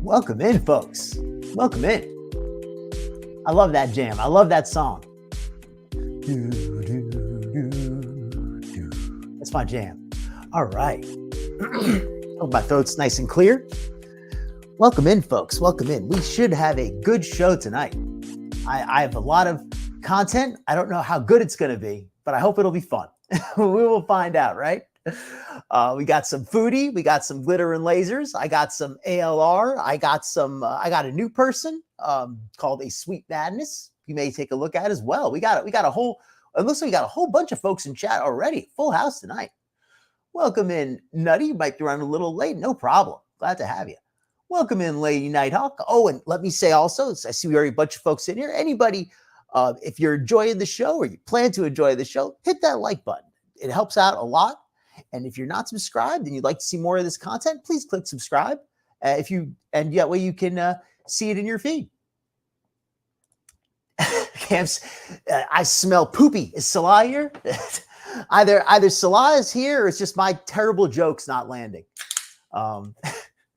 Welcome in, folks. Welcome in. I love that jam. I love that song. That's my jam. All right. Hope my throat's nice and clear. Welcome in, folks. Welcome in. We should have a good show tonight. I have a lot of content. I don't know how good it's going to be, but I hope it'll be fun. We will find out, right? We got some foodie. We got some glitter and lasers. I got some ALR. I got a new person called a Sweet Madness. You may take a look at as well. It looks like we got a whole bunch of folks in chat already. Full house tonight. Welcome in, Nutty. You might be running a little late. No problem. Glad to have you. Welcome in, Lady Nighthawk. Oh, and let me say also, I see we already a bunch of folks in here. Anybody, if you're enjoying the show or you plan to enjoy the show, hit that like button. It helps out a lot. And if you're not subscribed and you'd like to see more of this content, please click subscribe. That way you can see it in your feed. Camps, I smell poopy. Is Salah here? Either Salah is here or it's just my terrible jokes not landing.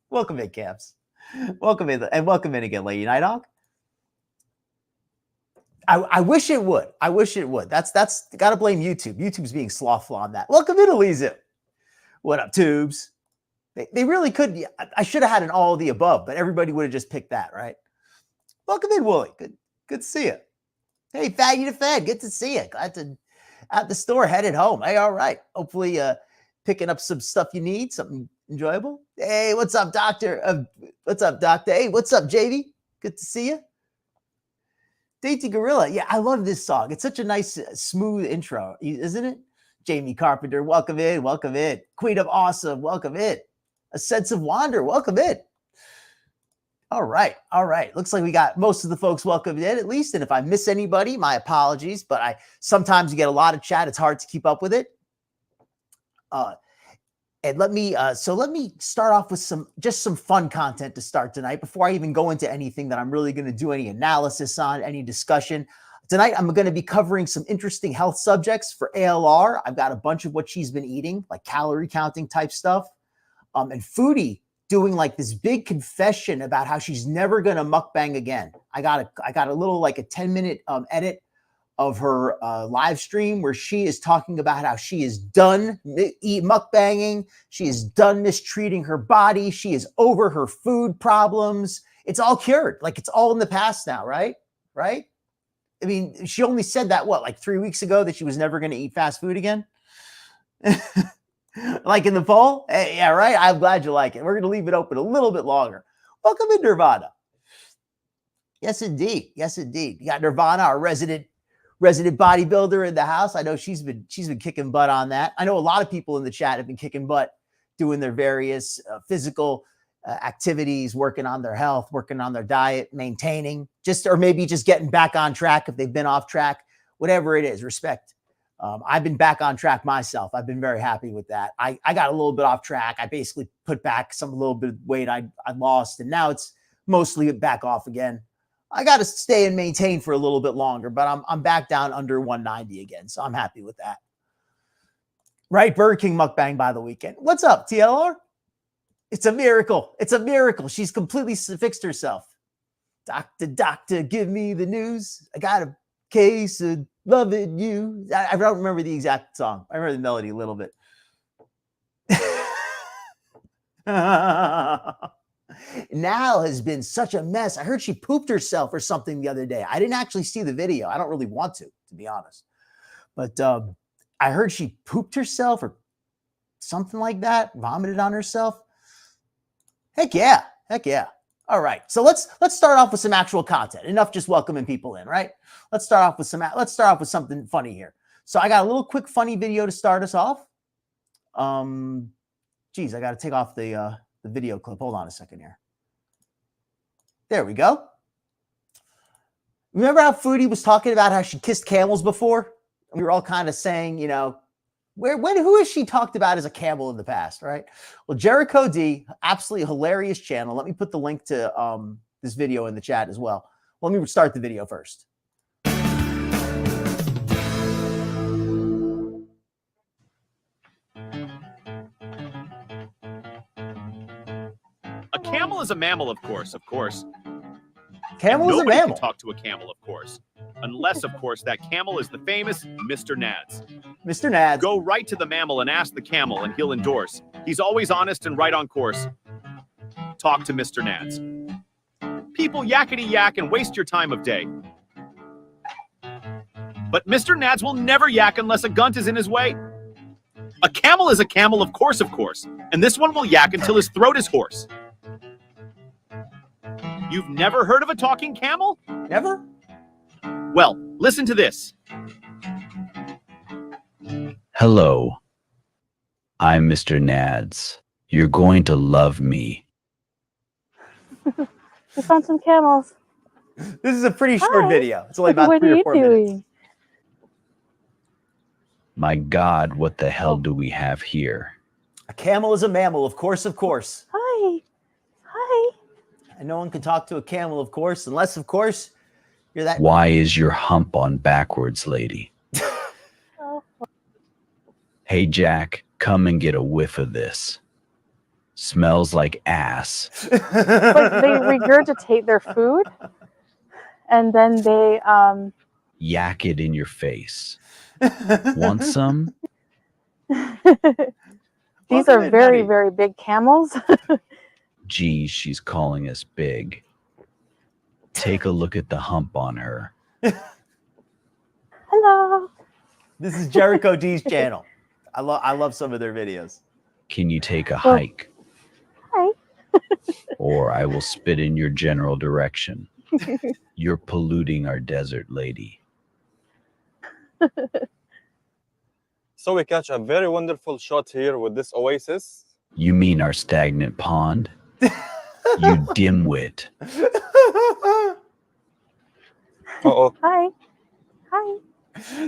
Welcome in, Camps. Welcome in, and welcome in again, Lady Nighthawk. I wish it would. I wish it would. That's got to blame YouTube. YouTube's being slothful on that. Welcome in, Eliza. What up, tubes? They really could. I should have had an all of the above, but everybody would have just picked that, right? Welcome in, Wooly. Good to see you. Hey, Faggy the Fed. Good to see you. Glad to at the store, headed home. Hey, all right. Hopefully, picking up some stuff you need, something enjoyable. Hey, what's up, Doctor? What's up, Doctor? Hey, what's up, JV? Good to see you. Dainty Gorilla. Yeah, I love this song. It's such a nice, smooth intro, isn't it? Jamie Carpenter, welcome in, welcome in. Queen of Awesome, welcome in. A Sense of Wonder, welcome in. All right. Looks like we got most of the folks welcomed in at least. And if I miss anybody, my apologies. But sometimes you get a lot of chat. It's hard to keep up with it. And let me start off with some fun content to start tonight before I even go into anything that I'm really going to do any analysis on, any discussion. Tonight, I'm going to be covering some interesting health subjects for ALR. I've got a bunch of what she's been eating, like calorie counting type stuff. And Foodie doing like this big confession about how she's never going to mukbang again. I got a little like a 10-minute edit of her live stream where she is talking about how she is done mukbanging. She is done mistreating her body. She is over her food problems. It's all cured. Like it's all in the past now, right? Right? I mean, she only said that, like 3 weeks ago that she was never going to eat fast food again? Like in the poll? Hey, yeah, right? I'm glad you like it. We're going to leave it open a little bit longer. Welcome in, Nirvana. Yes, indeed. Yes, indeed. You got Nirvana, our resident bodybuilder in the house. I know she's been kicking butt on that. I know a lot of people in the chat have been kicking butt doing their various physical activities, working on their health, working on their diet, maintaining, or maybe just getting back on track if they've been off track, whatever it is, respect. I've been back on track myself. I've been very happy with that. I got a little bit off track. I basically put back a little bit of weight I lost, and now it's mostly back off again. I got to stay and maintain for a little bit longer, but I'm back down under 190 again, so I'm happy with that. Right, Burger King mukbang by the weekend. What's up, TLR? It's a miracle. It's a miracle. She's completely fixed herself. Doctor, give me the news. I got a case of loving you. I don't remember the exact song. I remember the melody a little bit. Nal has been such a mess. I heard she pooped herself or something the other day. I didn't actually see the video. I don't really want to be honest. But I heard she pooped herself or something like that, vomited on herself. Heck yeah. All right. So let's start off with some actual content. Enough just welcoming people in, right? Let's start off with something funny here. So I got a little quick funny video to start us off. Geez, I got to take off the video clip. Hold on a second here. There we go. Remember how Foodie was talking about how she kissed camels before? We were all kind of saying, who has she talked about as a camel in the past, right? Well, Jericho D, absolutely hilarious channel. Let me put the link to this video in the chat as well. Let me start the video first. A camel is a mammal, of course. Camel is a Nobody mammal. can talk to a camel, of course. Unless, of course, that camel is the famous Mr. Nads. Mr. Nads. Go right to the mammal and ask the camel, and he'll endorse. He's always honest and right on course. Talk to Mr. Nads. People yakety yak and waste your time of day. But Mr. Nads will never yak unless a gunt is in his way. A camel is a camel, of course. And this one will yak until his throat is hoarse. You've never heard of a talking camel? Never? Well, listen to this. Hello, I'm Mr. Nads. You're going to love me. We found some camels. This is a pretty short Hi. video. It's only about What 3 are or you 4 minutes. doing? My God, what the hell do we have here? A camel is a mammal, of course. Hi. Hi. And no one can talk to a camel, of course, unless, of course, you're that. Why is your hump on backwards, lady? Oh. Hey, Jack, come and get a whiff of this. Smells like ass. Like they regurgitate their food and then they Yak it in your face. Want some? these are very, very big camels. Geez, she's calling us big. Take a look at the hump on her. Hello. This is Jericho D's channel. I love some of their videos. Can you take a hike? Hi. Or I will spit in your general direction. You're polluting our desert, lady. So we catch a very wonderful shot here with this oasis. You mean our stagnant pond? You dimwit. Uh-oh. Hi. Hi.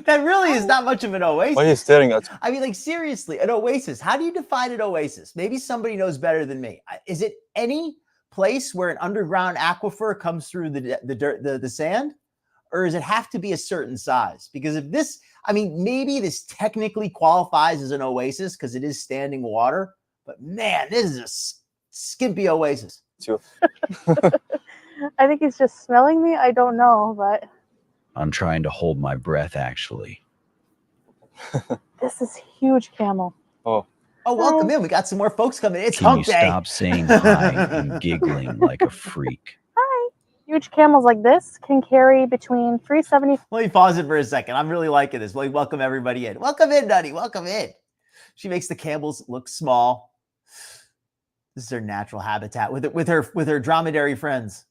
That really is not much of an oasis. Why are you staring at me? I mean, like, seriously, an oasis. How do you define an oasis? Maybe somebody knows better than me. Is it any place where an underground aquifer comes through the sand? Or does it have to be a certain size? Because if this, I mean, maybe this technically qualifies as an oasis because it is standing water. But man, this is a skimpy oasis. It's you. I think he's just smelling me. I don't know, but I'm trying to hold my breath, actually. this is huge camel. Oh, Oh, welcome in. We got some more folks coming in. It's Can you hump day. stop saying hi and giggling like a freak? Hi. Huge camels like this can carry between 370. Let me pause it for a second. I'm really liking this. Welcome everybody in. Welcome in, Nutty. Welcome in. She makes the camels look small. This is her natural habitat with her dromedary friends.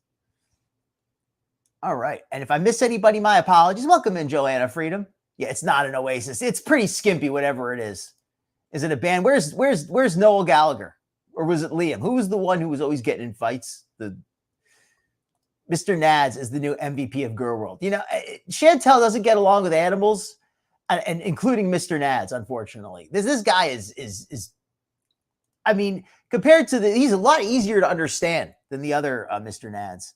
All right. And if I miss anybody, my apologies. Welcome in, Joanna Freedom. Yeah, it's not an oasis. It's pretty skimpy, whatever it is. Is it a band? Where's Noel Gallagher? Or was it Liam? Who was the one who was always getting in fights? Mr. Nads is the new MVP of Girl World. You know, Chantel doesn't get along with animals, and including Mr. Nads, unfortunately. This guy is I mean, compared to he's a lot easier to understand than the other Mr. Nads.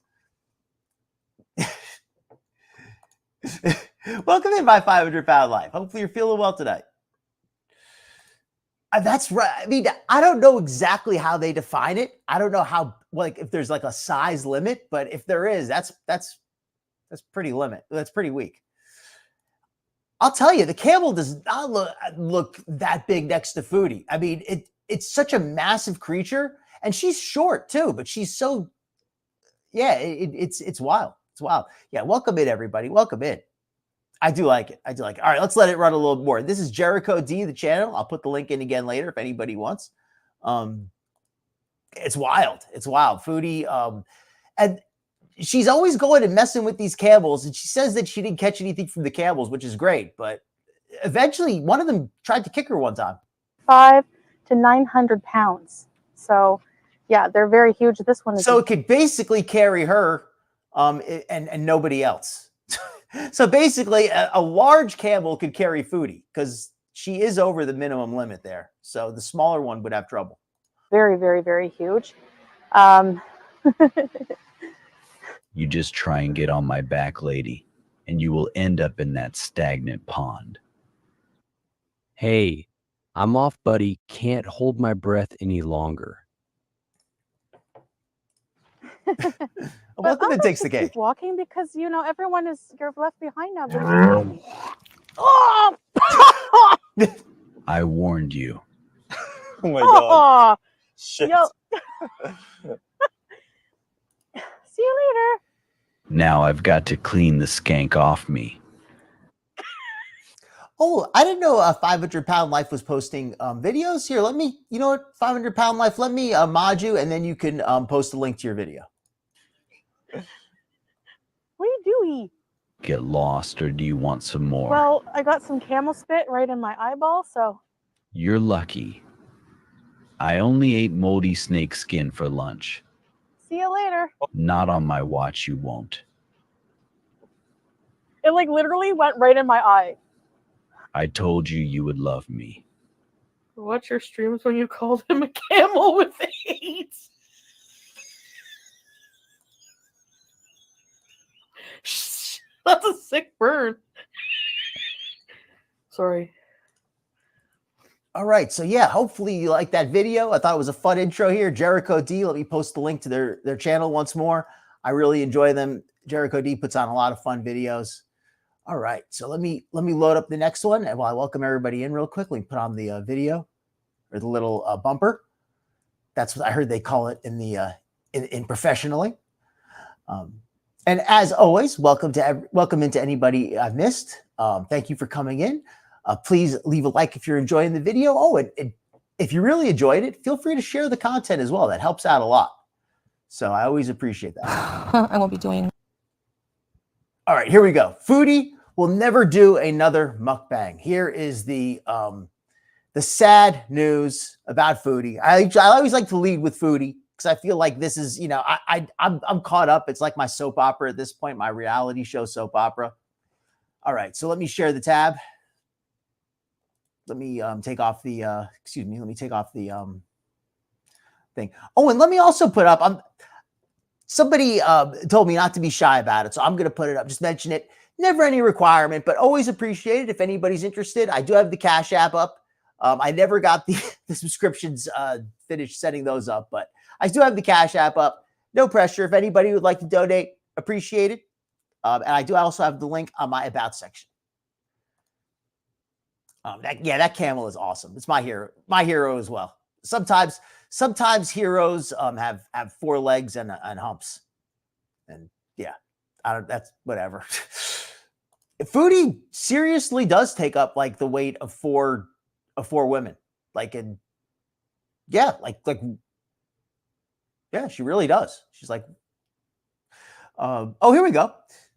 Welcome in, my 500-pound life. Hopefully you're feeling well tonight. That's right. I mean, I don't know exactly how they define it. I don't know how, like, if there's like a size limit, but if there is, that's pretty limit. That's pretty weak. I'll tell you, the camel does not look that big next to Foodie. I mean, it's such a massive creature, and she's short too, but she's so, yeah, it's wild. It's wild. Yeah, welcome in, everybody. Welcome in. I do like it. All right, let's let it run a little more. This is Jericho D, the channel. I'll put the link in again later if anybody wants. It's wild. It's wild. Foodie. And she's always going and messing with these camels. And she says that she didn't catch anything from the camels, which is great. But eventually, one of them tried to kick her one time. 500 to 900 pounds. So, yeah, they're very huge. This one is. So it could basically carry her and nobody else. So basically, a large camel could carry Foodie because she is over the minimum limit there. So the smaller one would have trouble. Very, very, very huge. You just try and get on my back, lady, and you will end up in that stagnant pond. Hey, I'm off, buddy. Can't hold my breath any longer. Welcome I'm to Takes the gonna Cake. keep walking because you know everyone is you're left behind now. Oh! I warned you. Oh my god. Oh! Shit. Yo. See you later. Now I've got to clean the skank off me. Oh, I didn't know 500 Pound Life was posting videos. Here, let me, you know what, 500 Pound Life, let me mod you, and then you can post a link to your video. What are you doing? Get lost, or do you want some more? Well, I got some camel spit right in my eyeball, so. You're lucky. I only ate moldy snake skin for lunch. See you later. Not on my watch, you won't. It like literally went right in my eye. I told you you would love me. Watch your streams when you called him a camel with AIDS. That's a sick burn. Sorry. All right, so yeah, hopefully you like that video. I thought it was a fun intro here. Jericho D, let me post the link to their channel once more. I really enjoy them. Jericho D puts on a lot of fun videos. All right, so let me load up the next one, and while I welcome everybody in real quick, let me put on the video or the little bumper. That's what I heard they call it in the in professionally. And as always, welcome into anybody I've missed. Thank you for coming in. Please leave a like if you're enjoying the video. Oh, and if you really enjoyed it, feel free to share the content as well. That helps out a lot. So I always appreciate that. I won't be doing. All right, here we go. Foodie will never do another mukbang. Here is the sad news about Foodie. I always like to lead with Foodie because I feel like this is, you know, I'm caught up. It's like my soap opera at this point, my reality show soap opera. All right, so let me share the tab. Let me take off the let me take off the thing. Oh, and let me also put up, somebody told me not to be shy about it, so I'm going to put it up. Just mention it. Never any requirement, but always appreciate it if anybody's interested. I do have the Cash App up. I never got the subscriptions finished setting those up, but I do have the Cash App up. No pressure. If anybody would like to donate, appreciate it. And I do also have the link on my About section. That camel is awesome. It's my hero as well. Sometimes heroes have 4 legs and humps, and yeah, that's whatever. Foodie seriously does take up like the weight of four women, like yeah, she really does. She's like, oh, here we go.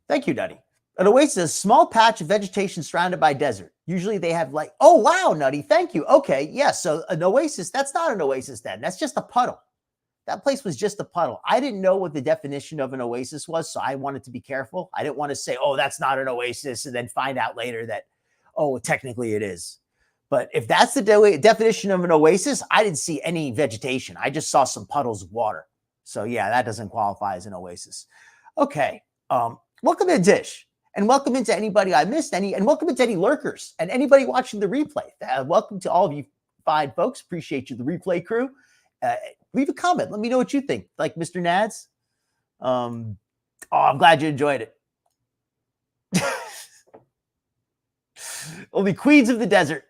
Thank you, Nutty. An oasis is a small patch of vegetation surrounded by desert. Usually they have like, oh, wow, Nutty, thank you. Okay, yeah, so an oasis, that's not an oasis then. That's just a puddle. That place was just a puddle. I didn't know what the definition of an oasis was, so I wanted to be careful. I didn't want to say, oh, that's not an oasis, and then find out later that, oh, technically it is. But if that's the definition of an oasis, I didn't see any vegetation. I just saw some puddles of water. So yeah, that doesn't qualify as an oasis. Okay, welcome to Dish. And welcome into anybody I missed, and welcome into any lurkers and anybody watching the replay. Welcome to all of you fine folks. Appreciate you, the replay crew. Leave a comment. Let me know what you think. Like Mr. Nads. Oh, I'm glad you enjoyed it. Only queens of the desert.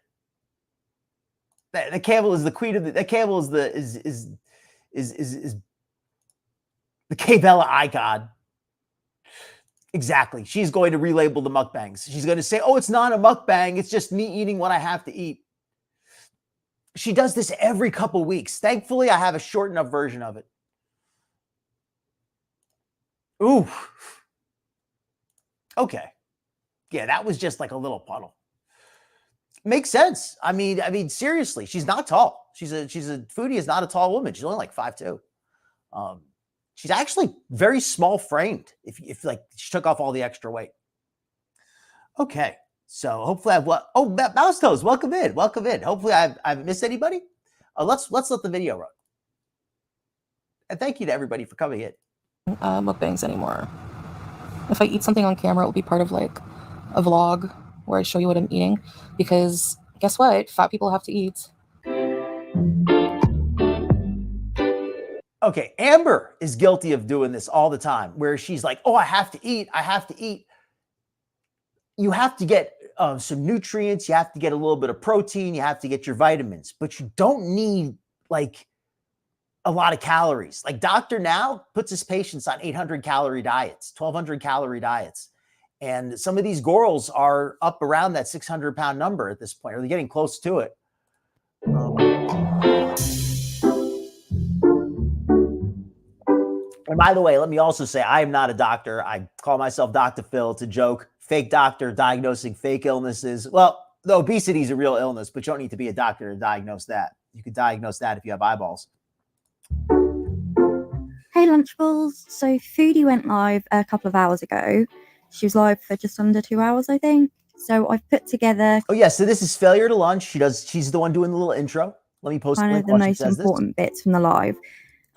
The camel is the queen of the camel is the K-Bella icon. Exactly. She's going to relabel the mukbangs. She's going to say, oh, it's not a mukbang. It's just me eating what I have to eat. She does this every couple weeks. Thankfully, I have a short enough version of it. Ooh. Okay. Yeah, that was just like a little puddle. Makes sense. I mean, seriously, she's not tall. She's a Foodie is not a tall woman. She's only like 5'2". She's actually very small framed if like she took off all the extra weight. Okay, so hopefully Mouse Toes, welcome in. Hopefully I've missed anybody. Let's let the video run. And thank you to everybody for coming in. Mukbangs anymore. If I eat something on camera, it will be part of like a vlog where I show you what I'm eating, because guess what? Fat people have to eat. Okay, Amber is guilty of doing this all the time, where she's like, oh, I have to eat. You have to get some nutrients. You have to get a little bit of protein. You have to get your vitamins, but you don't need like a lot of calories. Like Dr. Now puts his patients on 800 calorie diets, 1200 calorie diets. And some of these girls are up around that 600 pound number at this point, or they're getting close to it. And by the way, let me also say, I am not a doctor. I call myself Dr. Phil. It's a joke. Fake doctor diagnosing fake illnesses. Well, the obesity is a real illness, but you don't need to be a doctor to diagnose that. You could diagnose that if you have eyeballs. Hey Lunchables. So Foodie went live a couple of hours ago. She was live for just under 2 hours, I think. So I've put together. Oh yeah, so this is Failure to Lunch. She's the one doing the little intro. Let me post kind of the most important bits from the live.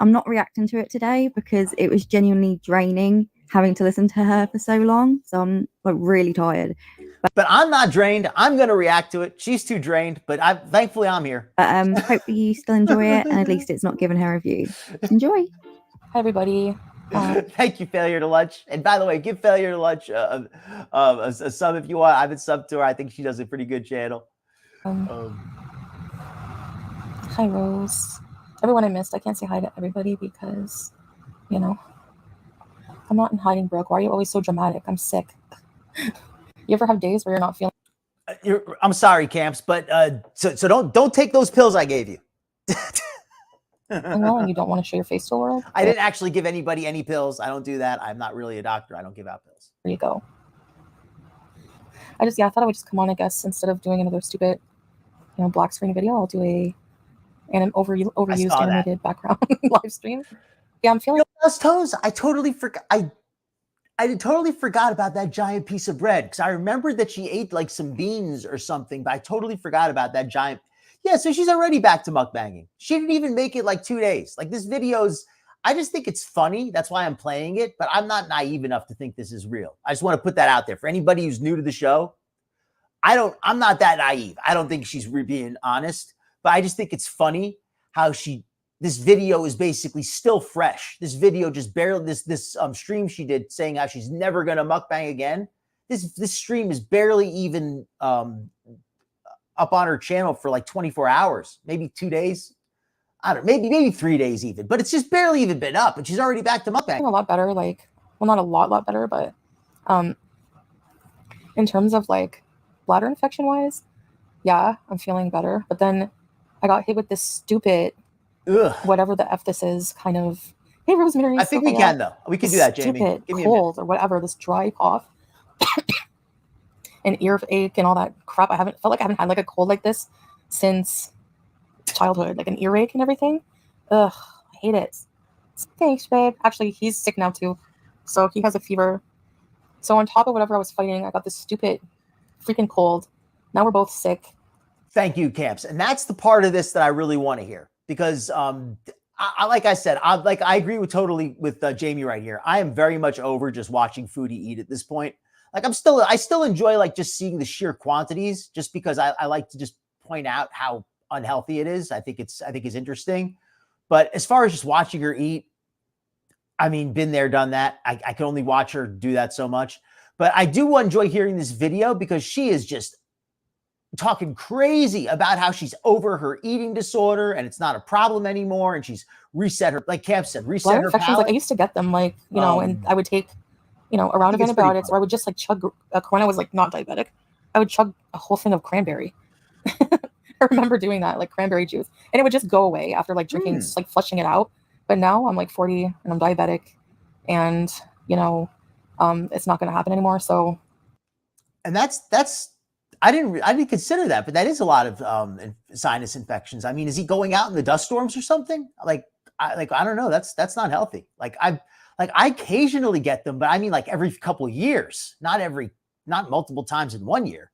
I'm not reacting to it today because it was genuinely draining having to listen to her for so long. So I'm like really tired. But I'm not drained. I'm going to react to it. She's too drained, but thankfully I'm here. But hopefully you still enjoy it, and at least it's not giving her a review. Enjoy. Hi, everybody. Thank you, Failure to Lunch. And by the way, give Failure to Lunch a sub if you want. I've been subbed to her. I think she does a pretty good channel. Hi, Rose. Everyone I missed, I can't say hi to everybody because, you know, I'm not in hiding, Brooke. Why are you always so dramatic? I'm sick. You ever have days where you're not feeling? I'm sorry, Camps, but so don't take those pills I gave you. Well, and you don't want to show your face to the world? I didn't actually give anybody any pills. I don't do that. I'm not really a doctor. I don't give out pills. There you go. I thought I would just come on, I guess, instead of doing another stupid, black screen video. I'll do an overused animated background live stream. Yeah, I'm feeling. Toes. I totally forgot. I totally forgot about that giant piece of bread because I remembered that she ate like some beans or something, but I totally forgot about that giant. Yeah, so she's already back to mukbanging. She didn't even make it like 2 days. Like this video's, I just think it's funny. That's why I'm playing it, but I'm not naive enough to think this is real. I just want to put that out there for anybody who's new to the show. I'm not that naive. I don't think she's being honest, but I just think it's funny how this video is basically still fresh. This video just barely, this stream she did saying how she's never going to mukbang again. This stream is barely even up on her channel for like 24 hours, maybe 2 days. I don't know, maybe 3 days even, but it's just barely even been up and she's already back to mukbang. A lot better, not a lot better, but in terms of like bladder infection wise, yeah, I'm feeling better. But then I got hit with this stupid, whatever the F this is, kind of, hey, Rosemary. I think we can, though. We can do that, Jamie. Stupid cold or whatever, this dry cough. An earache and all that crap. I haven't had like a cold like this since childhood, like an earache and everything. Ugh, I hate it. Thanks, babe. Actually, he's sick now too, so he has a fever. So on top of whatever I was fighting, I got this stupid freaking cold. Now we're both sick. Thank you, Camps. And that's the part of this that I really want to hear because like I said, I agree totally with Jamie right here. I am very much over just watching Foodie eat at this point. Like I still enjoy like just seeing the sheer quantities just because I like to just point out how unhealthy it is. I think it's interesting. But as far as just watching her eat, I mean, been there, done that. I can only watch her do that so much. But I do enjoy hearing this video because she is just talking crazy about how she's over her eating disorder and it's not a problem anymore. And she's reset her, like Camp said, reset her palate. Like I used to get them and I would take a round of antibiotics, or I would just like chug, when I was like not diabetic, I would chug a whole thing of cranberry. I remember doing that, like cranberry juice, and it would just go away after like drinking, just like flushing it out. But now I'm like 40 and I'm diabetic, and it's not going to happen anymore. So, and that's I didn't consider that, but that is a lot of sinus infections. I mean, is he going out in the dust storms or something? I don't know. That's not healthy. I occasionally get them, but I mean like every couple of years, not multiple times in 1 year.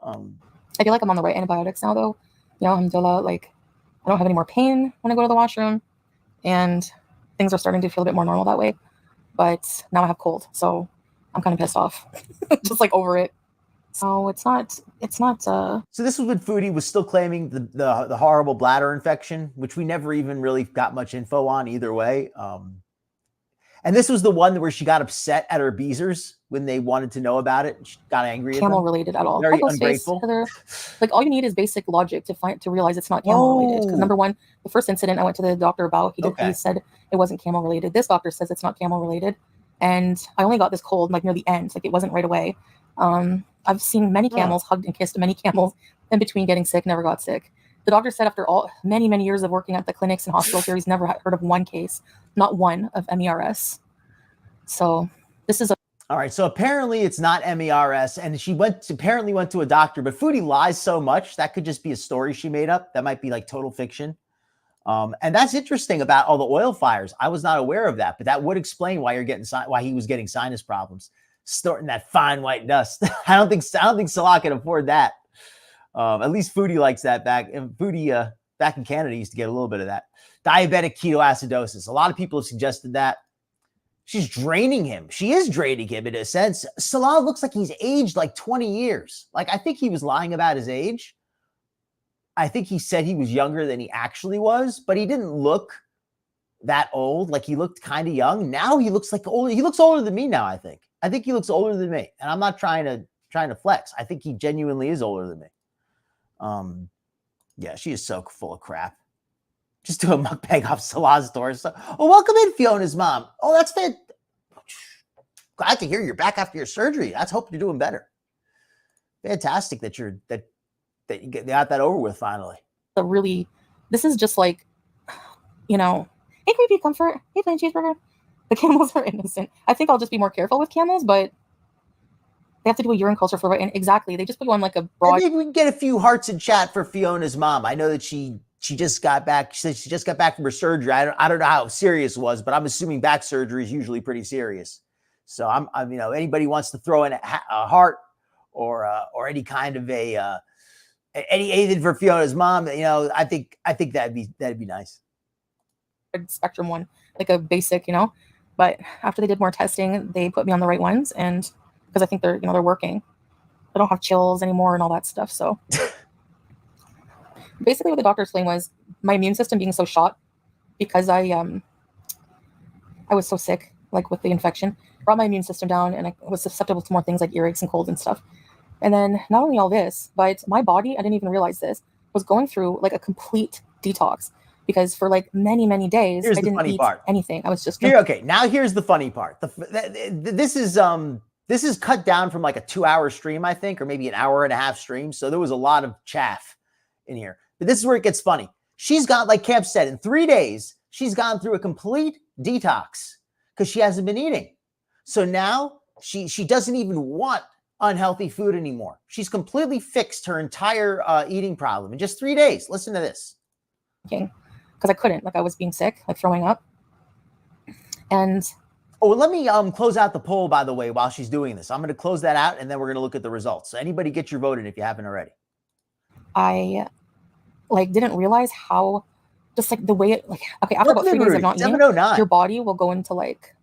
I feel like I'm on the right antibiotics now though. Alhamdulillah, like I don't have any more pain when I go to the washroom and things are starting to feel a bit more normal that way. But now I have cold, so I'm kind of pissed off. Just like over it. So it's not. So this was when Foodie was still claiming the horrible bladder infection, which we never even really got much info on either way. And this was the one where she got upset at her Beezers when they wanted to know about it. She got angry at them. Camel related at all. Very Ghostface, ungrateful. Heather. Like all you need is basic logic to realize it's not camel related. Because number one, the first incident I went to the doctor about, he said it wasn't camel related. This doctor says it's not camel related, and I only got this cold like near the end, like it wasn't right away. I've seen many camels, hugged and kissed many camels in between getting sick, never got sick. The doctor said after all many years of working at the clinics and hospitals here, he's never heard of one case, not one, of MERS. So this is all right. So apparently it's not MERS, and she apparently went to a doctor, but Foodie lies so much that could just be a story she made up. That might be like total fiction. And that's interesting about all the oil fires. I was not aware of that, but that would explain why why he was getting sinus problems, snorting that fine white dust. I don't think Salah can afford that. At least Foodie likes that back. And Foodie back in Canada used to get a little bit of that. Diabetic ketoacidosis. A lot of people have suggested that. She's draining him. She is draining him in a sense. Salah looks like he's aged like 20 years. Like, I think he was lying about his age. I think he said he was younger than he actually was, but he didn't look that old. Like, he looked kind of young. Now he looks like older. He looks older than me now, I think. I think he looks older than me. And I'm not trying to flex. I think he genuinely is older than me. Yeah, she is so full of crap. Just do a mukbang off Salah's door. So, welcome in, Fiona's mom. Oh, that's fantastic. Glad to hear you're back after your surgery. Let's hope you're doing better. Fantastic that you got that over with finally. This is just like, hey, creepy comfort. Hey, plain cheeseburger. The camels are innocent. I think I'll just be more careful with camels, but they have to do a urine culture for it. And exactly, they just put you on like a broad. Maybe we can get a few hearts in chat for Fiona's mom. I know that she just got back. She said she just got back from her surgery. I don't know how serious it was, but I'm assuming back surgery is usually pretty serious. So I'm anybody wants to throw in a heart or any kind of anything for Fiona's mom. I think that'd be nice. Spectrum one, like a basic, but after they did more testing, they put me on the right ones, and because I think they're working. I don't have chills anymore and all that stuff. So basically what the doctor explained was my immune system being so shot because I was so sick, like with the infection, brought my immune system down, and I was susceptible to more things like earaches and colds and stuff. And then not only all this, but my body, I didn't even realize this, was going through like a complete detox because for like many days, I didn't eat anything. I was just drinking. Okay, now here's the funny part. This is cut down from like a 2-hour stream, I think, or maybe an hour and a half stream. So there was a lot of chaff in here. But this is where it gets funny. She's got, like Camp said, in 3 days, she's gone through a complete detox because she hasn't been eating. So now she doesn't even want unhealthy food anymore. She's completely fixed her entire eating problem in just 3 days. Listen to this. Because I couldn't, like I was being sick, like throwing up. And let me close out the poll, by the way, while she's doing this. I'm going to close that out, and then we're going to look at the results. So anybody get your vote in if you haven't already. I didn't realize how just like the way it after about 3 days of not eating, your body will go into like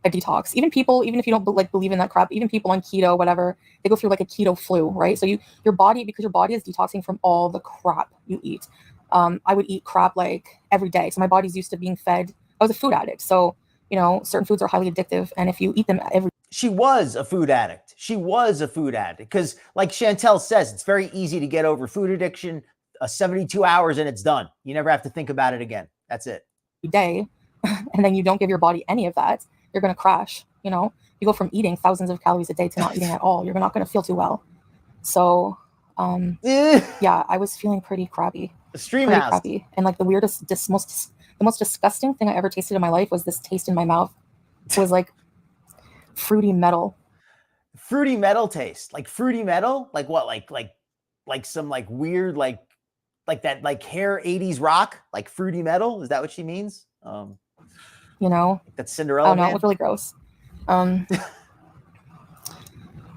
a detox. Even if you don't believe in that crap, even people on keto, whatever, they go through like a keto flu, right? So your body is detoxing from all the crap you eat. I would eat crap like every day. So my body's used to being fed. I was a food addict. So, certain foods are highly addictive. And if you eat them she was a food addict. Because like Chantel says, it's very easy to get over food addiction. 72 hours and it's done. You never have to think about it again. That's it. Day. And then you don't give your body any of that, you're going to crash. You go from eating thousands of calories a day to not eating at all. You're not going to feel too well. So, yeah, I was feeling pretty crappy. Crappy. And like the most disgusting thing I ever tasted in my life was this taste in my mouth. It was like fruity metal. Fruity metal taste. Like fruity metal? Like what? Like some like weird like that like hair 80s rock, like fruity metal? Is that what she means? That's Cinderella. Oh no, it was really gross.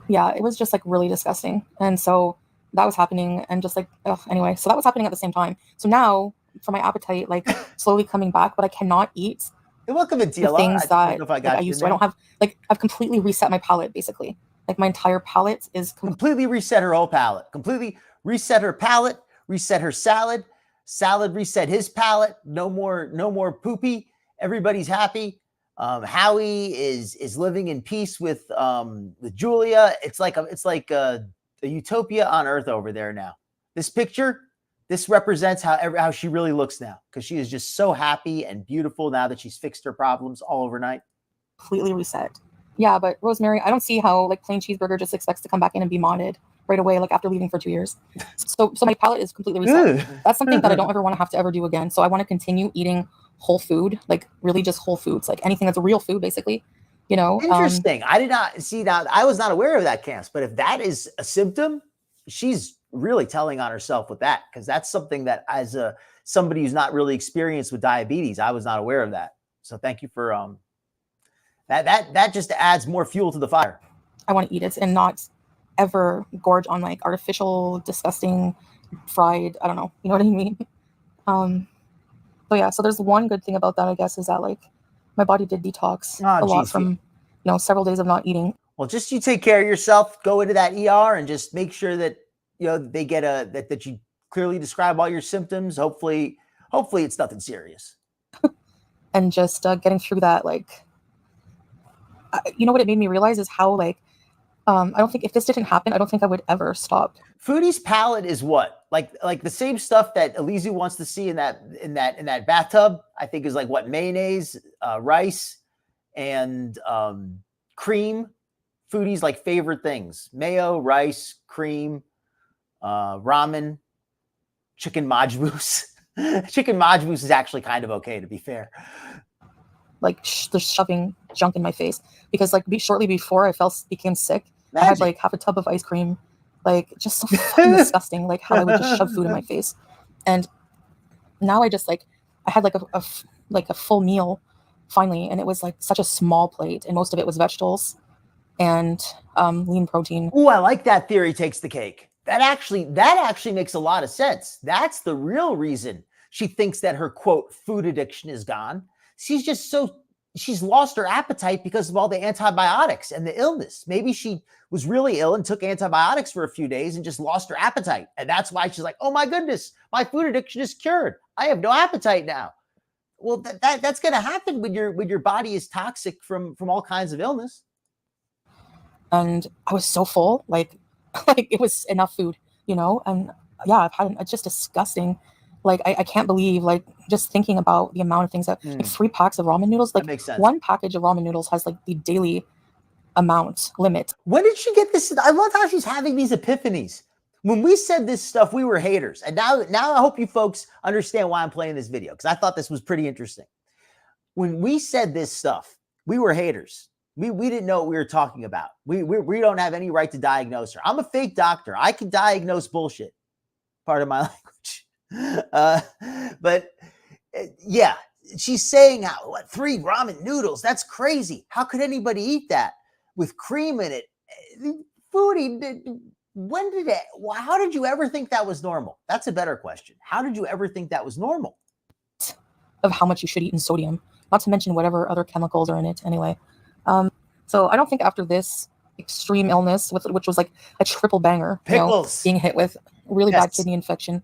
Yeah, it was just like really disgusting. And so that was happening, and just like anyway, so that was happening at the same time. So now for my appetite, like slowly coming back, but I cannot eat welcome to the things that I used to. I don't have I've completely reset my palate basically. Like my entire palate is completely reset her whole palate. Completely reset her palate. Reset her salad. Salad reset his palate. No more poopy. Everybody's happy. Howie is living in peace with Julia. It's like a utopia on Earth over there now. This picture, this represents how she really looks now, because she is just so happy and beautiful now that she's fixed her problems all overnight. completely reset. Yeah, but Rosemary, I don't see how like plain cheeseburger just expects to come back in and be modded right away, like after leaving for 2 years. So my palate is completely reset. That's something that I don't ever want to have to ever do again. So I want to continue eating whole food, like really just whole foods, like anything that's a real food, basically. You know, interesting. I did not see that. I was not aware of that, Camps. But if that is a symptom, she's really telling on herself with that, because that's something that, as somebody who's not really experienced with diabetes, I was not aware of that. So thank you for that just adds more fuel to the fire. I want to eat it and not ever gorge on like artificial, disgusting, fried. I don't know. You know what I mean? But yeah, so there's one good thing about that, I guess, is that like my body did detox a lot from, several days of not eating. Well, just you take care of yourself, go into that ER and just make sure that, they get that you clearly describe all your symptoms. Hopefully it's nothing serious. And just getting through that, like, what it made me realize is how, like, I don't think if this didn't happen, I don't think I would ever stop. Foodie's palate is what? Like the same stuff that Elizu wants to see in that bathtub, I think, is like what? Mayonnaise, rice, and cream. Foodie's like favorite things: mayo, rice, cream, ramen, chicken majboos. Chicken majboos is actually kind of okay, to be fair. Like they're shoving junk in my face because like shortly before I became sick, I had like half a tub of ice cream, like just so fucking disgusting, like how I would just shove food in my face. And now I just like, I had like a full meal finally, and it was like such a small plate, and most of it was vegetables and lean protein. Oh, I like that theory takes the cake. That actually makes a lot of sense. That's the real reason she thinks that her, quote, food addiction is gone. She's lost her appetite because of all the antibiotics and the illness. Maybe she was really ill and took antibiotics for a few days and just lost her appetite. And that's why she's like, oh my goodness, my food addiction is cured. I have no appetite now. Well, that's going to happen when your body is toxic from all kinds of illness. And I was so full, like it was enough food, and yeah, I've had it's just disgusting. Like, I can't believe, like, just thinking about the amount of things that, like, 3 packs of ramen noodles, like, that makes sense. 1 package of ramen noodles has, like, the daily amount limit. When did she get this? I love how she's having these epiphanies. When we said this stuff, we were haters. And now I hope you folks understand why I'm playing this video, because I thought this was pretty interesting. When we said this stuff, we were haters. We didn't know what we were talking about. We don't have any right to diagnose her. I'm a fake doctor. I can diagnose bullshit. Part of my language. But yeah, she's saying how 3 ramen noodles, that's crazy. How could anybody eat that with cream in it? Foodie, how did you ever think that was normal? That's a better question. How did you ever think that was normal? Of how much you should eat in sodium, not to mention whatever other chemicals are in it anyway. So I don't think after this extreme illness, which was like a triple banger, Pickles. Being hit with really bad kidney infection,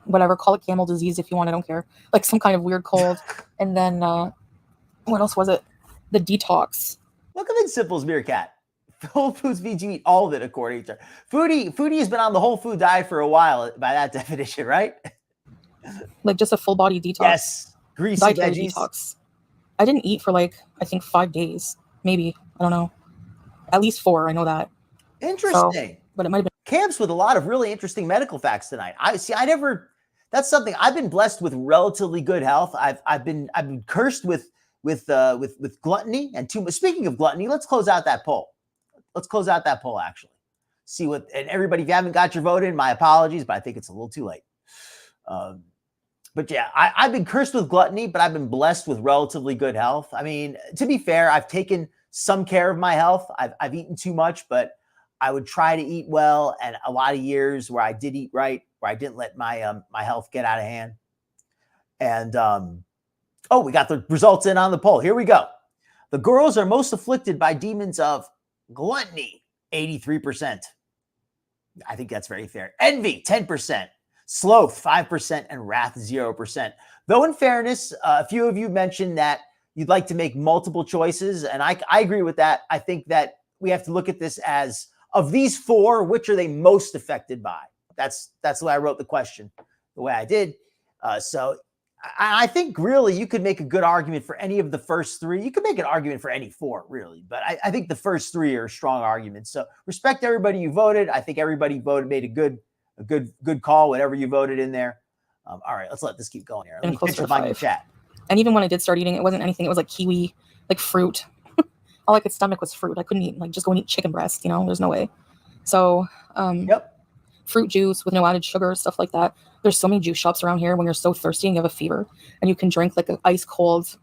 whatever, call it camel disease if you want, I don't care, like some kind of weird cold. And then what else was it? The detox. Welcome in, Simple's Meerkat. Whole foods means you eat all of it, according to her. Foodie has been on the whole food diet for a while, by that definition, right? Like just a full body detox. Yes, greasy dietary veggies. Detox. I didn't eat for like, I think 5 days, maybe, I don't know, at least 4, I know that. Interesting. So, but it might have been Camps with a lot of really interesting medical facts tonight. That's something I've been blessed with relatively good health. I've been cursed with gluttony and too much. Speaking of gluttony, let's close out that poll. Actually. See what, and everybody, if you haven't got your vote in, my apologies, but I think it's a little too late. But yeah, I've been cursed with gluttony, but I've been blessed with relatively good health. I mean, to be fair, I've taken some care of my health. I've eaten too much, but I would try to eat well, and a lot of years where I did eat right, where I didn't let my my health get out of hand. And we got the results in on the poll. Here we go. The girls are most afflicted by demons of gluttony, 83%. I think that's very fair. Envy, 10%. Sloth, 5%. And wrath, 0%. Though in fairness, a few of you mentioned that you'd like to make multiple choices. And I agree with that. I think that we have to look at this as, of these four, which are they most affected by? That's the way I wrote the question, the way I did. So I think really you could make a good argument for any of the first three. You could make an argument for any four, really. But I think the first three are strong arguments. So respect everybody you voted. I think everybody voted, made a good call, whatever you voted in there. All right, let's let this keep going here. Let me catch up on your chat. And even when I did start eating, it wasn't anything. It was like kiwi, like fruit. All I could stomach was fruit. I couldn't eat, like, just go and eat chicken breast. You know, there's no way. So, fruit juice with no added sugar, stuff like that. There's so many juice shops around here when you're so thirsty and you have a fever, and you can drink like an ice cold,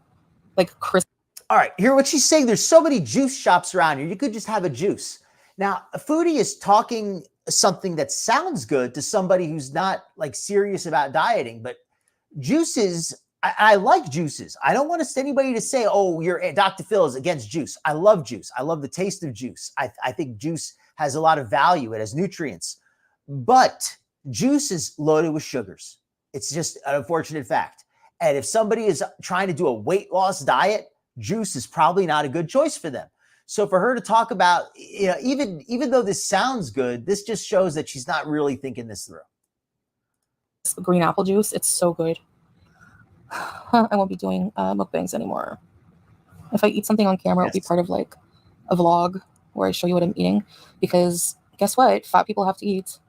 like crisp. All right, hear what she's saying. There's so many juice shops around here. You could just have a juice. Now, a foodie is talking something that sounds good to somebody who's not like serious about dieting, but juices, I like juices. I don't want anybody to say, oh, Dr. Phil is against juice. I love juice. I love the taste of juice. I think juice has a lot of value. It has nutrients, but juice is loaded with sugars. It's just an unfortunate fact. And if somebody is trying to do a weight loss diet, juice is probably not a good choice for them. So for her to talk about, you know, even though this sounds good, this just shows that she's not really thinking this through. Green apple juice, it's so good. I won't be doing mukbangs anymore. If I eat something on camera, it'll be part of like a vlog where I show you what I'm eating, because guess what? Fat people have to eat.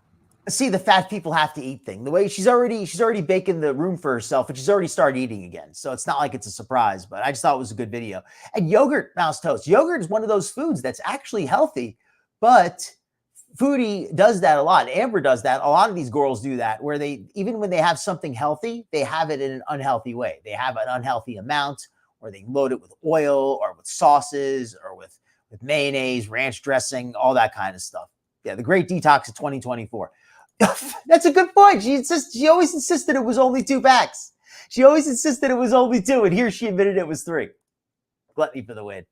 See, the fat people have to eat thing. The way she's already baking the room for herself, and she's already started eating again. So it's not like it's a surprise, but I just thought it was a good video. And yogurt, mouse toast. Yogurt is one of those foods that's actually healthy, but Foodie does that a lot. Amber does that. A lot of these girls do that, where they, even when they have something healthy, they have it in an unhealthy way. They have an unhealthy amount, or they load it with oil or with sauces or with mayonnaise, ranch dressing, all that kind of stuff. Yeah, the great detox of 2024. That's a good point. She always insisted it was only 2 packs. She always insisted it was only 2, and here she admitted it was 3. Gluttony for the win.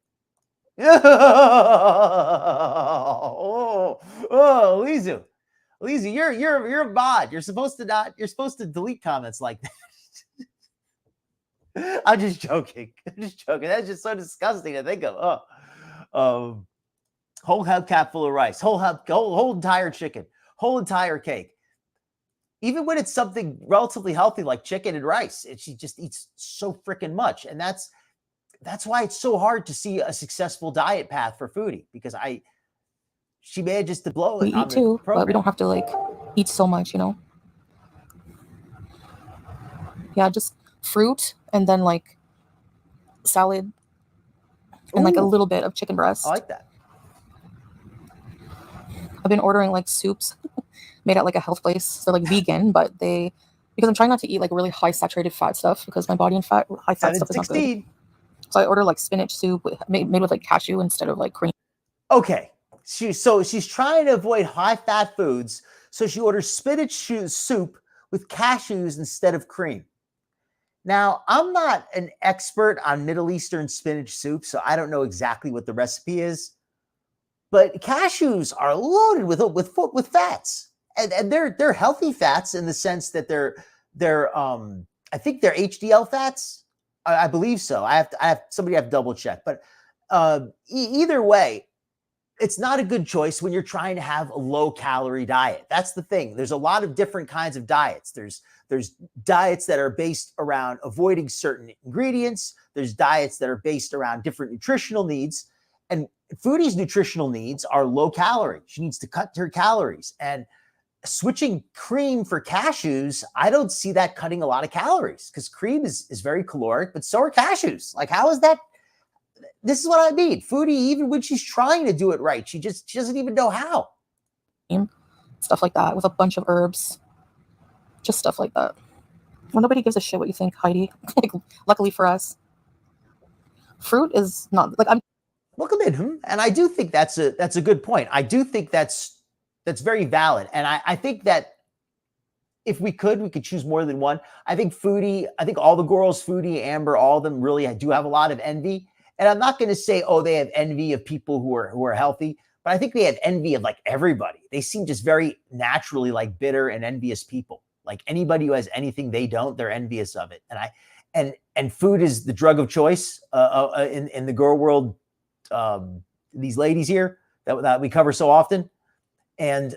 Lizu, you're a bod. You're supposed to delete comments like that. I'm just joking. That's just so disgusting to think of. Whole hubcap full of rice, whole entire chicken, whole entire cake. Even when it's something relatively healthy like chicken and rice, she just eats so freaking much. And that's why it's so hard to see a successful diet path for Foodie, because she manages to blow it. We eat too, but we don't have to like eat so much, you know? Yeah, just fruit and then like salad and like a little bit of chicken breast. I like that. I've been ordering like soups made at like a health place. They're like vegan, but because I'm trying not to eat like really high saturated fat stuff, because my body and high fat stuff is not good. So I order like spinach soup made with like cashew instead of like cream. Okay. She's trying to avoid high fat foods. So she orders spinach soup with cashews instead of cream. Now, I'm not an expert on Middle Eastern spinach soup, so I don't know exactly what the recipe is. But cashews are loaded with fats, and they're healthy fats in the sense that they're I think they're HDL fats. I believe so. I have somebody have double check, but either way, it's not a good choice when you're trying to have a low calorie diet. That's the thing. There's a lot of different kinds of diets. There's diets that are based around avoiding certain ingredients. There's diets that are based around different nutritional needs. And Foodie's nutritional needs are low calorie. She needs to cut her calories. And switching cream for cashews, I don't see that cutting a lot of calories, because cream is very caloric, but so are cashews. Like, how is that? This is what I mean. Foodie, even when she's trying to do it right, she doesn't even know how. Stuff like that with a bunch of herbs. Just stuff like that. Well, nobody gives a shit what you think, Heidi. Like, luckily for us. Fruit is not like Welcome in, and I do think that's a good point. I do think that's very valid, and I think that if we could choose more than one. I think all the girls, Foodie, Amber, all of them really do have a lot of envy, and I'm not going to say, oh, they have envy of people who are healthy, but I think they have envy of like everybody. They seem just very naturally like bitter and envious people. Like anybody who has anything they don't, they're envious of it. And food is the drug of choice in the girl world. These ladies here that we cover so often, and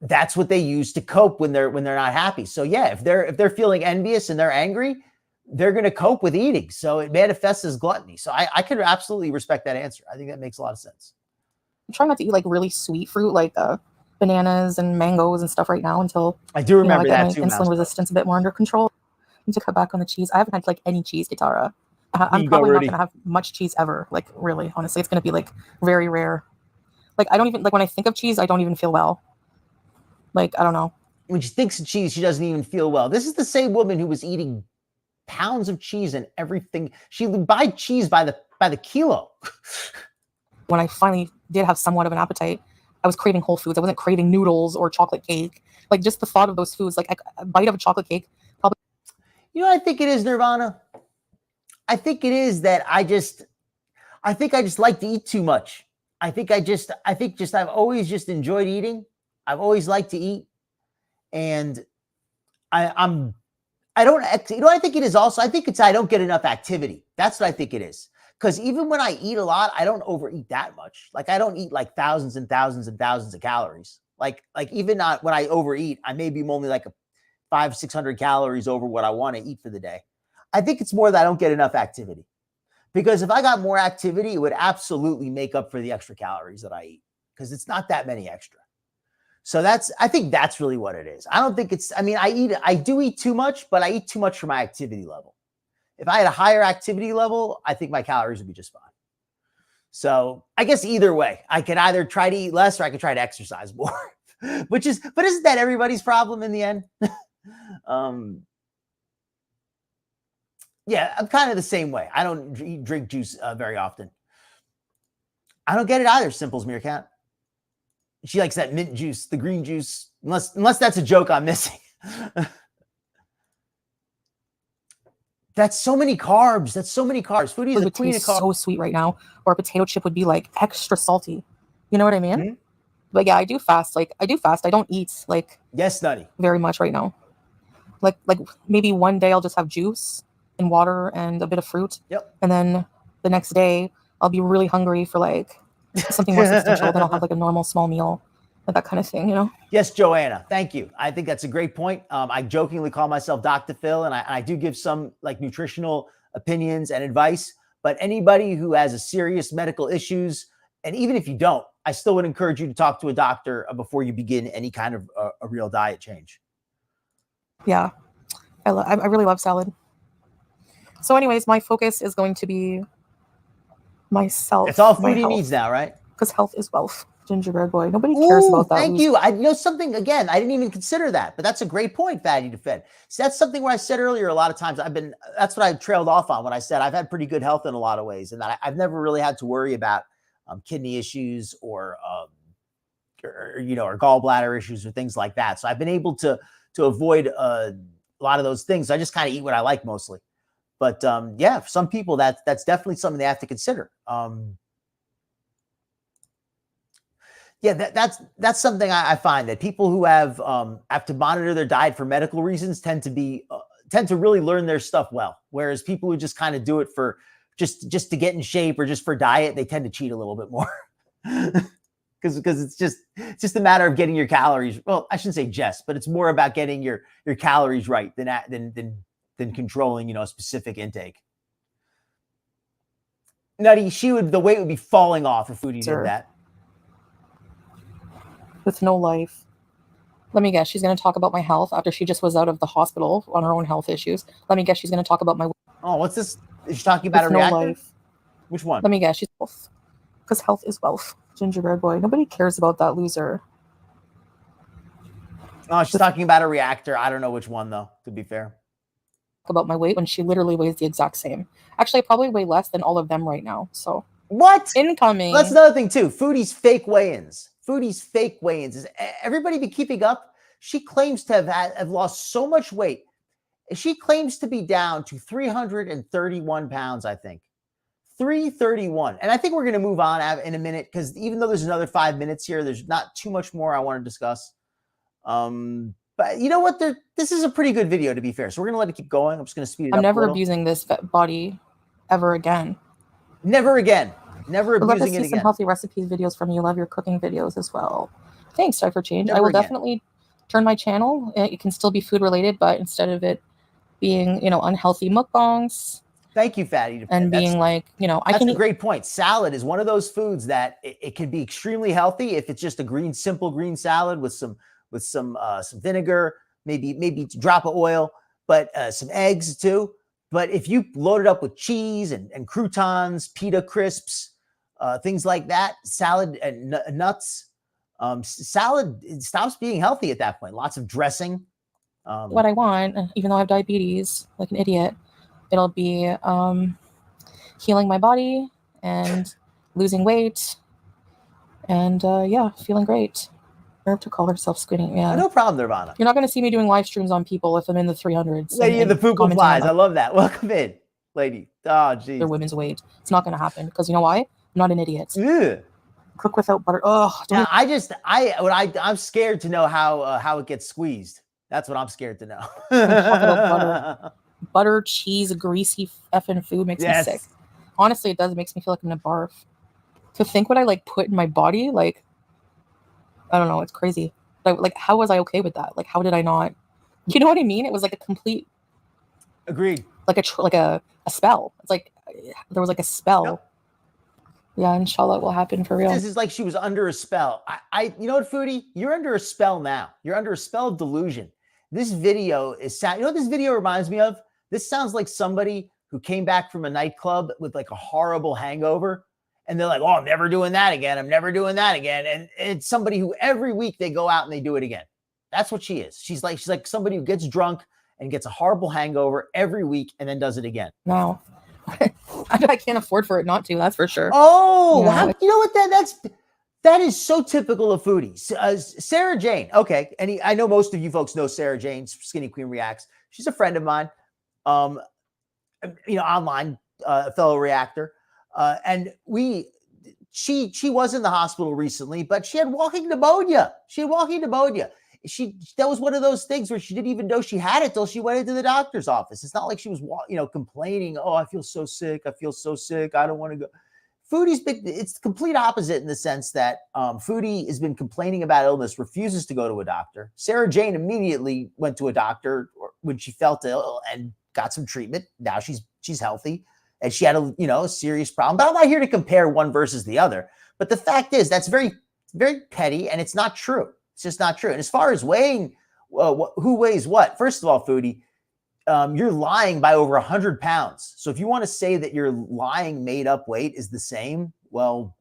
that's what they use to cope when they're not happy. So yeah, if they're feeling envious and they're angry, they're going to cope with eating. So it manifests as gluttony. So I could absolutely respect that answer. I think that makes a lot of sense. I'm trying not to eat like really sweet fruit, like bananas and mangoes and stuff right now until I do remember I get that my too. insulin resistance a bit more under control. I need to cut back on the cheese. I haven't had like any cheese, Guitarra. I'm You go, probably not Rudy. going to have much cheese ever. Like really, honestly, it's going to be like very rare. Like I don't even like when I think of cheese, I don't even feel well. Like I don't know. When she thinks of cheese, she doesn't even feel well. This is the same woman who was eating pounds of cheese and everything. She would buy cheese by the kilo. When I finally did have somewhat of an appetite, I was craving whole foods. I wasn't craving noodles or chocolate cake. Like just the thought of those foods, like a bite of a chocolate cake. Probably. You know what I think it is, Nirvana? I think it is that I think I just like to eat too much. I think I've always just enjoyed eating. I've always liked to eat. And I think it is also, I think it's, I don't get enough activity. That's what I think it is. Because even when I eat a lot, I don't overeat that much. Like I don't eat like thousands and thousands and thousands of calories. Like even not when I overeat, I maybe am only like 500-600 calories over what I want to eat for the day. I think it's more that I don't get enough activity. Because if I got more activity, it would absolutely make up for the extra calories that I eat. Because it's not that many extra. So I think that's really what it is. I don't think it's, I mean, I do eat too much, but I eat too much for my activity level. If I had a higher activity level, I think my calories would be just fine. So I guess either way, I could either try to eat less or I could try to exercise more, but isn't that everybody's problem in the end? Yeah, I'm kind of the same way. I don't drink juice very often. I don't get it either, Simple's Meerkat. She likes that mint juice, the green juice, unless that's a joke I'm missing. That's so many carbs. Foodie is the queen of carbs. So sweet right now. Or a potato chip would be like extra salty. You know what I mean? Mm-hmm. But yeah, I do fast. I don't eat like yes, Nutty. Very much right now. Like maybe one day I'll just have juice and water and a bit of fruit. Yep. And then the next day I'll be really hungry for like something more substantial. Then I'll have like a normal small meal, like that kind of thing, you know? Yes, Joanna. Thank you. I think that's a great point. I jokingly call myself Dr. Phil, and I do give some like nutritional opinions and advice. But anybody who has a serious medical issues, and even if you don't, I still would encourage you to talk to a doctor before you begin any kind of a real diet change. Yeah, I really love salad. So anyways, my focus is going to be myself. It's all Foodie needs now, right? Because health is wealth. Gingerbread boy. Nobody cares about that. Thank you. I know something, again, I didn't even consider that, but that's a great point, Fatty Defend. See, that's something where I said earlier, a lot of times that's what I trailed off on when I said I've had pretty good health in a lot of ways, and that I've never really had to worry about kidney issues or gallbladder issues or things like that. So I've been able to avoid a lot of those things. I just kind of eat what I like mostly. But yeah, for some people, that's definitely something they have to consider. Yeah, that's something I find that people who have to monitor their diet for medical reasons tend to really learn their stuff well. Whereas people who just kind of do it for just to get in shape or just for diet, they tend to cheat a little bit more because it's just a matter of getting your calories. Well, I shouldn't say just, but it's more about getting your calories right than controlling, a specific intake. Nutty, the weight would be falling off if Foodie did that. With no life. Let me guess, she's going to talk about my health after she just was out of the hospital on her own health issues. Let me guess, she's going to talk about my... Oh, what's this? Is she talking about a reactor? Life. Which one? Let me guess, she's both. Because health is wealth. Gingerbread boy. Nobody cares about that loser. Oh, she's talking about a reactor. I don't know which one, though, to be fair. About my weight when she literally weighs the exact same. Actually, I probably weigh less than all of them right now, so... What? Incoming. That's another thing, too. Foodie's fake weigh-ins. Foodie's fake weigh-ins. Is everybody be keeping up? She claims to have lost so much weight. She claims to be down to 331 pounds, I think. 3:31. And I think we're going to move on in a minute because even though there's another 5 minutes here, there's not too much more I want to discuss. But you know what? This is a pretty good video, to be fair. So we're going to let it keep going. I'm just going to speed it up. I'm never a little. abusing this body ever again. Never again. Never But let us abusing see it some again. healthy recipes videos from you. Love your cooking videos as well. Thanks, Try for Change. Never I will again. definitely turn my channel. It can still be food related, but instead of it being, unhealthy mukbangs. Thank you, Fatty. And being like, that's a great point. Salad is one of those foods that it can be extremely healthy if it's just a simple green salad with some vinegar, maybe a drop of oil, but some eggs too. But if you load it up with cheese and croutons, pita crisps, things like that, salad and nuts, salad it stops being healthy at that point. Lots of dressing. What I want, even though I have diabetes, like an idiot, it'll be healing my body and losing weight and feeling great. Nerve to call herself skinny. Yeah, no problem, Nirvana. You're not going to see me doing live streams on people if I'm in the 300s. Lady of the Fuku Flies. I love that. Welcome in, lady. Oh, geez. Their women's weight. It's not going to happen because you know why? I'm not an idiot. Ugh. Cook without butter. Oh, yeah, I'm scared to know how it gets squeezed. That's what I'm scared to know. Butter, cheese, greasy effing food makes me sick. Honestly, it does. It makes me feel like I'm gonna barf. To think what I put in my body, I don't know, it's crazy. Like how was I okay with that? How did I not? You know what I mean? It was like a complete. Agreed. Like a spell. It's like there was a spell. Yep. Yeah, inshallah, it will happen for real. This is like she was under a spell. You know what, Foodie? You're under a spell now. You're under a spell of delusion. This video is sad. You know what this video reminds me of? This sounds like somebody who came back from a nightclub with a horrible hangover. And they're like, oh, I'm never doing that again. I'm never doing that again. And it's somebody who every week they go out and they do it again. That's what she is. She's like somebody who gets drunk and gets a horrible hangover every week and then does it again. No. I can't afford for it not to. That's for sure. Oh, yeah. You know what? That is so typical of foodies. Sarah Jane. Okay. And I know most of you folks know Sarah Jane, Skinny Queen Reacts. She's a friend of mine. Online fellow reactor. And she was in the hospital recently, but she had walking pneumonia. That was one of those things where she didn't even know she had it till she went into the doctor's office. It's not like she was, complaining. Oh, I feel so sick. I don't want to go. It's the complete opposite in the sense that Foodie has been complaining about illness, refuses to go to a doctor. Sarah Jane immediately went to a doctor when she felt ill and got some treatment. Now she's healthy. And she had a serious problem. But I'm not here to compare one versus the other. But the fact is, that's very, very petty, and it's not true. It's just not true. And as far as weighing, who weighs what? First of all, Foodie, you're lying by over 100 pounds. So if you want to say that your lying made up weight is the same, well,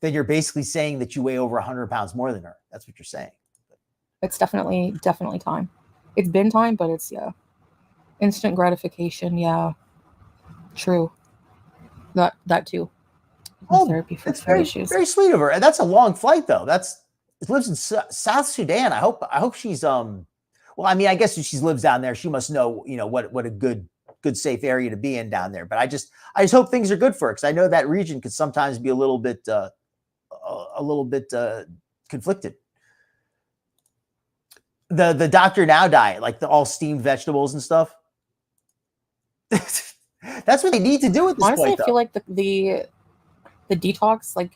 then you're basically saying that you weigh over 100 pounds more than her. That's what you're saying. It's definitely time. It's been time, but it's, instant gratification. Yeah. True. That too. Therapy for very issues. Very sweet of her. And that's a long flight though. It lives in South Sudan. I hope she's well, I mean, I guess if she lives down there, she must know, what a good safe area to be in down there. But I just hope things are good for her because I know that region could sometimes be a little bit conflicted. The Dr. Now diet, like the all steamed vegetables and stuff. That's what they need to do at this Honestly, point, I feel like the detox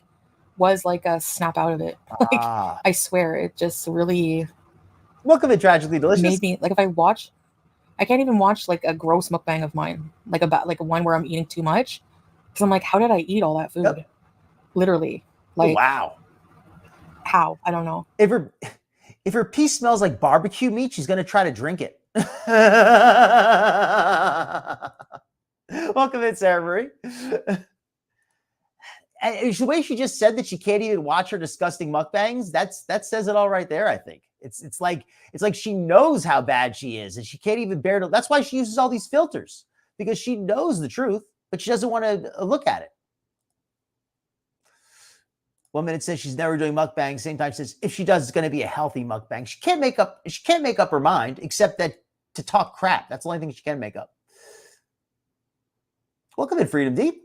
was like a snap out of it. I swear, it just really. Look of it, Tragically Delicious. Made me if I can't even watch a gross mukbang of mine, like one where I'm eating too much, because I'm like, how did I eat all that food? Yep. Literally, wow. How? I don't know. If her pee smells like barbecue meat, she's gonna try to drink it. Welcome in, Sarah Marie. And the way she just said that she can't even watch her disgusting mukbangs, that says it all right there. I think it's like she knows how bad she is, and she can't even bear to. That's why she uses all these filters, because she knows the truth, but she doesn't want to look at it. 1 minute says she's never doing mukbang. Same time says if she does, it's going to be a healthy mukbang. She can't make up her mind except that to talk crap. That's the only thing she can make up. Welcome in, Freedom Deep.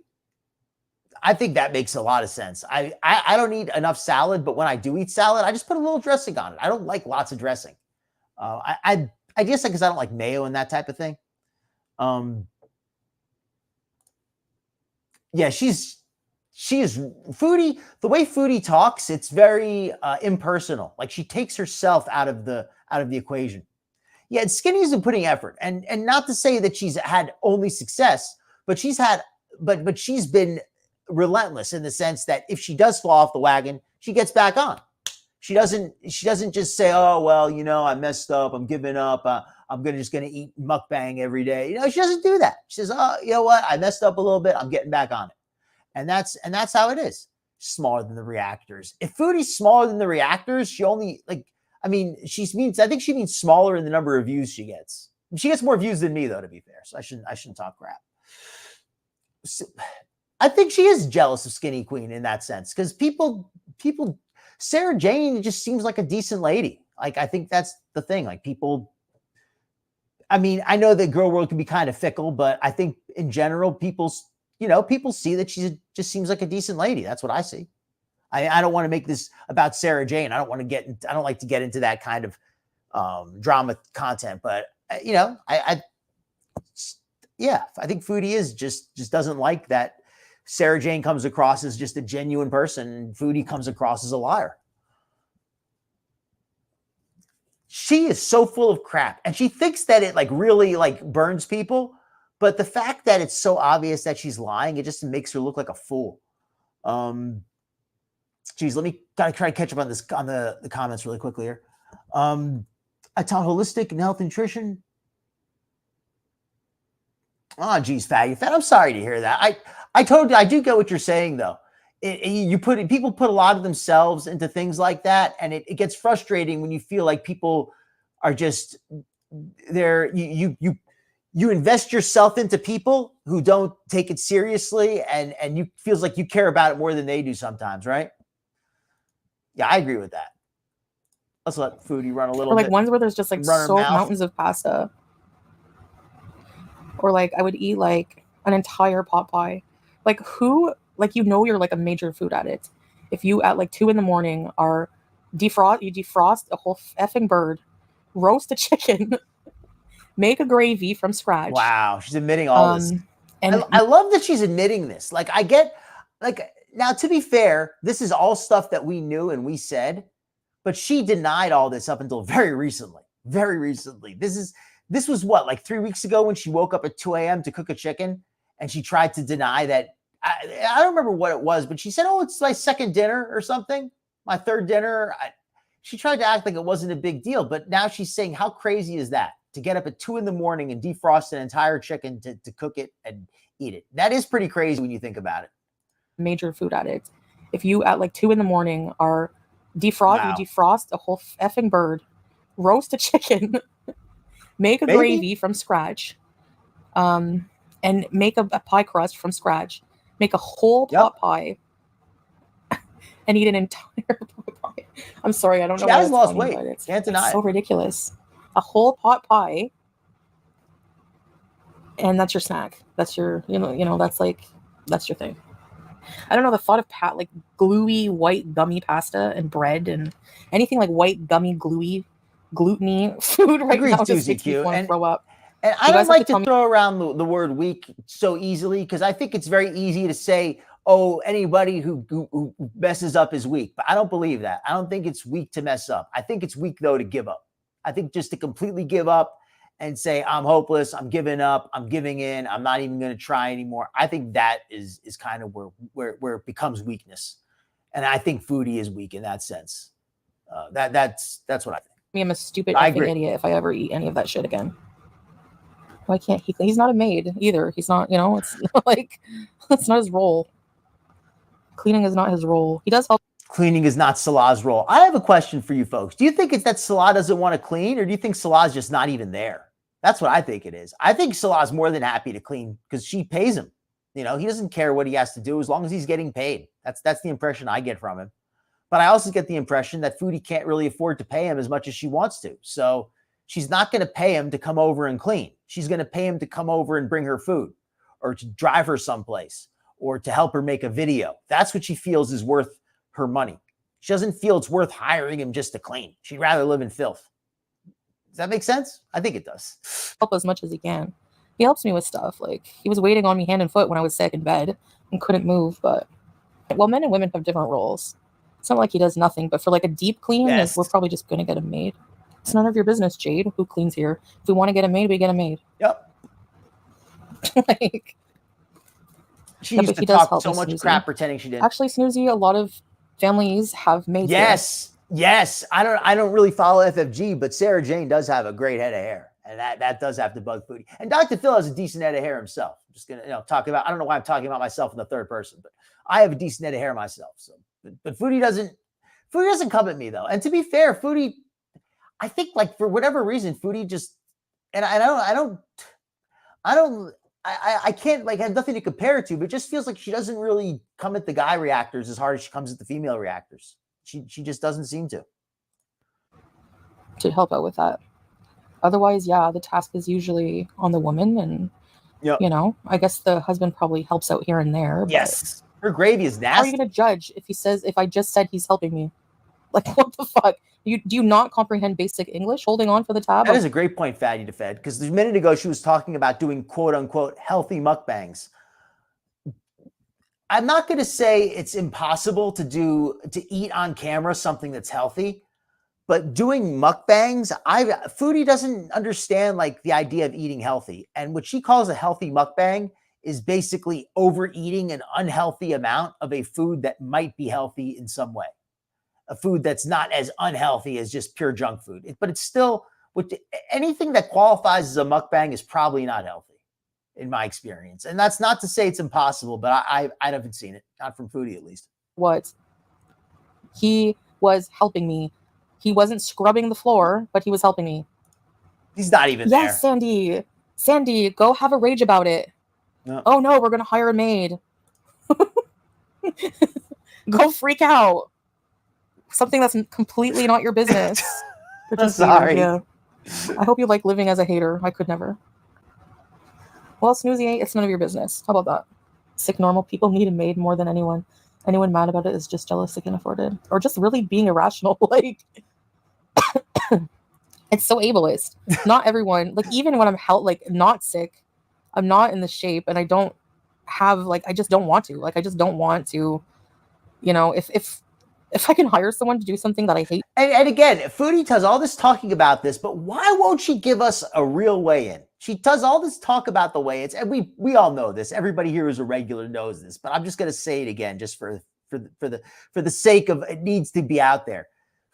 I think that makes a lot of sense. I don't eat enough salad, but when I do eat salad, I just put a little dressing on it. I don't like lots of dressing. I guess because I don't like mayo and that type of thing. Yeah, she is Foodie. The way Foodie talks, it's very impersonal. Like she takes herself out of the equation. Yeah, Skinny's been putting effort, and not to say that she's had only success, but she's been relentless in the sense that if she does fall off the wagon, she gets back on. She doesn't just say, oh, well, I messed up. I'm giving up. I'm just going to eat mukbang every day. She doesn't do that. She says, oh, you know what? I messed up a little bit. I'm getting back on it. And that's how it is. Smaller than the reactors. If Foodie's smaller than the reactors, she only I think she means smaller in the number of views she gets. She gets more views than me, though, to be fair. So I shouldn't talk crap. So, I think she is jealous of Skinny Queen in that sense because people, Sarah Jane just seems like a decent lady. Like, I think that's the thing. Like people, I mean, I know that girl world can be kind of fickle, but I think in general, people see that she just seems like a decent lady. That's what I see. I don't want to make this about Sarah Jane. I don't like to get into that kind of drama content, but I think Foodie is just doesn't like that Sarah Jane comes across as just a genuine person and Foodie comes across as a liar. She is so full of crap and she thinks that it really burns people. But the fact that it's so obvious that she's lying, it just makes her look like a fool. Geez, let me try to catch up on this on the comments really quickly here. I taught holistic and health nutrition. Oh, geez, fat. I'm sorry to hear that. I do get what you're saying though. People put a lot of themselves into things like that, and it gets frustrating when you feel like people are just there. You invest yourself into people who don't take it seriously, and you feels like you care about it more than they do sometimes, right? Yeah, I agree with that. Let's let Foodie run a little bit. Or ones where there's just mountains of pasta. Or I would eat an entire pot pie. You're a major food addict. If you at 2 a.m. are defrost a whole effing bird, roast a chicken, make a gravy from scratch. Wow, she's admitting all this. And I love that she's admitting this. I get now, to be fair, this is all stuff that we knew and we said, but she denied all this up until very recently. Very recently. This was what, 3 weeks ago when she woke up at 2 a.m. to cook a chicken and she tried to deny that. I don't remember what it was, but she said, oh, it's my second dinner or something, my third dinner. She tried to act like it wasn't a big deal, but now she's saying, how crazy is that? To get up at 2 a.m. and defrost an entire chicken to cook it and eat it. That is pretty crazy when you think about it. Major food addict. If you at 2 a.m. are defrost a whole effing bird, roast a chicken, make a gravy from scratch, and make a pie crust from scratch, make a whole pot pie, and eat an entire pot pie. I'm sorry, I don't know. She has lost weight. Can't deny it. So ridiculous. A whole pot pie, and that's your snack. That's your, that's your thing. I don't know, the thought of gluey white gummy pasta and bread and anything white gummy gluey gluteny food now just makes me want to throw up. And I don't like to throw around the word weak so easily because I think it's very easy to say, oh, anybody who messes up is weak. But I don't believe that. I don't think it's weak to mess up. I think it's weak, though, to give up. I think just to completely give up and say, I'm hopeless, I'm giving up, I'm giving in, I'm not even going to try anymore. I think that is kind of where it becomes weakness. And I think Foodie is weak in that sense. That's what I think. I'm a stupid effing idiot if I ever eat any of that shit again. Why can't he? He's not a maid either. He's not, it's it's not his role. Cleaning is not his role. He does help. Cleaning is not Salah's role. I have a question for you folks. Do you think it's that Salah doesn't want to clean, or do you think Salah's just not even there? That's what I think it is. I think Salah's more than happy to clean because she pays him. He doesn't care what he has to do as long as he's getting paid. That's the impression I get from him. But I also get the impression that Foodie can't really afford to pay him as much as she wants to. So she's not going to pay him to come over and clean. She's going to pay him to come over and bring her food. or to drive her someplace or to help her make a video. That's what she feels is worth her money. She doesn't feel it's worth hiring him just to clean. She'd rather live in filth. Does that make sense? I think it does. Help as much as he can. He helps me with stuff. Like, he was waiting on me hand and foot when I was sick in bed and couldn't move. But, well, men and women have different roles. It's not like he does nothing, but for like a deep clean, Yes. we're probably just going to get him made. It's none of your business, Jade, who cleans here. If we want to get him made, we get him made. Yep. Like, She Yeah, used but to he does talk help so me, much Snoozy. crap pretending she didn't. actually, Snoozy, a lot of families have maids here. Yes. I don't really follow FFG, but Sarah Jane does have a great head of hair. And that does have to bug Foodie. And Dr. Phil has a decent head of hair himself. I'm just gonna talk about, I don't know why I'm talking about myself in the third person, but I have a decent head of hair myself. So but Foodie doesn't come at me though. And to be fair, Foodie, I think like for whatever reason, Foodie just, and I can't like have nothing to compare it to, but it just feels like she doesn't really come at the guy reactors as hard as she comes at the female reactors. She just doesn't seem to help out with that. Otherwise, yeah, the task is usually on the woman, and Yep. I guess the husband probably helps out here and there. But Yes. Her gravy is how are nasty. you going to judge if I just said he's helping me? Like, what the fuck? Do you not comprehend basic English? Holding on for the tab? That is a great point, Fatty to Fed, because a minute ago she was talking about doing quote unquote healthy mukbangs. I'm not going to say it's impossible to eat on camera something that's healthy, but doing mukbangs, Foodie doesn't understand like the idea of eating healthy. And what she calls a healthy mukbang is basically overeating an unhealthy amount of a food that might be healthy in some way. A food that's not as unhealthy as just pure junk food. But it's still, anything that qualifies as a mukbang is probably not healthy in my experience. And that's not to say it's impossible, but I haven't seen it. Not from Foodie, at least. What? He was helping me. He wasn't scrubbing the floor, but he was helping me. He's not even Yes, there. Sandy, go have a rage about it. No. Oh no, we're going to hire a maid. Go freak out. Something that's completely not your business. You're I'm just haters, sorry. yeah. I hope you like living as a hater. I could never. Well, Snoozy, it's none of your business. How about that? Sick normal people need a maid more than anyone. Anyone mad about it is just jealous they can afford it. Or just really being irrational. Like, it's so ableist. Not everyone, like even when I'm not sick, I'm not in the shape and I don't have, I just don't want to. Like, I just don't want to, if I can hire someone to do something that I hate. And again, Foodie does all this talking about this, but why won't she give us a real weigh-in? She does all this talk about the weigh-ins, and we all know this. Everybody here who's a regular knows this, but I'm just going to say it again, just for the sake of it needs to be out there.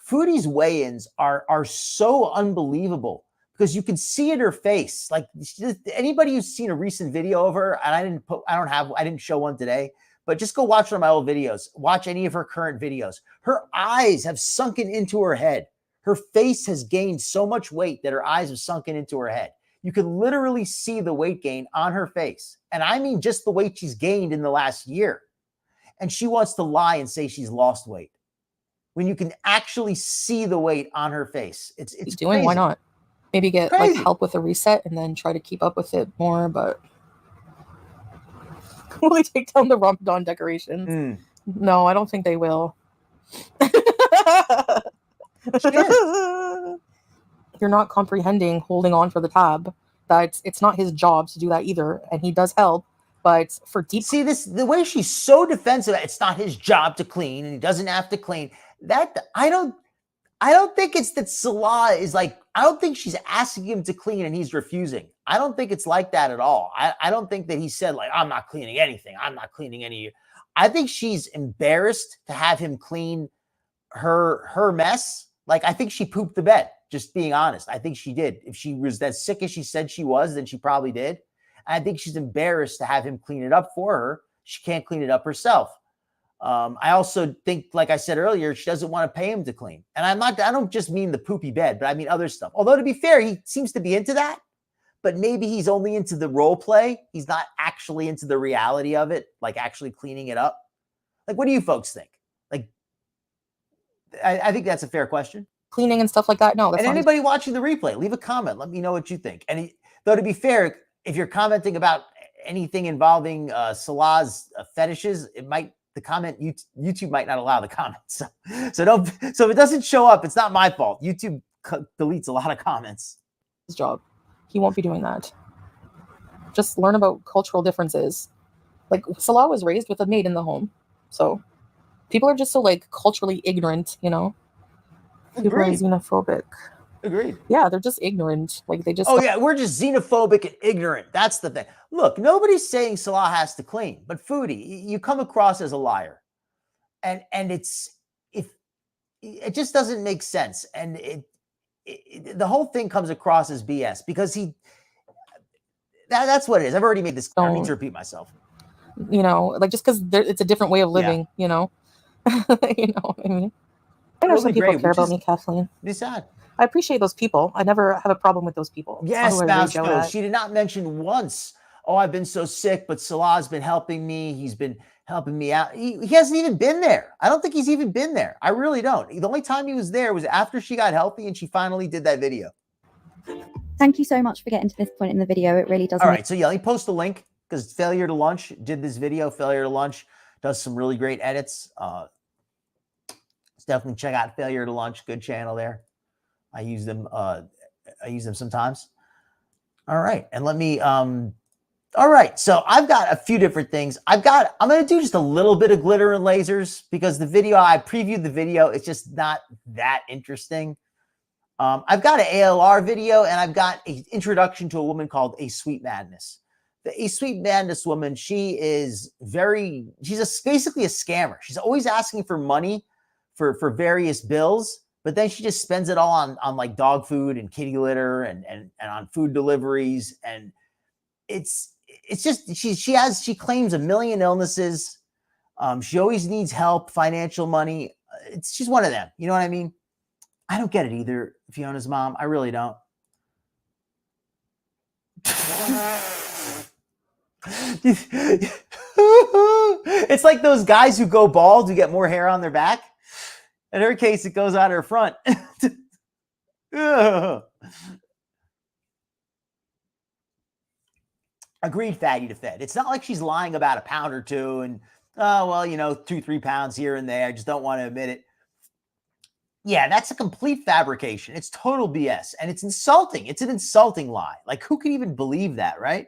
Foodie's weigh-ins are so unbelievable because you can see in her face. Like anybody who's seen a recent video of her, and I didn't show one today. But just go watch one of my old videos. Watch any of her current videos. Her eyes have sunken into her head. Her face has gained so much weight that her eyes have sunken into her head. You can literally see the weight gain on her face. And I mean just the weight she's gained in the last year. And she wants to lie and say she's lost weight when you can actually see the weight on her face. It's doing. crazy. Why not? Maybe get Crazy. help with a reset and then try to keep up with it more, but will they take down the Ramadan decorations? No, I don't think they will. You're not comprehending holding on for the tab. That it's not his job to do that either, and he does help. But for deep, see this the way she's so defensive. It's not his job to clean, and he doesn't have to clean. That I don't think it's that Salah is like. I don't think she's asking him to clean and he's refusing. I don't think it's like that at all. I don't think that he said like, I'm not cleaning anything. I'm not cleaning any. I think she's embarrassed to have him clean her mess. Like, I think she pooped the bed, just being honest. I think she did. If she was as sick as she said she was, then she probably did. I think she's embarrassed to have him clean it up for her. She can't clean it up herself. I also think, like I said earlier, she doesn't want to pay him to clean. And I don't just mean the poopy bed, but I mean other stuff. Although to be fair, he seems to be into that, but maybe he's only into the role play. He's not actually into the reality of it, like actually cleaning it up. Like, what do you folks think? Like, I think that's a fair question. Cleaning and stuff like that. No, that's and not anybody watching the replay, leave a comment. Let me know what you think. And though, to be fair, if you're commenting about anything involving Salah's fetishes, YouTube might not allow the comments. So if it doesn't show up, it's not my fault. YouTube deletes a lot of comments. His job. He won't be doing that. Just learn about cultural differences. Like Salah was raised with a maid in the home. So people are just so like culturally ignorant, you know? People are xenophobic. Agreed. Yeah, they're just ignorant. Like they just. Oh yeah, we're just xenophobic and ignorant. That's the thing. Look, nobody's saying Salah has to clean, but Foodie, you come across as a liar, and it just doesn't make sense, and the whole thing comes across as BS because that's what it is. I've already made this. I don't need to repeat myself. You know, like just because it's a different way of living. Yeah. You know, you know. I mean, I know some people care about me, Kathleen. It's sad. I appreciate those people. I never have a problem with those people. Yes, Mouse. She did not mention once, oh, I've been so sick, but Salah's been helping me. He's been helping me out. He hasn't even been there. I don't think he's even been there. I really don't. The only time he was there was after she got healthy and she finally did that video. Thank you so much for getting to this point in the video. It really does. All right. So yeah, let me post a link because Failure to Lunch did this video. Failure to Lunch does some really great edits. Definitely check out Failure to Lunch. Good channel there. I use them sometimes. All right. And let me all right. So I've got a few different things. I'm going to do just a little bit of glitter and lasers because the video, I previewed the video. It's just not that interesting. I've got an ALR video and I've got an introduction to a woman called A Sweet Madness. The A Sweet Madness woman, she's basically a scammer. She's always asking for money for various bills. But then she just spends it all on like dog food and kitty litter and on food deliveries. And it's just, she claims a million illnesses. She always needs help, financial money. She's one of them. You know what I mean? I don't get it either, Fiona's mom. I really don't. It's like those guys who go bald who get more hair on their back. In her case, it goes on her front. Agreed, fatty to fed. It's not like she's lying about a pound or two and, oh, well, 2-3 pounds here and there. I just don't want to admit it. Yeah, that's a complete fabrication. It's total BS. And it's insulting. It's an insulting lie. Like, who could even believe that, right?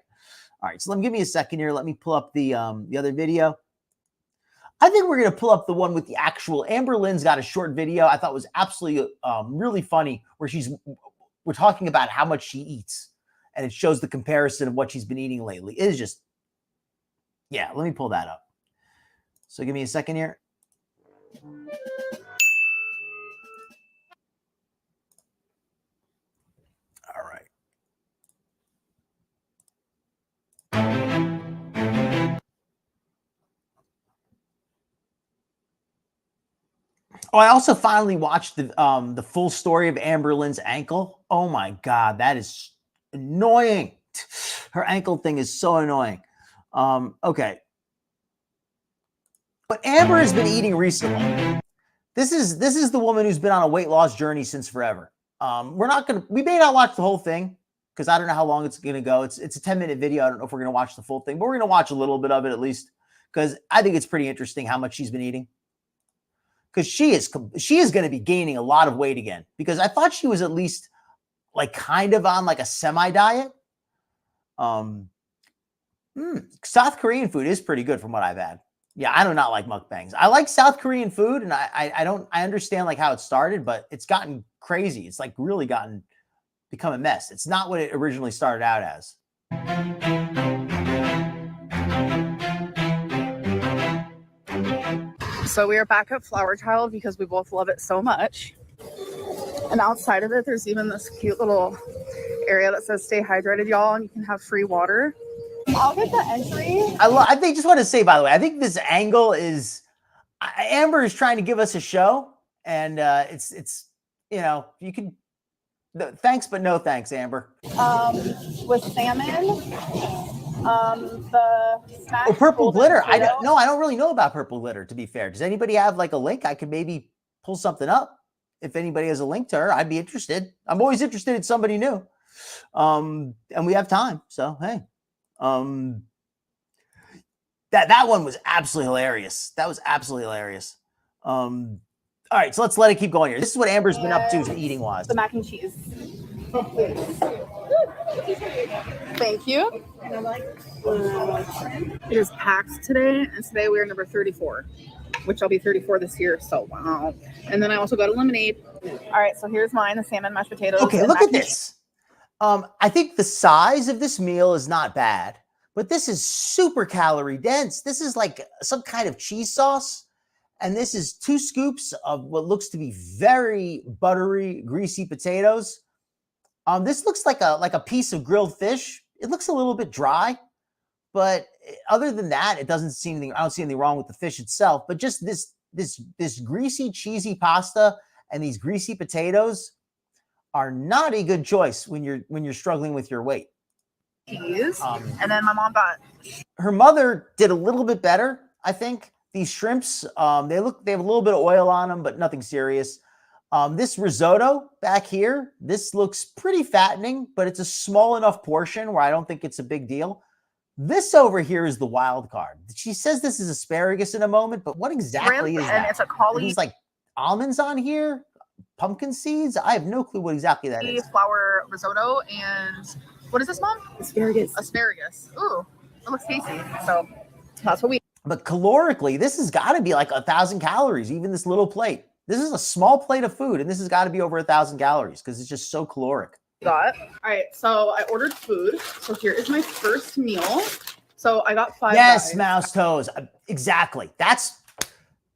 All right, so give me a second here. Let me pull up the other video. I think we're going to pull up the one with the actual Amber Lynn's got a short video I thought was absolutely really funny where we're talking about how much she eats and it shows the comparison of what she's been eating lately. It is just, yeah, let me pull that up. So give me a second here. All right. Oh, I also finally watched the full story of Amber Lynn's ankle. Oh my God, that is annoying. Her ankle thing is so annoying. Okay. But Amber has been eating recently. This is the woman who's been on a weight loss journey since forever. We may not watch the whole thing because I don't know how long it's going to go. It's a 10-minute video. I don't know if we're going to watch the full thing, but we're going to watch a little bit of it at least because I think it's pretty interesting how much she's been eating. Because she is going to be gaining a lot of weight again. Because I thought she was at least like kind of on like a semi-diet. South Korean food is pretty good from what I've had. Yeah, I do not like mukbangs. I like South Korean food, and I understand like how it started, but it's gotten crazy. It's like really become a mess. It's not what it originally started out as. So we are back at Flower Child because we both love it so much. And outside of it, there's even this cute little area that says stay hydrated, y'all, and you can have free water. I'll get the entry. I think just want to say, by the way, I think this angle is Amber is trying to give us a show, and it's you can thanks but no thanks, Amber. With salmon. The smashed purple glitter. Potato. I don't really know about purple glitter, to be fair. Does anybody have like a link? I could maybe pull something up. If anybody has a link to her, I'd be interested. I'm always interested in somebody new. And we have time. So, hey, That one was absolutely hilarious. That was absolutely hilarious. All right, so let's let it keep going here. This is what Amber's been up to eating wise. The mac and cheese. Thank you. It is packed today, and today we are number 34, which I'll be 34 this year. So wow. And then I also got a lemonade. All right, so here's mine: the salmon, mashed potatoes. Okay, and look mac at and this. I think the size of this meal is not bad, but this is super calorie dense. This is like some kind of cheese sauce. And this is 2 scoops of what looks to be very buttery, greasy potatoes. This looks like a piece of grilled fish. It looks a little bit dry, but other than that, it doesn't seem anything. I don't see anything wrong with the fish itself. But just this greasy, cheesy pasta and these greasy potatoes are not a good choice when you're struggling with your weight. cheese. And then my mom got. Her mother did a little bit better, I think. These shrimps, they have a little bit of oil on them, but nothing serious. This risotto back here, this looks pretty fattening, but it's a small enough portion where I don't think it's a big deal. This over here is the wild card. She says this is asparagus in a moment, but what exactly is that? And it's a cauli. These like almonds on here, pumpkin seeds. I have no clue what exactly that is. Flour risotto and what is this, Mom? Asparagus. Asparagus. Ooh, it looks tasty. So that's what we. But calorically, this has got to be like 1,000 calories, even this little plate. This is a small plate of food, and this has got to be over 1,000 calories because it's just so caloric. Got. All right, so I ordered food. So here is my first meal. So I got 5 Yes, guys. mouse toes. Exactly.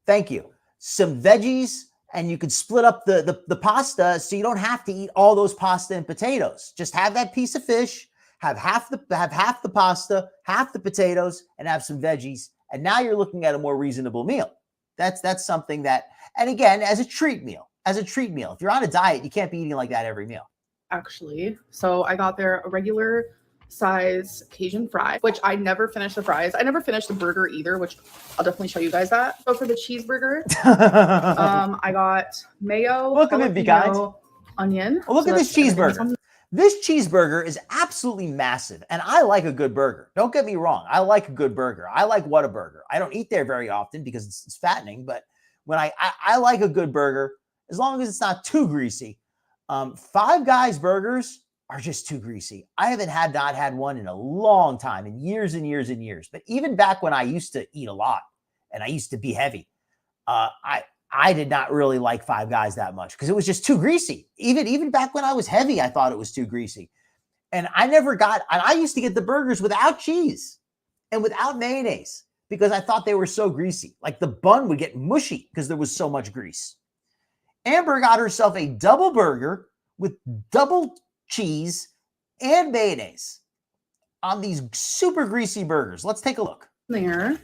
Thank you. Some veggies, and you could split up the pasta so you don't have to eat all those pasta and potatoes. Just have that piece of fish, have half the pasta, half the potatoes, and have some veggies. And now you're looking at a more reasonable meal. That's something that, and again, as a treat meal. If you're on a diet, you can't be eating like that every meal. Actually, so I got there a regular size Cajun fry, which I never finished the fries. I never finished the burger either, which I'll definitely show you guys that. So for the cheeseburger, I got mayo, Welcome in, be kind. onion. Well, look So at this that's everything cheeseburger. This cheeseburger is absolutely massive, and I like a good burger. Don't get me wrong. I like a good burger. I like Whataburger. I don't eat there very often because it's fattening, but when I like a good burger, as long as it's not too greasy. Five Guys burgers are just too greasy. I haven't not had one in a long time, in years and years and years. But even back when I used to eat a lot and I used to be heavy, I did not really like Five Guys that much because it was just too greasy. Even back when I was heavy, I thought it was too greasy. And I used to get the burgers without cheese and without mayonnaise because I thought they were so greasy. Like the bun would get mushy because there was so much grease. Amber got herself a double burger with double cheese and mayonnaise on these super greasy burgers. Let's take a look. There.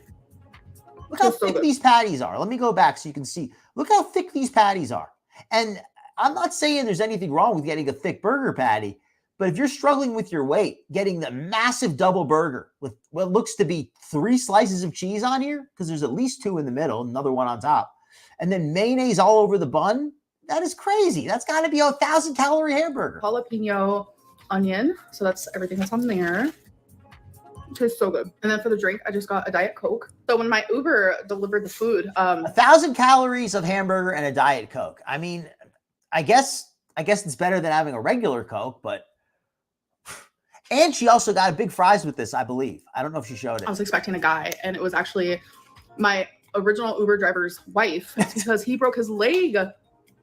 Look how thick these patties are. Let me go back so you can see. Look how thick these patties are. And I'm not saying there's anything wrong with getting a thick burger patty, but if you're struggling with your weight, getting the massive double burger with what looks to be 3 slices of cheese on here, because there's at least 2 in the middle, another one on top, and then mayonnaise all over the bun, that is crazy. That's got to be a 1,000-calorie hamburger. Jalapeno onion. So that's everything that's on there. It tastes so good. And then for the drink, I just got a Diet Coke. So when my Uber delivered the food, 1,000 calories of hamburger and a Diet Coke. I mean, I guess it's better than having a regular Coke, but. And she also got a big fries with this, I believe. I don't know if she showed it. I was expecting a guy, and it was actually my original Uber driver's wife. It's because he broke his leg. I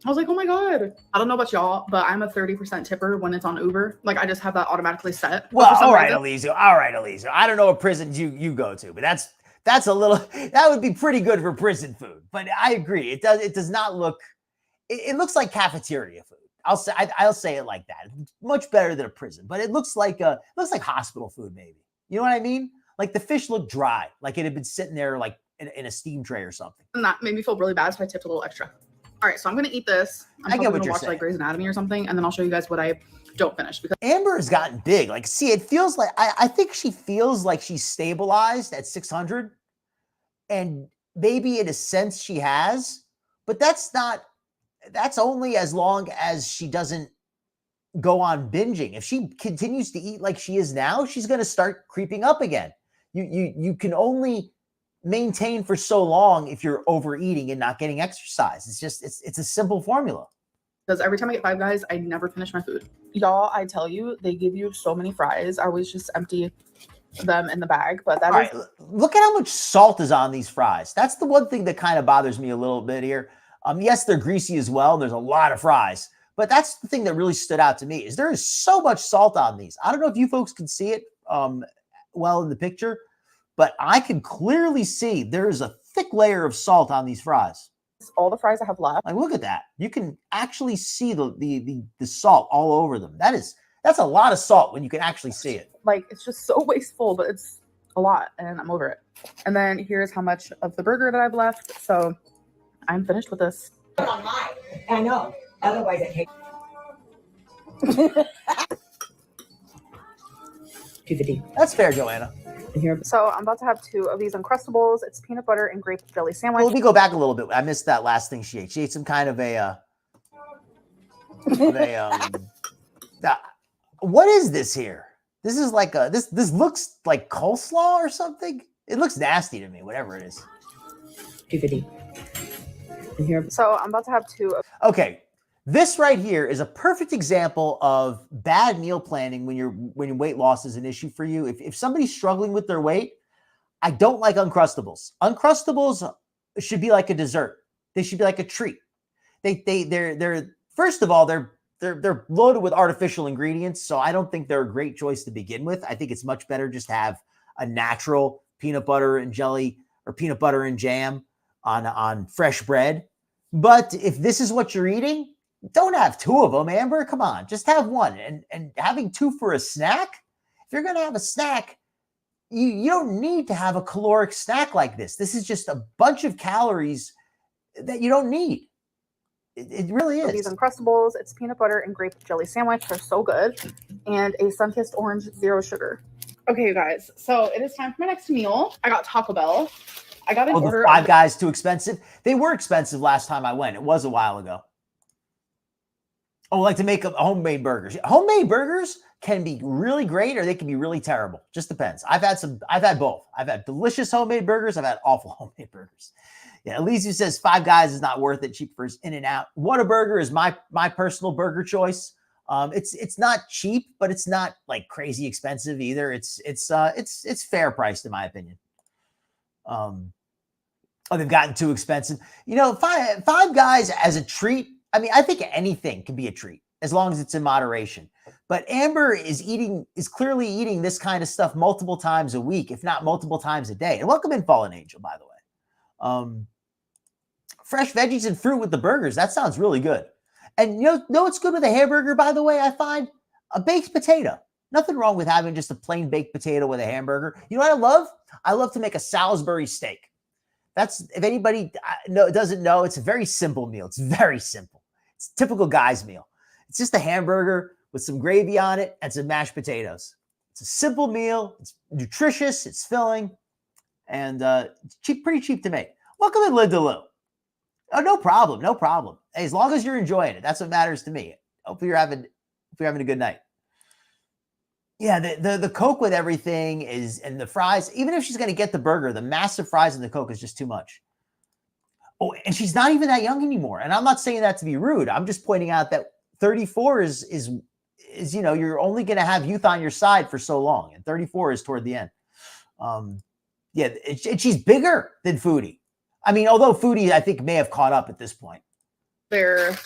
was like, oh my God. I don't know about y'all, but I'm a 30% tipper when it's on Uber. Like, I just have that automatically set. Well, all right, Elisa. I don't know what prison you go to, but that's a little, that would be pretty good for prison food. But I agree. It does not look, it looks like cafeteria food. I'll say it like that. It's much better than a prison, but it looks like hospital food, maybe. You know what I mean? Like the fish looked dry, like it had been sitting there like in a steam tray or something. And that made me feel really bad, so I tipped a little extra. All right, so I'm gonna eat this. I get what you're watch saying. like Grey's Anatomy or something, and then I'll show you guys what I don't finish. Because Amber has gotten big. Like, see, it feels like I think she feels like she's stabilized at 600, and maybe in a sense she has, but that's only as long as she doesn't go on binging. If she continues to eat like she is now, she's going to start creeping up again. You can only maintain for so long if you're overeating and not getting exercise. It's just, it's a simple formula. Because every time I get Five Guys, I never finish my food. Y'all, I tell you, they give you so many fries. I always just empty them in the bag. But that All is right, look at how much salt is on these fries. That's the one thing that kind of bothers me a little bit here. Yes, they're greasy as well. And there's a lot of fries, but that's the thing that really stood out to me is there is so much salt on these. I don't know if you folks can see it well in the picture, but I can clearly see there is a thick layer of salt on these fries. all the fries I have left. Like, look at that. You can actually see the salt all over them. That's a lot of salt when you can actually see it. Like, it's just so wasteful, but it's a lot, and I'm over it. And then here's how much of the burger that I've left. So I'm finished with this. I know. Otherwise, I take 250. That's fair, Joanna. So I'm about to have 2 of these Uncrustables. It's peanut butter and grape jelly sandwich. Well, let me go back a little bit. I missed that last thing she ate. She ate some kind of what is this here? This is like this looks like coleslaw or something. It looks nasty to me, whatever it is. 250. And here. So I'm about to have 2 of Okay. This right here is a perfect example of bad meal planning when your weight loss is an issue for you. If somebody's struggling with their weight, I don't like Uncrustables. Uncrustables should be like a dessert. They should be like a treat. They're first of all, they're loaded with artificial ingredients, so I don't think they're a great choice to begin with. I think it's much better just to have a natural peanut butter and jelly or peanut butter and jam on fresh bread. But if this is what you're eating, don't have 2 of them, Amber. Come on, just have 1. And having 2 for a snack, if you're going to have a snack, you don't need to have a caloric snack like this. This is just a bunch of calories that you don't need. It really is. these Uncrustables. It's peanut butter and grape jelly sandwich. They're so good. And a sun-kissed orange, 0 sugar. Okay, you guys. So it is time for my next meal. I got Taco Bell. I got an order. The Five Guys too expensive? They were expensive last time I went. It was a while ago. Oh, like to make homemade burgers. Homemade burgers can be really great or they can be really terrible. Just depends. I've had both. I've had delicious homemade burgers. I've had awful homemade burgers. Yeah, Elise says Five Guys is not worth it. Cheap for In-N-Out. Whataburger is my personal burger choice. It's not cheap, but it's not like crazy expensive either. It's fair priced in my opinion. They've gotten too expensive. You know, Five Guys as a treat. I mean, I think anything can be a treat as long as it's in moderation. But Amber is clearly eating this kind of stuff multiple times a week, if not multiple times a day. And welcome in, Fallen Angel, by the way. Fresh veggies and fruit with the burgers. That sounds really good. And you know what's good with a hamburger, by the way, I find? A baked potato. Nothing wrong with having just a plain baked potato with a hamburger. You know what I love? I love to make a Salisbury steak. That's, if anybody doesn't know, it's a very simple meal. It's very simple. It's a typical guy's meal. It's just a hamburger with some gravy on it and some mashed potatoes. It's a simple meal. It's nutritious. It's filling. And it's pretty cheap to make. Welcome in, Linda Lou. Oh, no problem. No problem. Hey, as long as you're enjoying it, that's what matters to me. Hopefully you're having a good night. Yeah, the Coke with everything and the fries, even if she's going to get the burger, the massive fries and the Coke is just too much. Oh, and she's not even that young anymore. And I'm not saying that to be rude. I'm just pointing out that 34 is you know, you're only going to have youth on your side for so long. And 34 is toward the end. Yeah, she's bigger than Foodie. I mean, although Foodie, I think, may have caught up at this point. They're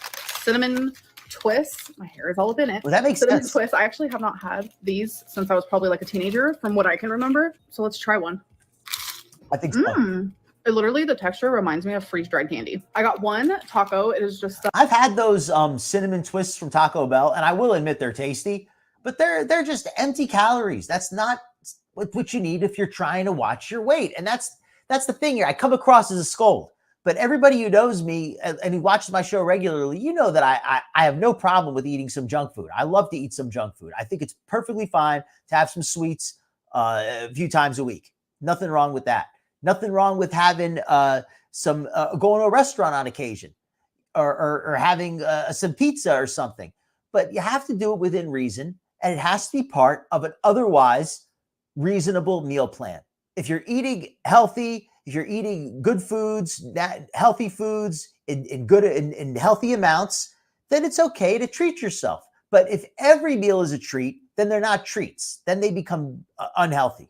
cinnamon twists. My hair is all up in it. Well, that makes cinnamon sense. Twists. I actually have not had these since I was probably like a teenager, from what I can remember. So let's try one. I think so. Literally, the texture reminds me of freeze-dried candy. I got one taco. It is just. I've had those cinnamon twists from Taco Bell, and I will admit they're tasty, but they're just empty calories. That's not what you need if you're trying to watch your weight. And that's the thing here. I come across as a scold, but everybody who knows me and who watches my show regularly, you know that I have no problem with eating some junk food. I love to eat some junk food. I think it's perfectly fine to have some sweets a few times a week. Nothing wrong with that. Nothing wrong with having some going to a restaurant on occasion or having some pizza or something. But you have to do it within reason, and it has to be part of an otherwise reasonable meal plan. If you're eating healthy, if you're eating good foods, healthy foods in healthy amounts, then it's okay to treat yourself. But if every meal is a treat, then they're not treats. Then they become unhealthy.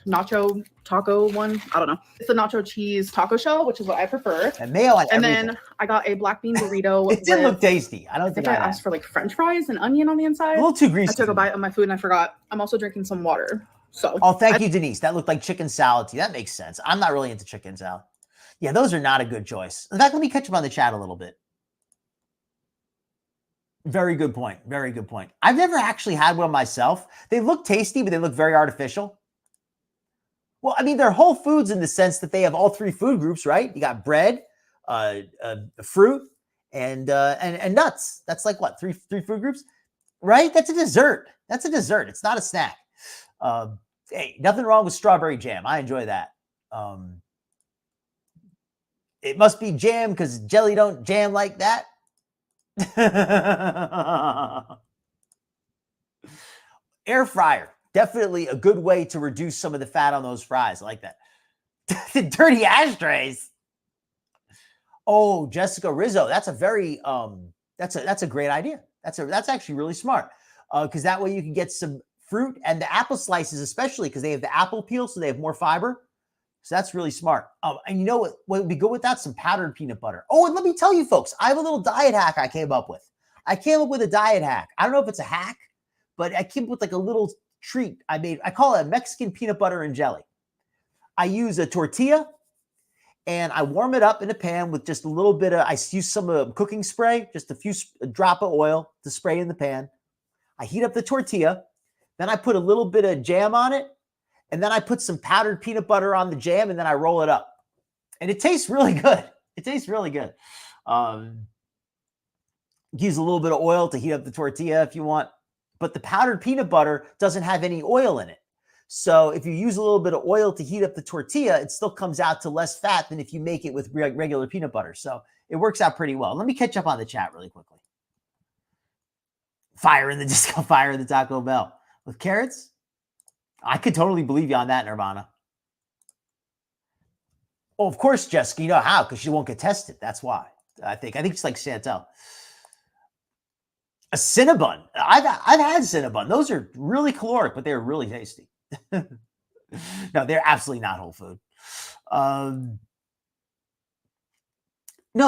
Nacho taco one. I don't know. It's a nacho cheese taco shell, which is what I prefer. And mayo on And everything. then I got a black bean burrito. It did look tasty. I think I asked for like French fries and onion on the inside. A little too greasy. I took a bite of my food and I forgot. I'm also drinking some water. So. Oh, thank you, Denise. That looked like chicken salad to you. That makes sense. I'm not really into chicken salad. Yeah, those are not a good choice. In fact, let me catch up on the chat a little bit. Very good point. Very good point. I've never actually had one myself. They look tasty, but they look very artificial. Well, I mean, they're whole foods in the sense that they have all three food groups, right? You got bread, fruit, and nuts. That's like what, three food groups, right? That's a dessert. That's a dessert. It's not a snack. Hey, nothing wrong with strawberry jam. I enjoy that. It must be jam because jelly don't jam like that. Air fryer. Definitely a good way to reduce some of the fat on those fries. I like that. The dirty ashtrays. Oh, Jessica Rizzo. That's a very that's a great idea. That's actually really smart. Because that way you can get some fruit and the apple slices, especially because they have the apple peel, so they have more fiber. So that's really smart. And you know what would be good with that? Some powdered peanut butter. Oh, and let me tell you folks, I have a little diet hack I came up with. I came up with a diet hack. I don't know if it's a hack, but I came up with like a little treat I made. I call it a Mexican peanut butter and jelly. I use a tortilla and I warm it up in a pan with just a little bit of, I use some cooking spray, just a drop of oil to spray in the pan. I heat up the tortilla. Then I put a little bit of jam on it. And then I put some powdered peanut butter on the jam and then I roll it up. And it tastes really good. It tastes really good. Use a little bit of oil to heat up the tortilla if you want. But the powdered peanut butter doesn't have any oil in it. So if you use a little bit of oil to heat up the tortilla, it still comes out to less fat than if you make it with regular peanut butter. So it works out pretty well. Let me catch up on the chat really quickly. Fire in the disco, fire in the Taco Bell. With carrots? I could totally believe you on that, Nirvana. Oh, of course, Jessica, you know how, because she won't get tested. That's why. I think it's like Chantel. A Cinnabon. I've had Cinnabon. Those are really caloric, but they're really tasty. No, they're absolutely not whole food. No,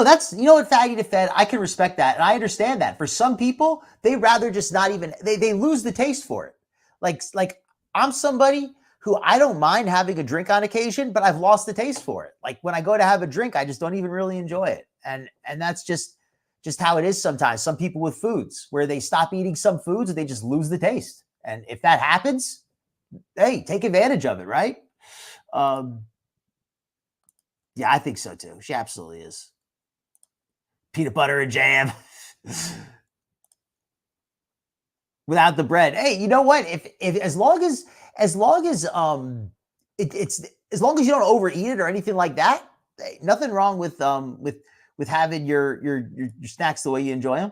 that's, you know what, fatty to fed, I can respect that. And I understand that. For some people, they rather just not even, they lose the taste for it. Like I'm somebody who I don't mind having a drink on occasion, but I've lost the taste for it. Like when I go to have a drink, I just don't even really enjoy it. And that's just how it is sometimes. Some people with foods where they stop eating some foods and they just lose the taste. And if that happens, hey, take advantage of it, right? Yeah, I think so too. She absolutely is. Peanut butter and jam. Without the bread. Hey, you know what? If as long as you don't overeat it or anything like that, nothing wrong with having your snacks the way you enjoy them.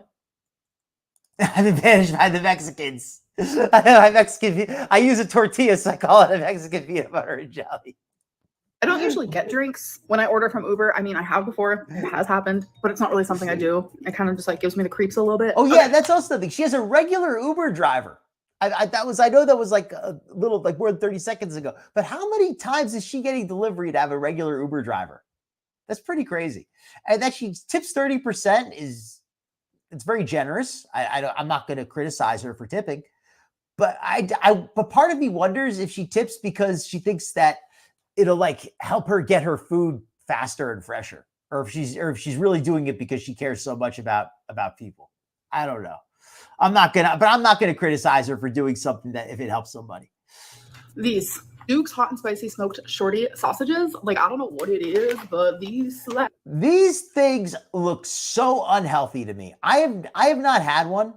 I'm advantaged by the Mexicans. I use a tortilla, so I call it a Mexican peanut butter and jelly. I don't usually get drinks when I order from Uber. I mean, I have before. It has happened, but it's not really something I do. It kind of just like gives me the creeps a little bit. Oh yeah, that's also the thing. She has a regular Uber driver. I know that was like a little, like more than 30 seconds ago. But how many times is she getting delivery to have a regular Uber driver? That's pretty crazy. And that she tips 30% it's very generous. I'm not going to criticize her for tipping, but but part of me wonders if she tips because she thinks that it'll like help her get her food faster and fresher, or if she's really doing it because she cares so much about people. I don't know. I'm not gonna criticize her for doing something that if it helps somebody. These Duke's hot and spicy smoked shorty sausages, like I don't know what it is, but these slap. These things look so unhealthy to me. I have not had one,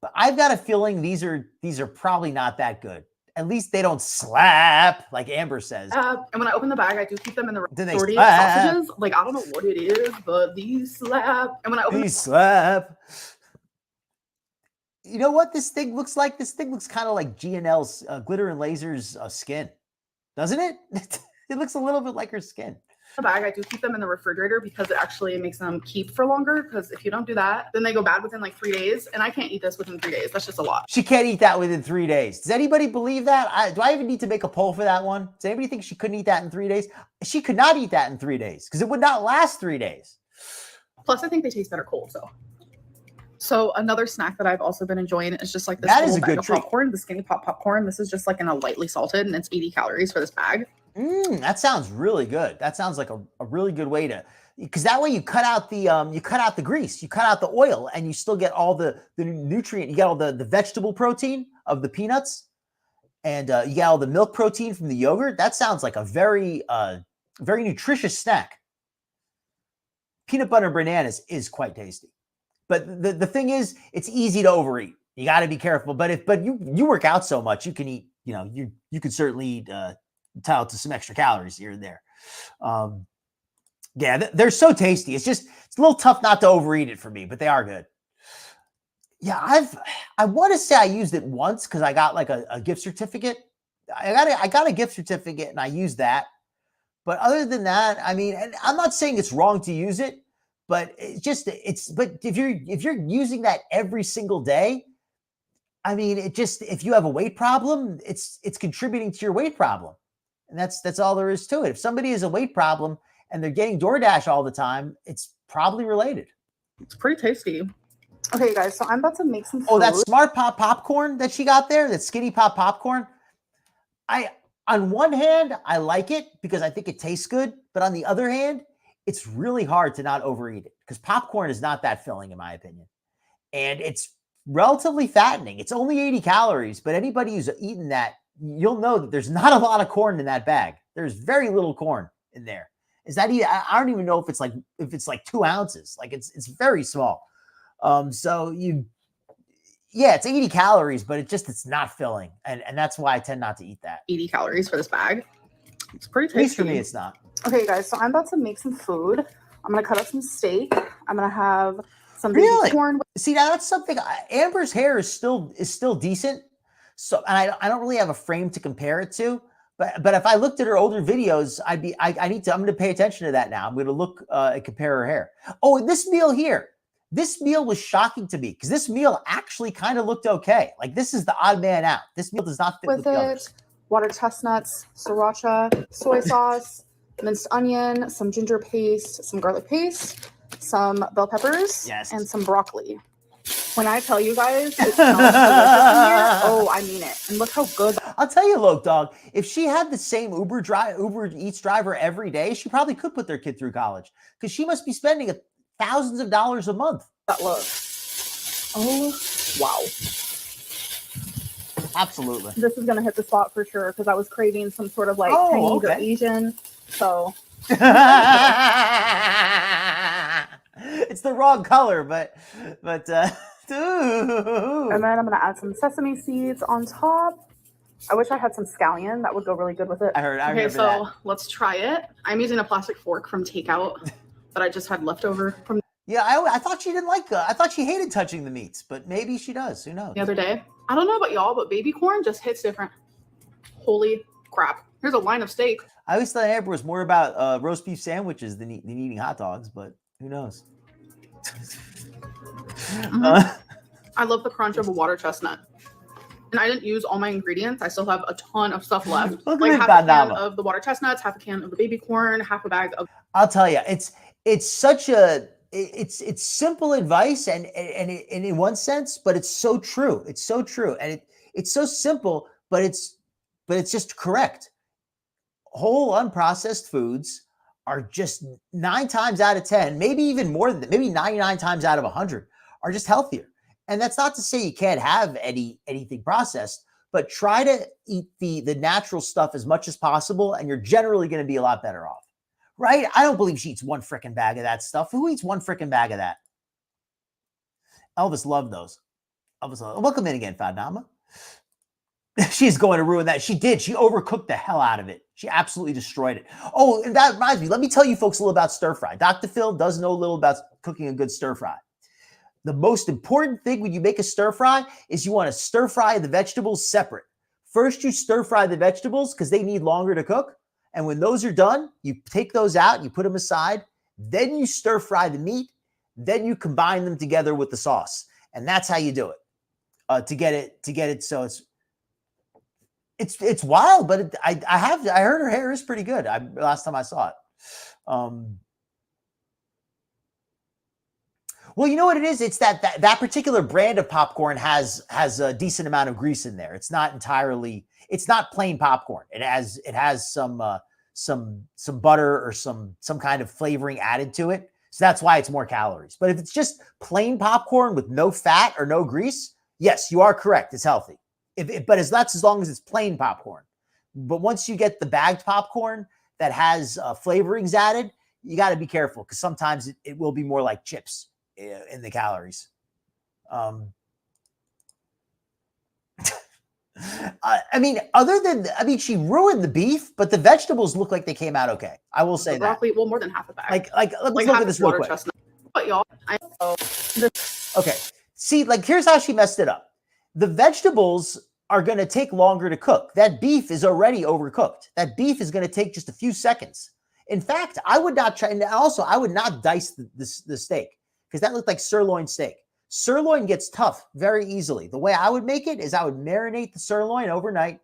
but I've got a feeling these are probably not that good. At least they don't slap, like Amber says. And when I open the bag, I do keep them in the shorty slap? sausages. Like I don't know what it is, but these slap. And when I open these slap. You know what this thing looks like? This thing looks kind of like GNL's Glitter and Lasers skin. doesn't it? It looks a little bit like her skin. The bag, I do keep them in the refrigerator because it actually makes them keep for longer. Because if you don't do that, then they go bad within like 3 days, and I can't eat this within 3 days. That's just a lot. She can't eat that within 3 days. Does anybody believe that? Do I even need to make a poll for that one? Does anybody think she couldn't eat that in 3 days? She could not eat that in 3 days because it would not last 3 days. Plus, I think they taste better cold. So another snack that I've also been enjoying is just like this That is little a bag good of treat. popcorn, the Skinny Pop popcorn. This is just like in a lightly salted, and it's 80 calories for this bag. That sounds really good. That sounds like a really good way to, because that way you cut out the grease, you cut out the oil, and you still get all the nutrient. You get all the vegetable protein of the peanuts, and you get all the milk protein from the yogurt. That sounds like a very very nutritious snack. Peanut butter and bananas is quite tasty, but the thing is, it's easy to overeat. You got to be careful. But you work out so much, you can eat. You know, you could certainly eat. Entitled to some extra calories here and there. Yeah, they're so tasty. It's a little tough not to overeat it for me, but they are good. Yeah, I want to say I used it once because I got like a gift certificate. I got a gift certificate and I used that. But other than that, I mean, and I'm not saying it's wrong to use it, but but if you're using that every single day, I mean, if you have a weight problem, it's contributing to your weight problem. And that's all there is to it. If somebody has a weight problem and they're getting DoorDash all the time, it's probably related. It's pretty tasty. Okay, guys, so I'm about to make some food. Oh, that Smart Pop popcorn that she got there, that Skinny Pop popcorn. On one hand, I like it because I think it tastes good. But on the other hand, it's really hard to not overeat it because popcorn is not that filling, in my opinion. And it's relatively fattening. It's only 80 calories, but anybody who's eaten that, you'll know that there's not a lot of corn in that bag. There's very little corn in there. Is that even, I don't even know if it's like 2 ounces. Like it's very small. It's 80 calories, but it's not filling. And that's why I tend not to eat that. 80 calories for this bag. It's pretty tasty. At least for me, it's not. Okay, guys, so I'm about to make some food. I'm going to cut up some steak. I'm going to have some baby corn. See, now that's something. Amber's hair is still decent. So, and I don't really have a frame to compare it to, but if I looked at her older videos, I'm going to pay attention to that now. I'm going to look and compare her hair. Oh, and this meal here, this meal was shocking to me because this meal actually kind of looked okay. Like this is the odd man out. This meal does not fit with the others. Water chestnuts, sriracha, soy sauce, minced onion, some ginger paste, some garlic paste, some bell peppers, and some broccoli. When I tell you guys, it smells delicious in here. Oh, I mean it. And look how good. I'll tell you, Loke Dog, if she had the same Uber Eats driver every day, she probably could put their kid through college because she must be spending thousands of dollars a month. That look. Oh, wow. Absolutely. This is going to hit the spot for sure because I was craving some sort of like Chinese or Asian. So. It's the wrong color, but and then I'm going to add some sesame seeds on top. I wish I had some scallion. That would go really good with it. Okay, so let's try it. I'm using a plastic fork from takeout that I just had leftover from. Yeah, I thought she didn't like I thought she hated touching the meats, but maybe she does. Who knows? The other day. I don't know about y'all, but baby corn just hits different. Holy crap. Here's a line of steak. I always thought Amber was more about roast beef sandwiches than eating hot dogs, but who knows? I love the crunch of a water chestnut. And I didn't use all my ingredients. I still have a ton of stuff left. Like half a can of the water chestnuts, half a can of the baby corn, half a bag of. I'll tell you, it's such a it's simple advice and in one sense, but it's so true. It's so true, and it's so simple, but it's just correct. Whole unprocessed foods are just 9 times out of 10, maybe even more than that, maybe 99 times out of 100 are just healthier. And that's not to say you can't have anything processed, but try to eat the natural stuff as much as possible, and you're generally going to be a lot better off. Right? I don't believe she eats one freaking bag of that stuff. Who eats one freaking bag of that? Elvis loved those. Welcome in again, Fadama. She's going to ruin that. She did. She overcooked the hell out of it. She absolutely destroyed it. Oh, and that reminds me. Let me tell you folks a little about stir fry. Dr. Phil does know a little about cooking a good stir fry. The most important thing when you make a stir fry is you want to stir fry the vegetables separate. First, you stir fry the vegetables because they need longer to cook. And when those are done, you take those out, you put them aside. Then you stir fry the meat. Then you combine them together with the sauce. And that's how you do it to get it. So it's wild, but I heard her hair is pretty good. Last time I saw it. Well, you know what it is? It's that particular brand of popcorn has a decent amount of grease in there. It's not plain popcorn. It has some butter or some kind of flavoring added to it. So that's why it's more calories. But if it's just plain popcorn with no fat or no grease, yes, you are correct. It's healthy. But that's as long as it's plain popcorn. But once you get the bagged popcorn that has flavorings added, you got to be careful because sometimes it will be more like chips in the calories. She ruined the beef, but the vegetables look like they came out okay. I will say broccoli, that. well, more than half a bag. Let's look at this real quick. Chestnut. But y'all, Okay. See, here's how she messed it up. The vegetables are going to take longer to cook. That beef is already overcooked. That beef is going to take just a few seconds. In fact, I would not try. And also, I would not dice the steak because that looked like sirloin steak. Sirloin gets tough very easily. The way I would make it is I would marinate the sirloin overnight.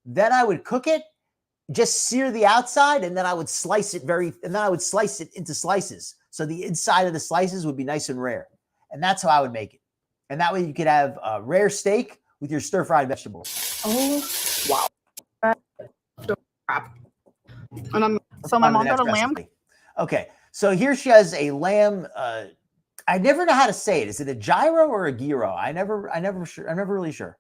Then I would cook it, just sear the outside, and then I would slice it into slices. So the inside of the slices would be nice and rare. And that's how I would make it. And that way you could have a rare steak with your stir-fried vegetables. Oh, wow. Crap. And my mom got a lamb. Okay, so here she has a lamb. I never know how to say it. Is it a gyro or a gyro? I'm never really sure.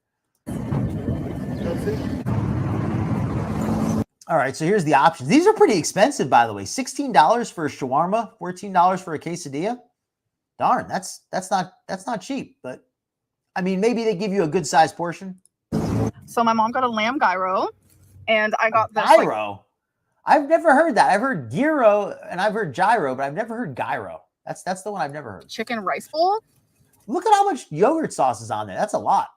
All right, so here's the options. These are pretty expensive, by the way. $16 for a shawarma, $14 for a quesadilla. Darn, that's not cheap. But I mean, maybe they give you a good sized portion. So my mom got a lamb gyro, and I got this gyro. I've never heard that. I've heard gyro and I've heard gyro, but I've never heard gyro. That's the one I've never heard. Chicken rice bowl. Look at how much yogurt sauce is on there. That's a lot.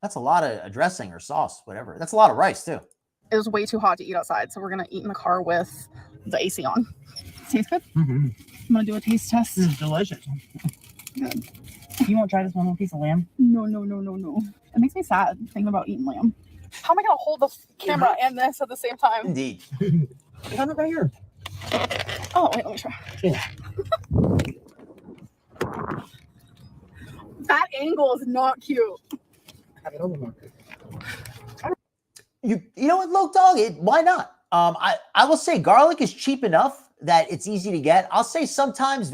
That's a lot of dressing or sauce, whatever. That's a lot of rice too. It was way too hot to eat outside, so we're gonna eat in the car with the AC on. Tastes good. Mm-hmm. I'm gonna do a taste test. This is delicious. Good. You won't try this one little piece of lamb? No. It makes me sad thinking about eating lamb. How am I gonna hold the camera and this at the same time? Indeed. Have it right here. Oh, wait, let me try. Yeah. That angle is not cute. Have it over more. You know what, Loke Dog? Why not? I will say garlic is cheap enough that it's easy to get. I'll say sometimes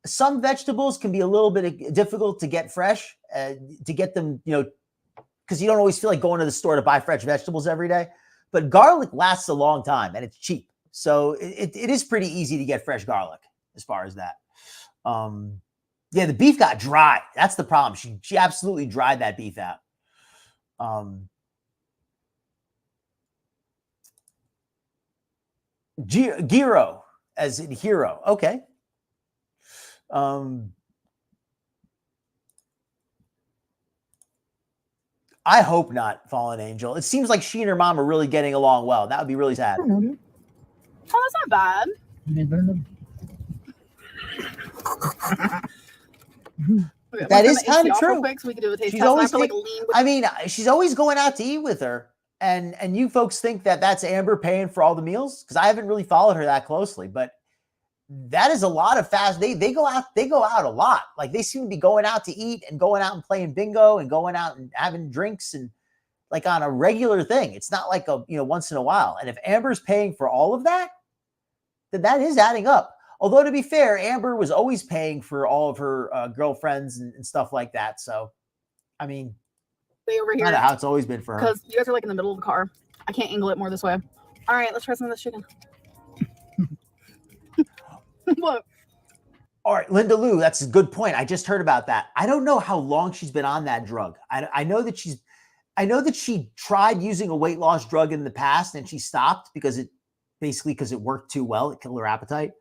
some vegetables can be a little bit difficult to get fresh, to get them, because you don't always feel like going to the store to buy fresh vegetables every day. But garlic lasts a long time and it's cheap. So it is pretty easy to get fresh garlic as far as that. The beef got dry. That's the problem. She absolutely dried that beef out. Gyro as in hero. Okay. I hope not, Fallen Angel. It seems like she and her mom are really getting along well. That would be really sad. Oh, that's not bad. Okay, that is kind of true. Quick so we can do a taste she's test. always lean she's always going out to eat with her. And you folks think that that's Amber paying for all the meals? Because I haven't really followed her that closely, but that is a lot of fast. They go out a lot. Like they seem to be going out to eat and going out and playing bingo and going out and having drinks and like on a regular thing. It's not like once in a while. And if Amber's paying for all of that, then that is adding up. Although to be fair, Amber was always paying for all of her girlfriends and stuff like that. So, I mean, way over here. Kind of how it's always been for her. Because you guys are like in the middle of the car. I can't angle it more this way. All right, let's try some of this chicken. What? All right, Linda Lou, that's a good point. I just heard about that. I don't know how long she's been on that drug. I know that she tried using a weight loss drug in the past and she stopped because it worked too well. It killed her appetite.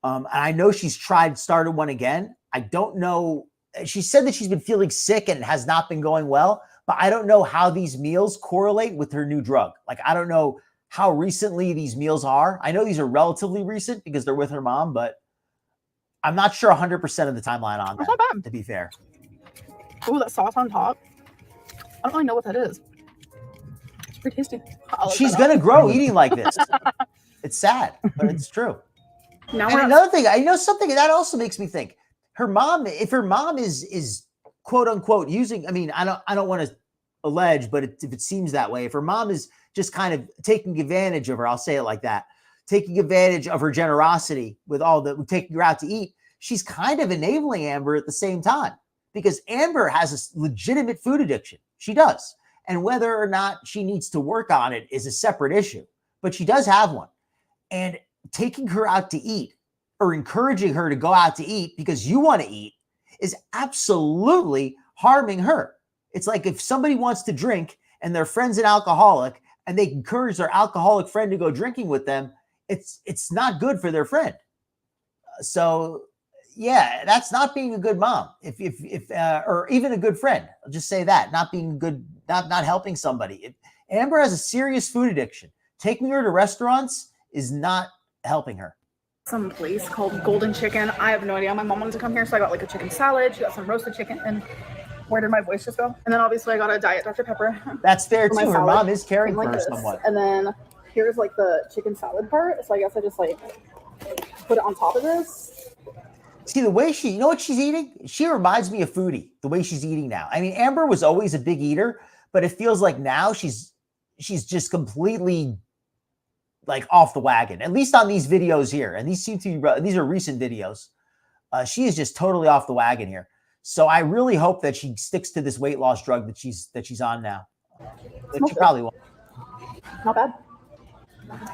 And I know she's started one again. I don't know. She said that she's been feeling sick and it has not been going well, but I don't know how these meals correlate with her new drug. Like, I don't know how recently these meals are. I know these are relatively recent because they're with her mom, but I'm not sure 100% of the timeline on That's that, not bad. to be fair. Ooh, that sauce on top. I don't really know what that is. It's pretty tasty. She's going to grow eating like this. It's sad, but it's true. Now And another thing, I know something that also makes me think. Her mom, if her mom is quote unquote using, I mean, I don't want to allege, but if it seems that way, if her mom is just kind of taking advantage of her, I'll say it like that, taking advantage of her generosity with taking her out to eat, she's kind of enabling Amber at the same time, because Amber has a legitimate food addiction. She does. And whether or not she needs to work on it is a separate issue, but she does have one. And taking her out to eat or encouraging her to go out to eat because you want to eat is absolutely harming her. It's like if somebody wants to drink and their friend's an alcoholic and they encourage their alcoholic friend to go drinking with them, it's not good for their friend. So yeah, that's not being a good mom. If or even a good friend, I'll just say that, not being good, not helping somebody. Amber has a serious food addiction. Taking her to restaurants is not helping her. Some place called Golden Chicken. I have no idea. My mom wanted to come here, so I got like a chicken salad. She got some roasted chicken. And where did my voice just go? And then obviously I got a Diet Dr. Pepper. That's fair too. Her salad. mom is caring like for her this. somewhat. And then here's like the chicken salad part. So I guess I just like put it on top of this. See, the way you know what she's eating? She reminds me of Foodie, the way she's eating now. I mean, Amber was always a big eater, but it feels like now she's just completely like off the wagon, at least on these videos here. And these seem to be, these are recent videos. She is just totally off the wagon here. So I really hope that she sticks to this weight loss drug that she's on now. But she probably won't. Not bad.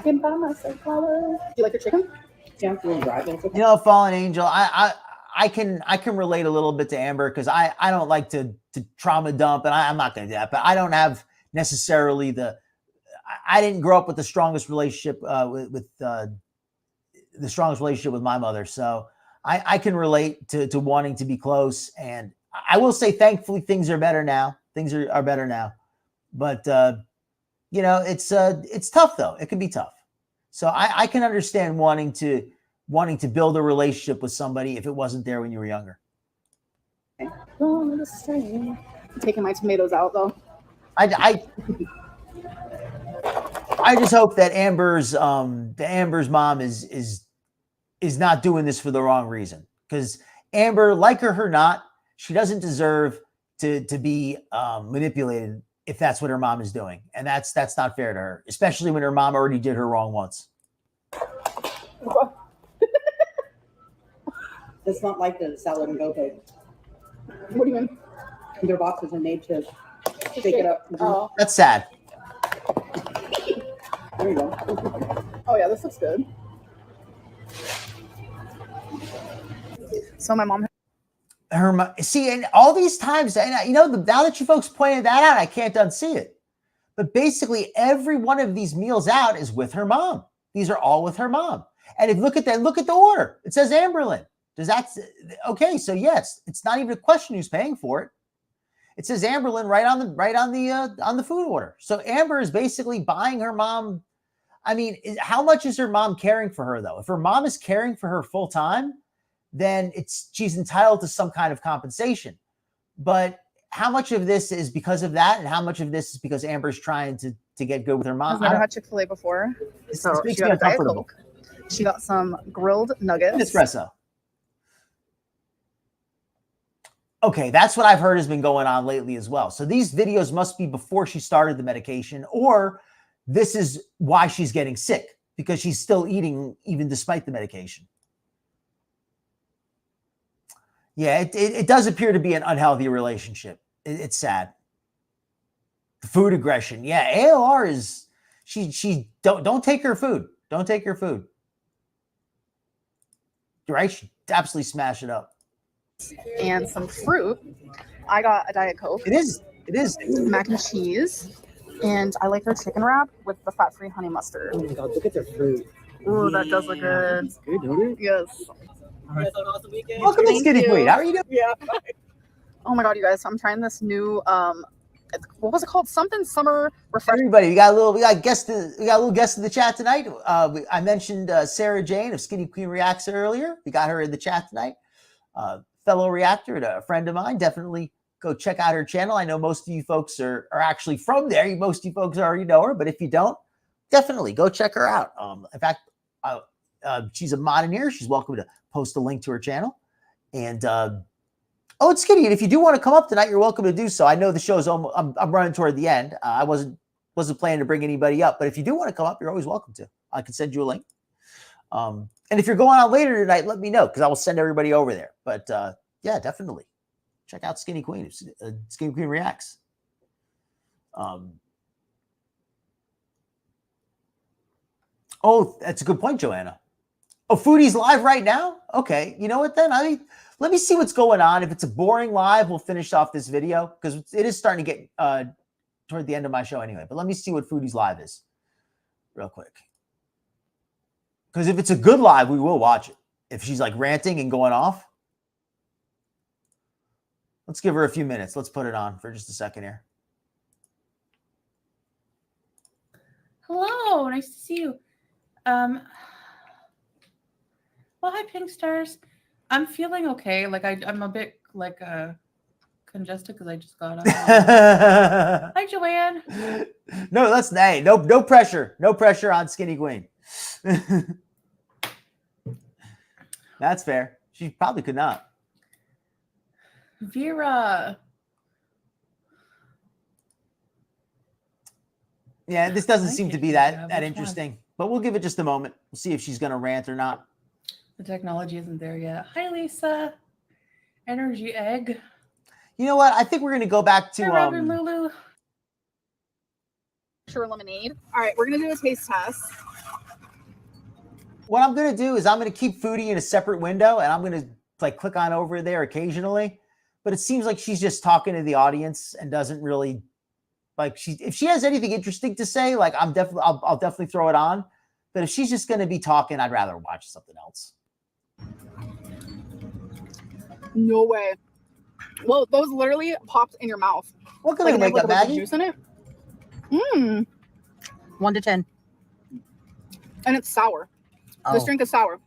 Do you like your chicken? Yeah, a little dry. You know, Fallen Angel, I can relate a little bit to Amber because I don't like to trauma dump, and I'm not going to do that. But I don't have necessarily I didn't grow up with the strongest relationship with the strongest relationship with my mother, so I can relate to wanting to be close. And I will say, thankfully, things are better now. Things are better now, but you know, it's tough though. It can be tough. So I can understand wanting to build a relationship with somebody if it wasn't there when you were younger. I'm taking my tomatoes out though. I just hope that Amber's mom is not doing this for the wrong reason, because Amber, like her or not, she doesn't deserve to be manipulated if that's what her mom is doing, and that's not fair to her, especially when her mom already did her wrong once. It's not like the salad and go pig. What do you mean? Their boxes are made to shake it up. Oh. That's sad. There you go. Oh yeah, this looks good. So my mom. See, and all these times, and you know, now that you folks pointed that out, I can't unsee it. But basically, every one of these meals out is with her mom. These are all with her mom. And if look at the order. It says Amberlynn. Does that okay? So yes, it's not even a question who's paying for it. It says Amberlynn right on the food order. So Amber is basically buying her mom. I mean, how much is her mom caring for her though? If her mom is caring for her full time, then she's entitled to some kind of compensation. But how much of this is because of that, and how much of this is because Amber's trying to get good with her mom? I've never had Chick-fil-A before, so this makes she me got a Diet uncomfortable. Coke. She got some grilled nuggets. Espresso. Okay, that's what I've heard has been going on lately as well. So these videos must be before she started the medication, or this is why she's getting sick, because she's still eating even despite the medication. Yeah, it does appear to be an unhealthy relationship. It's sad. Food aggression. Yeah, ALR is she don't take her food. Don't take her food. You're right. She absolutely smash it up. And some fruit. I got a Diet Coke. It is mac and cheese, and I like their chicken wrap with the fat-free honey mustard. Oh my god, look at their fruit. Ooh, that does look good. It's good, don't it? Yes. Welcome to Skinny Queen. How are you doing? Yeah. Oh my god, you guys! So I'm trying this new what was it called? Something summer refreshment. Everybody, we got a little guest in the chat tonight. I mentioned Sarah Jane of Skinny Queen Reacts earlier. We got her in the chat tonight. Fellow reactor and a friend of mine. Definitely go check out her channel. I know most of you folks are actually from there. Most of you folks already know her, but if you don't, definitely go check her out. In fact, she's a mod in here. She's welcome to post a link to her channel. And it's Skinny. And if you do want to come up tonight, you're welcome to do so. I know the show's almost, I'm running toward the end. I wasn't planning to bring anybody up, but if you do want to come up, you're always welcome to. I can send you a link. And if you're going on later tonight, let me know because I will send everybody over there. But yeah, definitely check out Skinny Queen. Skinny Queen Reacts. Oh, that's a good point, Joanna. Oh, Foodie's live right now? Okay. You know what then? Let me see what's going on. If it's a boring live, we'll finish off this video because it is starting to get toward the end of my show anyway. But let me see what Foodie's live is real quick. Because if it's a good live, we will watch it. If she's like ranting and going off. Let's give her a few minutes. Let's put it on for just a second here. Hello, nice to see you. Well, hi, Pink Stars. I'm feeling okay. Like I'm a bit like congested because I just got up. Hi, Joanne. No, no pressure. No pressure on Skinny Queen. That's fair. She probably could not. Vera. Yeah, this doesn't seem to be that interesting, but we'll give it just a moment. We'll see if she's going to rant or not. The technology isn't there yet. Hi, Lisa. Energy egg. You know what? I think we're going to go back to Robin Lulu. Sure, lemonade. All right, we're gonna do a taste test. What I'm going to do is I'm going to keep Foodie in a separate window, and I'm going to like click on over there occasionally. But it seems like she's just talking to the audience and doesn't really like if she has anything interesting to say, like I'll definitely throw it on. But if she's just going to be talking, I'd rather watch something else. No way. Well, those literally popped in your mouth. What kind of makeup, Maggie? Juice in it? 1 to 10. And it's sour. Oh. This drink is sour.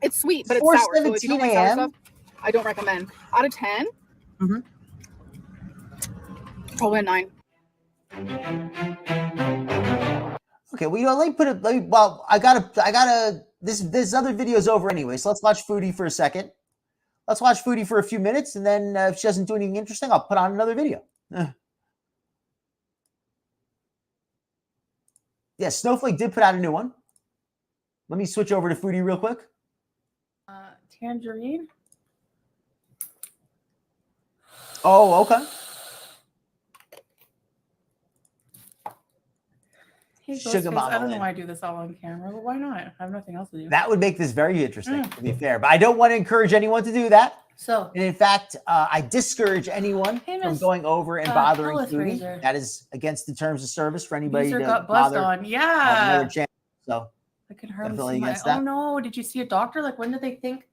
It's sweet, but it's sour. So if you don't like sour stuff, I don't recommend. Out of 10, probably a 9. Okay, well, let me put it. Well, I gotta. This other video's over anyway, so let's watch Foodie for a second. Let's watch Foodie for a few minutes, and then if she doesn't do anything interesting, I'll put on another video. Yeah, Snowflake did put out a new one. Let me switch over to Foodie real quick. Tangerine. Oh, okay. Hey, Sugar Mama. I don't know why I do this all on camera, but why not? I have nothing else to do. That would make this very interesting, to be fair. But I don't want to encourage anyone to do that. So, and in fact, I discourage anyone from going over and bothering Foodie. Razor. That is against the terms of service for anybody to got buzzed bother on. Yeah. another channel. So I can hardly see my. Oh no! Did you see a doctor? Like, when did they think?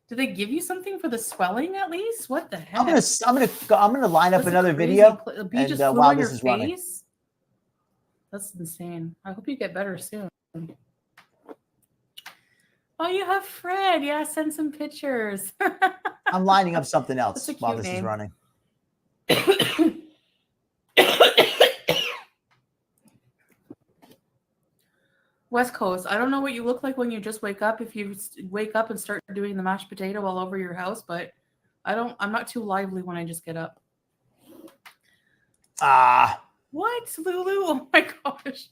Did they give you something for the swelling at least? What the heck? I'm gonna line up another video. And while this is running. That's insane. I hope you get better soon. Oh, you have Fred. Yeah, send some pictures. I'm lining up something else while this is running. West Coast. I don't know what you look like when you just wake up. If you wake up and start doing the mashed potato all over your house, but I'm not too lively when I just get up. What, Lulu? Oh my gosh.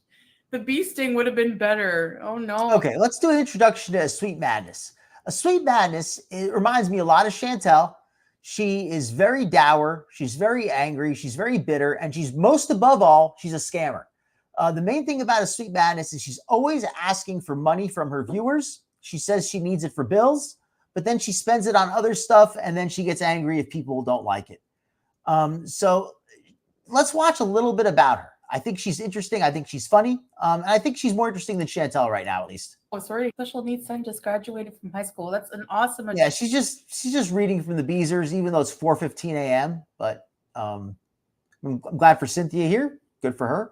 The bee sting would have been better. Oh no. Okay, let's do an introduction to a Sweet Madness. A Sweet Madness, it reminds me a lot of Chantel. She is very dour. She's very angry. She's very bitter. And she's most above all, she's a scammer. The main thing about a Sweet Madness is she's always asking for money from her viewers. She says she needs it for bills, but then she spends it on other stuff. And then she gets angry if people don't like it. So let's watch a little bit about her. I think she's interesting. I think she's funny. And I think she's more interesting than Chantel right now, at least. Oh, sorry. Special needs son just graduated from high school. That's an awesome. Yeah, she's just reading from the Beezers, even though it's 4:15 a.m. But I'm glad for Cynthia here. Good for her.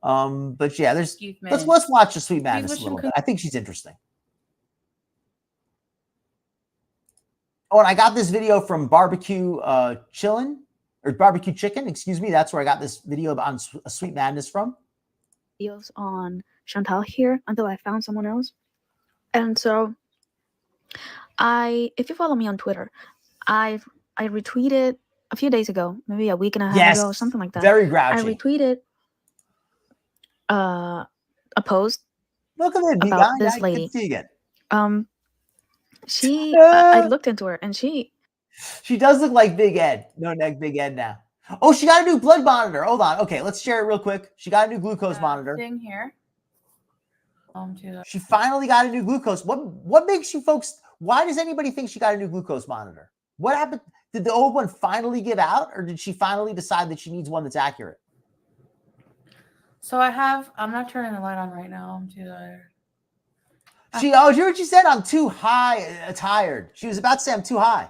But yeah, let's man. watch the Sweet Madness a wishing little could- bit. I think she's interesting. Oh, and I got this video from Barbecue Chillin' or Barbecue Chicken, excuse me. That's where I got this video on Sweet Madness from. Videos on Chantal here until I found someone else. And so if you follow me on Twitter, I retweeted a few days ago, maybe a week and a half ago, or something like that. Very grouchy. I retweeted a post Look at it, about this lady. I looked into her and she does look like Big Ed. No neck Big Ed now. Oh, she got a new blood monitor. Hold on. Okay, let's share it real quick. She got a new glucose monitor. Thing here. She finally got a new glucose. What makes you folks? Why does anybody think she got a new glucose monitor? What happened? Did the old one finally give out, or did she finally decide that she needs one that's accurate? So I'm not turning the light on right now. I'm too tired. Did you hear what she said? I'm too high, tired. She was about to say I'm too high.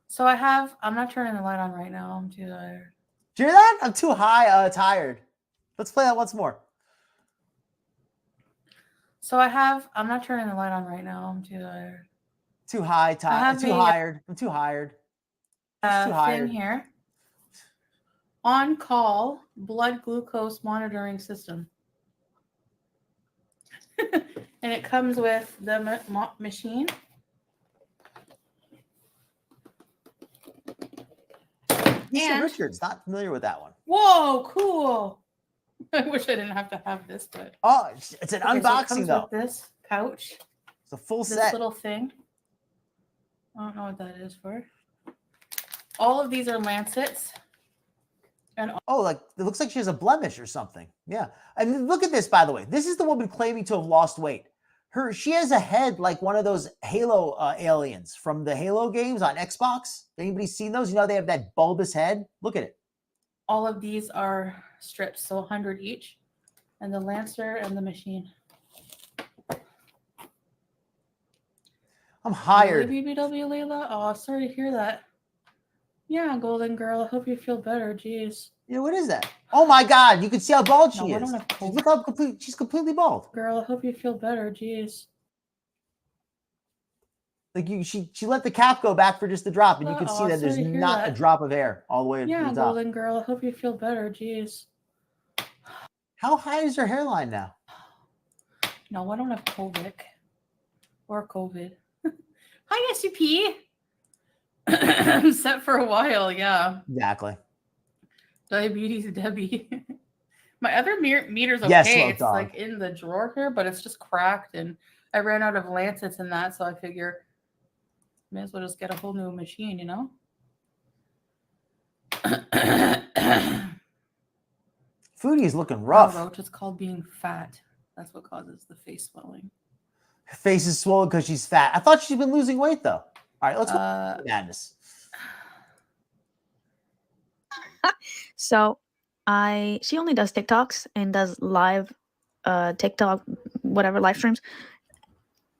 So I'm not turning the light on right now. I'm too tired. Did you hear that? I'm too high, tired. Let's play that once more. So I'm not turning the light on right now. I'm too tired. Too high, tired. Too hired. I'm too hired. Too hired. Thing here. On call blood glucose monitoring system. And it comes with the machine. Lisa Richards, not familiar with that one. Whoa, cool. I wish I didn't have to have this, but it's an unboxing though. With this pouch. It's a full this set. Little thing. I don't know what that is for. All of these are lancets. And like it looks like she has a blemish or something. Yeah. And look at this, by the way. This is the woman claiming to have lost weight. She has a head like one of those Halo aliens from the Halo games on Xbox. Anybody seen those? You know, they have that bulbous head. Look at it. All of these are strips, so 100 each. And the Lancer and the machine. I'm hired. BBW Layla. Oh, sorry to hear that. Yeah, Golden Girl. I hope you feel better. Jeez. Yeah, what is that? Oh my God! You can see how bald she No, is. Look how she's completely bald. Girl, I hope you feel better. Jeez. Like she let the cap go back for just the drop, and you can see that there's not a drop of hair all the way to the top. Yeah, Golden Girl. I hope you feel better. Jeez. How high is her hairline now? No, I don't have COVID. Or COVID. Hi, SCP. I'm set for a while, yeah. Exactly. Diabetes Debbie. My other meter's okay. Yes, it's like in the drawer here, but it's just cracked, and I ran out of lancets and that, so I figure may as well just get a whole new machine, you know? Foodie's looking rough. Roach, it's called being fat. That's what causes the face swelling. Her face is swollen because she's fat. I thought she'd been losing weight though. All right, let's go. Madness. So she only does TikToks and does live TikTok, whatever, live streams.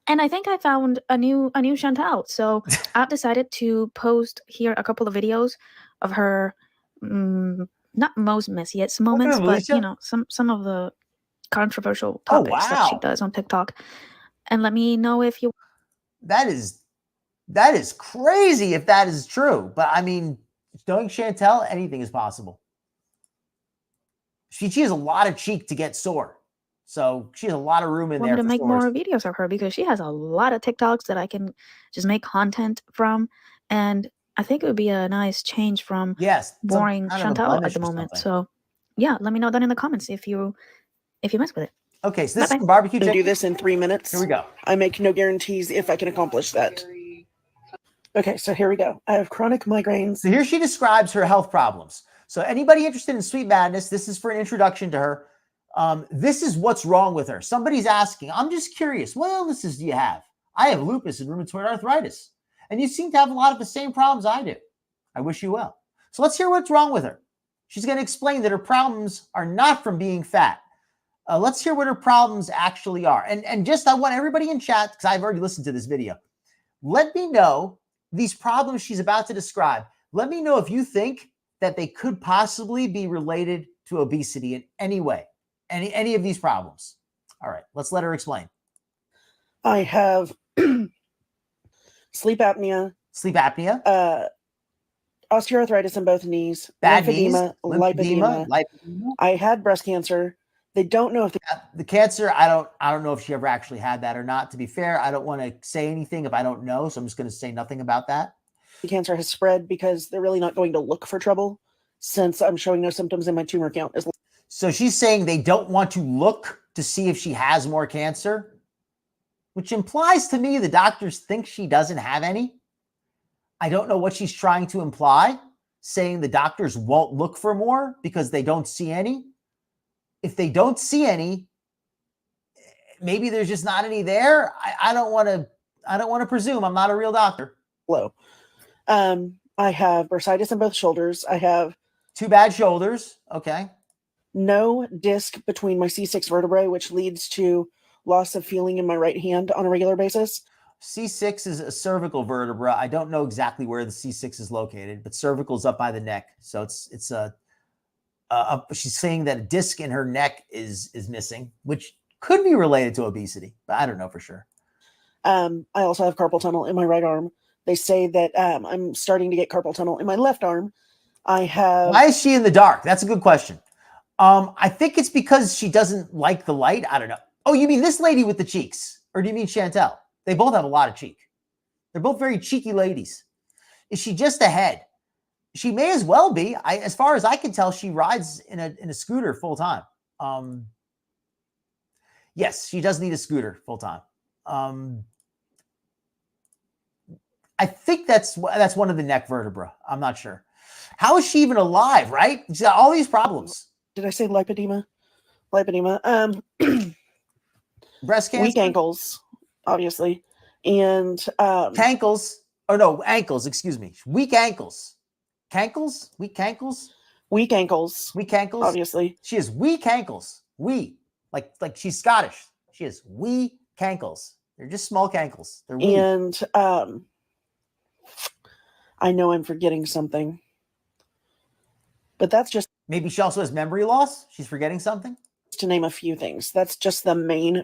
And I think I found a new Chantal. So I've decided to post here a couple of videos of her not most messiest moments, but you know, some of the controversial topics that she does on TikTok. And let me know if you That is crazy if that is true. But I mean, knowing Chantal, anything is possible. She has a lot of cheek to get sore. So she has a lot of room in there to make more videos of her, because she has a lot of TikToks that I can just make content from. And I think it would be a nice change from boring Chantal at the moment. So yeah, let me know that in the comments if you mess with it. Okay, so this is barbecue chicken. Do this in 3 minutes. Here we go. I make no guarantees if I can accomplish that. Okay, so here we go. I have chronic migraines. So here she describes her health problems. So anybody interested in Sweet Madness, this is for an introduction to her. This is what's wrong with her. Somebody's asking, I'm just curious, what illnesses do you have? I have lupus and rheumatoid arthritis. And you seem to have a lot of the same problems I do. I wish you well. So let's hear what's wrong with her. She's going to explain that her problems are not from being fat. Let's hear what her problems actually are. And just, I want everybody in chat, because I've already listened to this video. Let me know these problems she's about to describe. Let me know if you think that they could possibly be related to obesity in any way, any of these problems? All right, let's let her explain. I have sleep apnea. Sleep apnea. Osteoarthritis in both knees. Bad lymphedema, knees. lipedema. I had breast cancer. They don't know if the cancer. I don't know if she ever actually had that or not. To be fair, I don't want to say anything if I don't know, so I'm just going to say nothing about that. the cancer has spread because they're really not going to look for trouble since I'm showing no symptoms and my tumor count is. So she's saying they don't want to look to see if she has more cancer, which implies to me the doctors think she doesn't have any. I don't know what she's trying to imply, saying the doctors won't look for more because they don't see any. If they don't see any, maybe there's just not any there. I don't want to presume. I'm not a real doctor. Low. I have bursitis in both shoulders. I have two bad shoulders. Okay. No disc between my C6 vertebrae, which leads to loss of feeling in my right hand on a regular basis. C6 is a cervical vertebra. I don't know exactly where the C6 is located, but cervical is up by the neck. So it's she's saying that a disc in her neck is missing, which could be related to obesity, but I don't know for sure. I also have carpal tunnel in my right arm. They say that I'm starting to get carpal tunnel in my left arm. I have. Why is she in the dark? That's a good question. I think it's because she doesn't like the light. I don't know. Oh, you mean this lady with the cheeks? Or do you mean Chantel? They both have a lot of cheek. They're both very cheeky ladies. Is she just ahead? She may as well be. As far as I can tell, she rides in a scooter full time. Yes, she does need a scooter full time. I think that's one of the neck vertebrae. I'm not sure. How is she even alive, right? She's got all these problems. Did I say lipedema? Lipedema. Breast cancer? Weak ankles, obviously. And cankles. Oh no, ankles, excuse me. Weak ankles. Cankles? Weak ankles? Weak ankles. Weak ankles? Obviously. She has weak ankles. Like she's Scottish. She has weak ankles. They're just small cankles. They're weak. And I know I'm forgetting something. But that's just... Maybe she also has memory loss? She's forgetting something? To name a few things. That's just the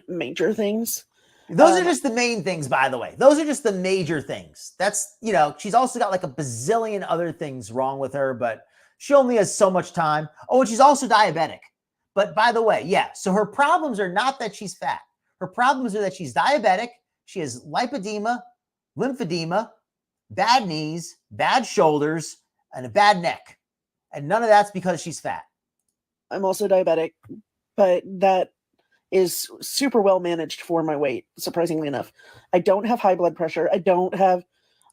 major things. Those are just the main things, by the way. Those are just the major things. That's, she's also got like a bazillion other things wrong with her, but she only has so much time. Oh, and she's also diabetic. But by the way, yeah. So her problems are not that she's fat. Her problems are that she's diabetic. She has lipedema, lymphedema, bad knees, bad shoulders, and a bad neck. And none of that's because she's fat. I'm also diabetic, but that is super well managed for my weight, surprisingly enough. I don't have high blood pressure. I don't have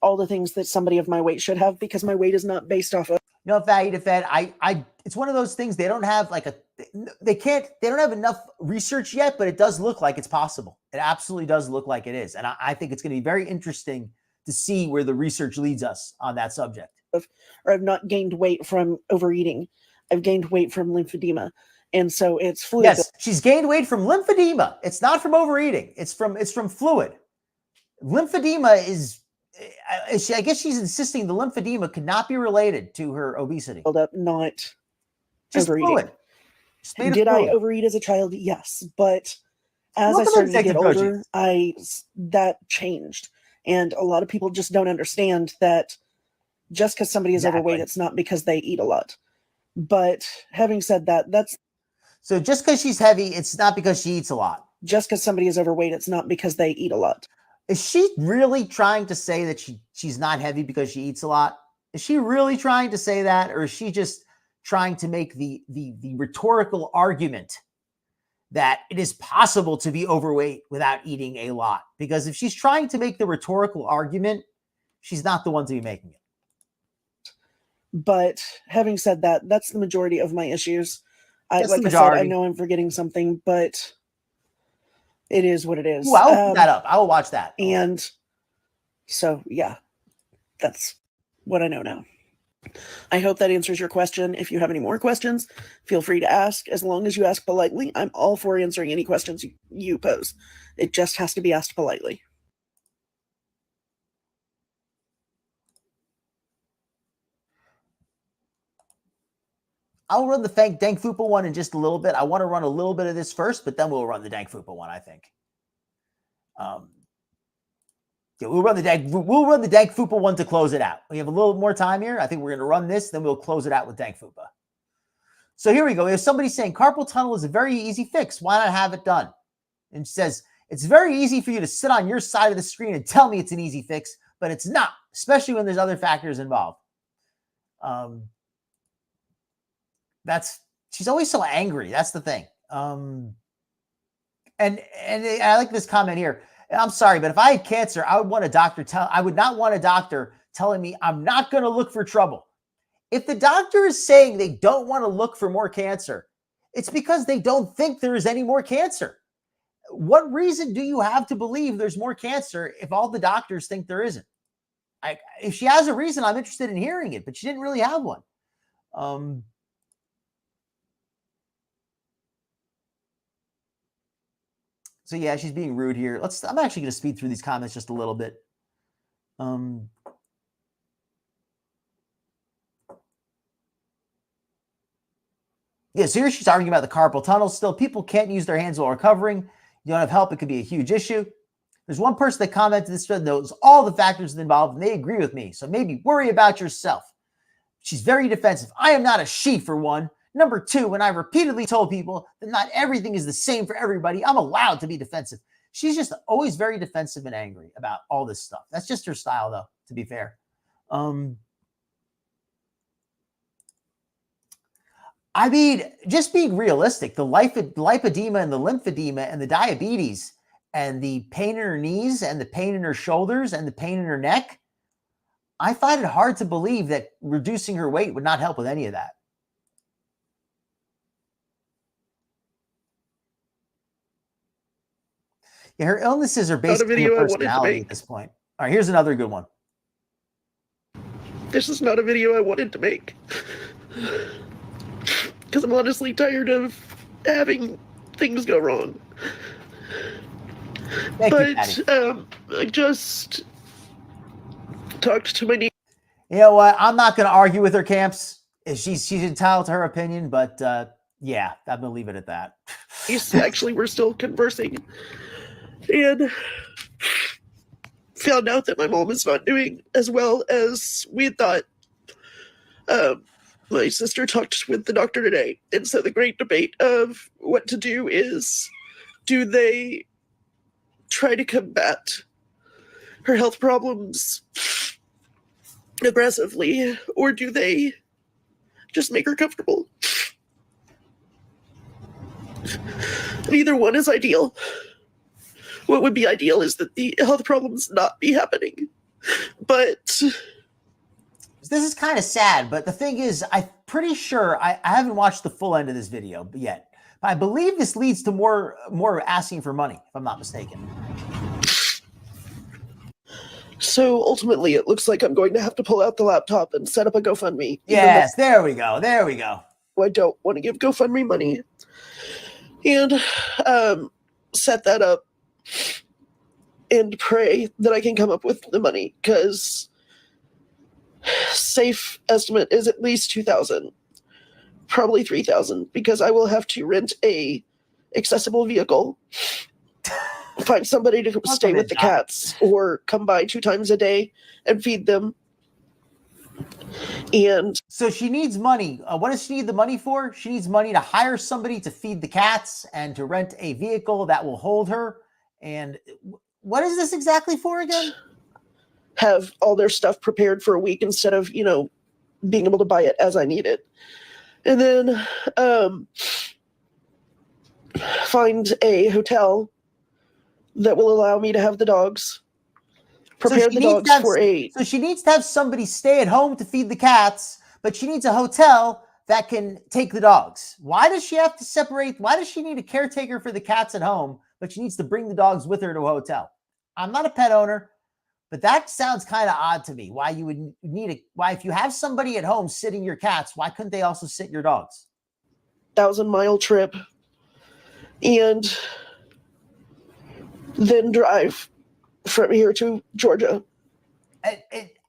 all the things that somebody of my weight should have because my weight is not based off of. Fatty to fed. It's one of those things they don't have they don't have enough research yet, but it does look like it's possible. It absolutely does look like it is. And I think it's going to be very interesting to see where the research leads us on that subject. Or I've not gained weight from overeating. I've gained weight from lymphedema. And so it's fluid. Yes, she's gained weight from lymphedema. It's not from overeating. It's from fluid. Lymphedema is, I guess she's insisting the lymphedema could not be related to her obesity. Hold up, not just overeating. Fluid. Just Did I overeat as a child? Yes. But as I started to get older, that changed. And a lot of people just don't understand that just because somebody is overweight, it's not because they eat a lot. But having said that, so just because she's heavy, it's not because she eats a lot. Just because somebody is overweight, it's not because they eat a lot. Is she really trying to say that she's not heavy because she eats a lot? Is she really trying to say that? Or is she just trying to make the rhetorical argument that it is possible to be overweight without eating a lot? Because if she's trying to make the rhetorical argument, she's not the one to be making it. But having said that, that's the majority of my issues. I said, I know I'm forgetting something, but it is what it is. Ooh, I'll put that up. I will watch that. And so, yeah, that's what I know now. I hope that answers your question. If you have any more questions, feel free to ask. As long as you ask politely, I'm all for answering any questions you pose. It just has to be asked politely. I'll run the Dank Fupa one in just a little bit. I want to run a little bit of this first, but then we'll run the Dank Fupa one, I think. Yeah, we'll run the Dank Fupa one to close it out. We have a little more time here. I think we're going to run this, then we'll close it out with Dank Fupa. So here we go. We have somebody saying carpal tunnel is a very easy fix. Why not have it done? And says, it's very easy for you to sit on your side of the screen and tell me it's an easy fix, but it's not, especially when there's other factors involved. She's always so angry. That's the thing. And I like this comment here. I'm sorry, but if I had cancer, I would not want a doctor telling me I'm not going to look for trouble. If the doctor is saying they don't want to look for more cancer, it's because they don't think there is any more cancer. What reason do you have to believe there's more cancer if all the doctors think there isn't? If she has a reason, I'm interested in hearing it, but she didn't really have one. So yeah, she's being rude here. I'm actually going to speed through these comments just a little bit. Yeah, so here she's arguing about the carpal tunnel still. People can't use their hands while recovering. You don't have help, it could be a huge issue. There's one person that commented this thread knows all the factors involved, and they agree with me. So maybe worry about yourself. She's very defensive. I am not a she, for one. Number two, when I repeatedly told people that not everything is the same for everybody, I'm allowed to be defensive. She's just always very defensive and angry about all this stuff. That's just her style, though, to be fair. I mean, just being realistic, the lipedema and the lymphedema and the diabetes and the pain in her knees and the pain in her shoulders and the pain in her neck, I find it hard to believe that reducing her weight would not help with any of that. Yeah, her illnesses are basically her personality at this point. All right, here's another good one. This is not a video I wanted to make. Because I'm honestly tired of having things go wrong. I just talked to my niece. You know what? I'm not going to argue with her, Camps. She's entitled to her opinion, but yeah, I'm going to leave it at that. Actually, we're still conversing. And found out that my mom is not doing as well as we had thought. My sister talked with the doctor today, and so the great debate of what to do is, do they try to combat her health problems aggressively, or do they just make her comfortable? Neither one is ideal. What would be ideal is that the health problems not be happening. But this is kind of sad, but the thing is, I'm pretty sure I haven't watched the full end of this video yet. But I believe this leads to more asking for money, if I'm not mistaken. So ultimately, it looks like I'm going to have to pull out the laptop and set up a GoFundMe. Yes, there we go. There we go. I don't want to give GoFundMe money. And set that up and pray that I can come up with the money, because safe estimate is at least $2,000, probably $3,000, because I will have to rent a accessible vehicle, find somebody to stay with the cats, or come by 2 times a day and feed them. And so she needs money. What does she need the money for? She needs money to hire somebody to feed the cats and to rent a vehicle that will hold her. And what is this exactly for again? Have all their stuff prepared for a week instead of, being able to buy it as I need it. And then find a hotel that will allow me to have the dogs. Prepare the dogs for a... So she needs to have somebody stay at home to feed the cats, but she needs a hotel that can take the dogs. Why does she have to separate? Why does she need a caretaker for the cats at home, but she needs to bring the dogs with her to a hotel? I'm not a pet owner, but that sounds kind of odd to me. Why you would need why, if you have somebody at home sitting your cats, why couldn't they also sit your dogs? 1,000-mile trip and then drive from here to Georgia.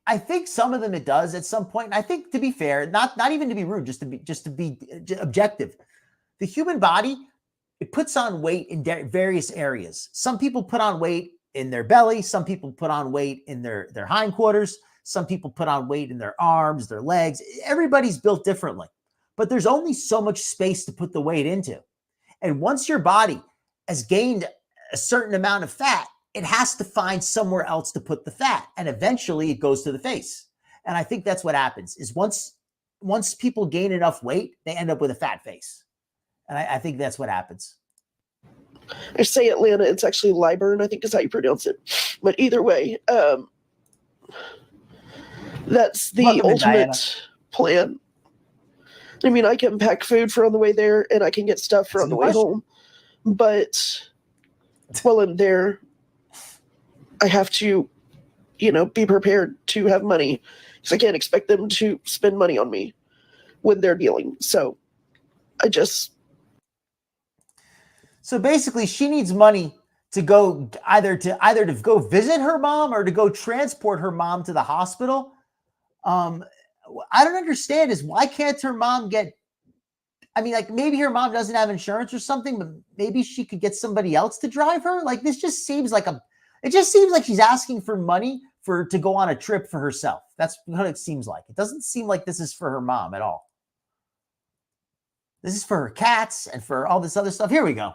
I I think some of them it does at some point. And I think, to be fair, not even to be rude, just to be objective, the human body, it puts on weight in various areas. Some people put on weight in their belly. Some people put on weight in their hindquarters. Some people put on weight in their arms, their legs. Everybody's built differently, but there's only so much space to put the weight into. And once your body has gained a certain amount of fat, it has to find somewhere else to put the fat. And eventually it goes to the face. And I think that's what happens is once people gain enough weight, they end up with a fat face. And I think that's what happens. I say Atlanta, it's actually Liburn, I think is how you pronounce it. But either way, that's the ultimate plan. I mean, I can pack food for on the way there, and I can get stuff for on the way home. But while I'm there, I have to, be prepared to have money, because I can't expect them to spend money on me when they're dealing. So So basically, she needs money to go either to go visit her mom or to go transport her mom to the hospital. I don't understand is why can't her mom get, maybe her mom doesn't have insurance or something, but maybe she could get somebody else to drive her. Like, this just seems like she's asking for money to go on a trip for herself. That's what it seems like. It doesn't seem like this is for her mom at all. This is for her cats and for all this other stuff. Here we go.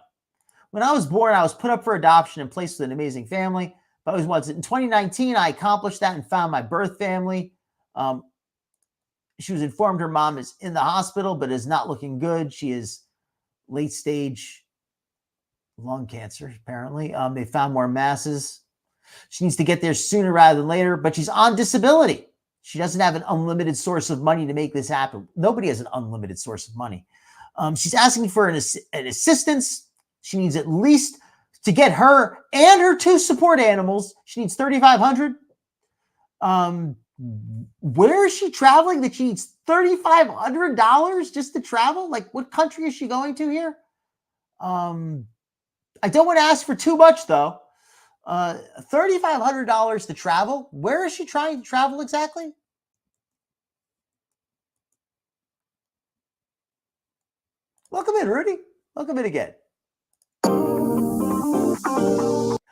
When I was born, I was put up for adoption and placed with an amazing family. But in 2019, I accomplished that and found my birth family. She was informed her mom is in the hospital, but is not looking good. She is late stage lung cancer, apparently. They found more masses. She needs to get there sooner rather than later, but she's on disability. She doesn't have an unlimited source of money to make this happen. Nobody has an unlimited source of money. She's asking for an assistance. She needs at least to get her and her 2 support animals. She needs $3,500. Where is she traveling that she needs $3,500 just to travel? Like, what country is she going to here? I don't want to ask for too much though. $3,500 to travel. Where is she trying to travel exactly? Welcome in, Rudy. Welcome in again.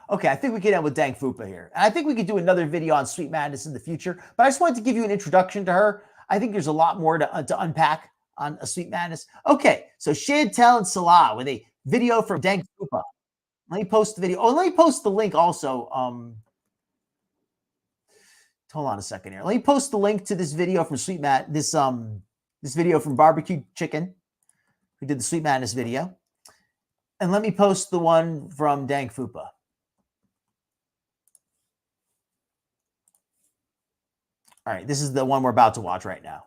Okay, I think we can end with Dang Fupa here. And I think we could do another video on Sweet Madness in the future, but I just wanted to give you an introduction to her. I think there's a lot more to unpack on a Sweet Madness. Okay, so Chantel and Salah with a video from Dang Fupa. Let me post the video. Oh, let me post the link also. Hold on a second here. Let me post the link to this video from Sweet Mad. This video from Barbecue Chicken, who did the Sweet Madness video. And let me post the one from Dang Fupa. All right, this is the one we're about to watch right now.